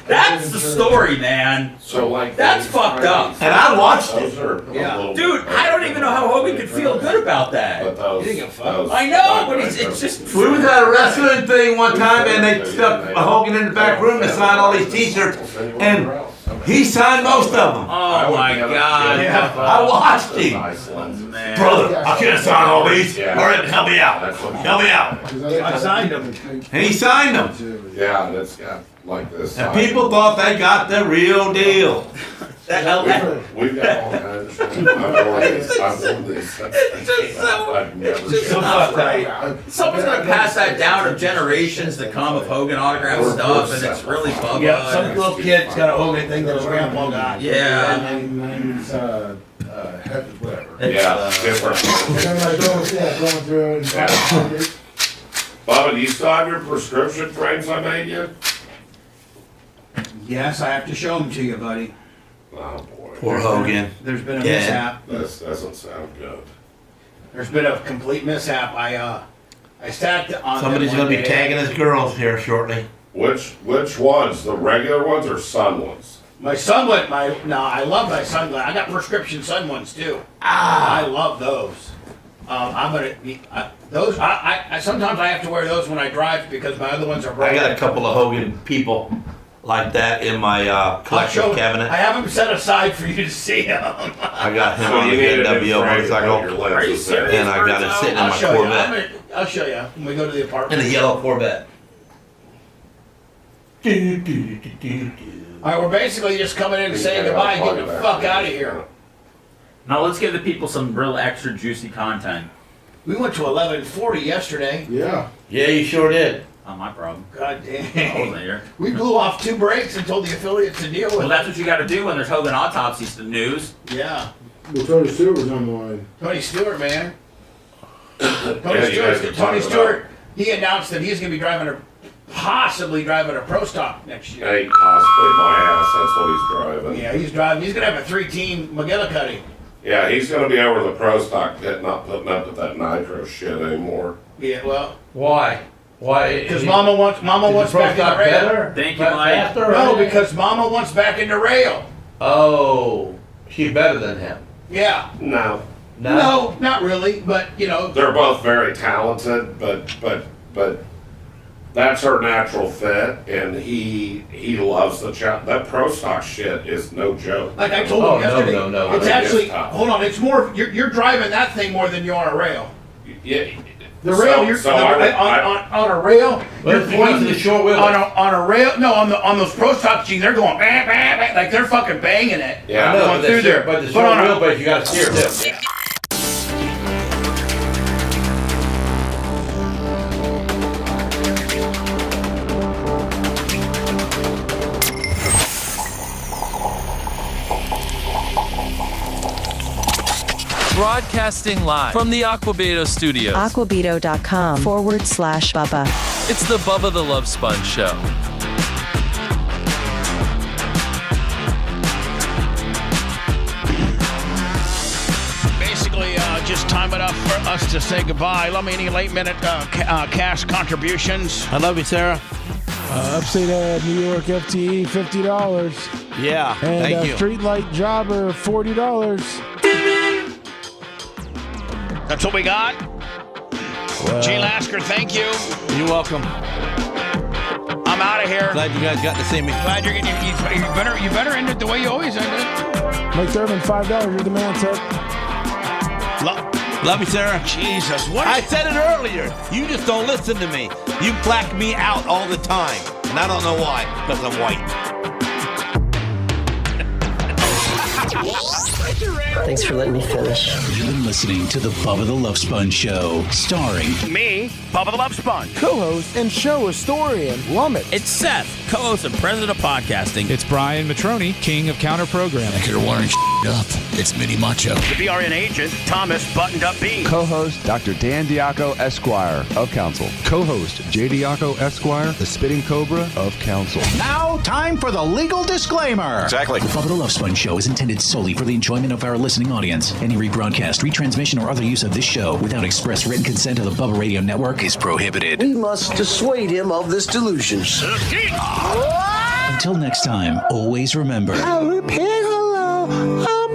that's the story, man. So like that's fucked up. And I watched it. Yeah. Dude, I don't even know how Hogan could feel good about that. I know, but it's just. We was at a wrestling thing one time, and they stuck Hogan in the back room to sign all these T-shirts, and he signed most of them. Oh my God! Yeah, I watched him. Brother, I can't sign all these. All right, help me out. Help me out. I signed them. And he signed them. Yeah, that's got like this. And people thought they got the real deal. We've got all kinds of stuff. I've worn these. Someone's gonna pass that down to generations to come of Hogan autograph stuff, and it's really Bubba. Yeah, some little kid's got a Hogan thing that his grandpa got. Yeah. And mine's, whatever. Yeah, different. Going through and Bubba, do you still have your prescription frames I made you? Yes, I have to show them to you, buddy. Oh boy. Poor Hogan. There's been a mishap. This doesn't sound good. There's been a complete mishap. I sat on. Somebody's going to be tagging his girls here shortly. Which ones? The regular ones or Sun ones? My son went. I love my sunglasses. I got prescription sun ones too. I love those. I'm gonna be those. I sometimes I have to wear those when I drive because my other ones are bright. I got a couple of Hogan people like that in my collection cabinet. I have them set aside for you to see them. I got him on the NWO motorcycle. Are you serious? And I got it sitting in my Corvette. I'll show you when we go to the apartment. In a yellow Corvette. All right, we're basically just coming in and saying goodbye and getting the fuck out of here. Now let's give the people some real extra juicy content. We went to 11:40 yesterday. Yeah. Yeah, you sure did. Not my problem. God damn. I wasn't here. We blew off 2 breaks and told the affiliates to deal with Well, that's what you got to do when there's Hogan Autopsy news. Yeah. Well, Tony Stewart was on the line. Tony Stewart, man. Yeah, Tony Stewart, he announced that he's going to be possibly driving a Pro Stock next year. Hey, possibly my ass. That's what he's driving. Yeah, he's driving. He's going to have a 3-team McGillicuddy. Yeah, he's going to be over the Pro Stock pit, not putting up with that nitro shit anymore. Yeah, well. Why? Why? Because Mama wants back in the rail. Thank you, Mike. No, because Mama wants back in the rail. Oh, she's better than him. Yeah. No. No, not really, but you know. They're both very talented, but that's her natural fit, and he loves the challenge. That Pro Stock shit is no joke. Like I told him yesterday. No. It's actually hold on. It's more. You're driving that thing more than you are a rail. Yeah. The rail, on a rail, you're pointing the short wheel on a rail. No, on those Pro Stock jeans, they're going bang, bang, bang, like they're fucking banging it. Yeah, going through there. But the short wheelbase, you got to steer too. Broadcasting live from the Aquabedo studios. Aquabedo.com/Bubba. It's the Bubba the Love Sponge Show. Basically, just time it up for us to say goodbye. Let me any late-minute cash contributions. I love you, Sarah. Upstate New York FTE, $50. Yeah, and thank you. Streetlight Jobber, $40. That's what we got. G. Lasker, thank you. You're welcome. I'm out of here. Glad you guys got to see me. Glad you're getting. You better end it the way you always end it. Mike Thurman, $5. You're the man, Ted. Love you, Sarah. Jesus, what? I said it earlier. You just don't listen to me. You black me out all the time. And I don't know why, because I'm white. Thanks for letting me finish. You've been listening to the Bubba the Love Sponge Show, starring Me, Bubba the Love Sponge. Co-host and show historian, Lummit. It's Seth, co-host and president of podcasting. It's Brian Matroni, king of counter programming. You're wiring up. It's Mini Macho. The BRN agent, Thomas Buttoned Up Bean. Co-host, Dr. Dan Diaco, Esquire of Council. Co-host, J. Diaco, Esquire, the Spitting Cobra of Council. Now, time for the legal disclaimer. Exactly. The Bubba the Love Sponge Show is intended solely for the enjoyment of our listening audience. Any rebroadcast, retransmission, or other use of this show without express written consent of the Bubba Radio Network is prohibited. We must dissuade him of this delusion. Until next time, always remember. I repeat hello.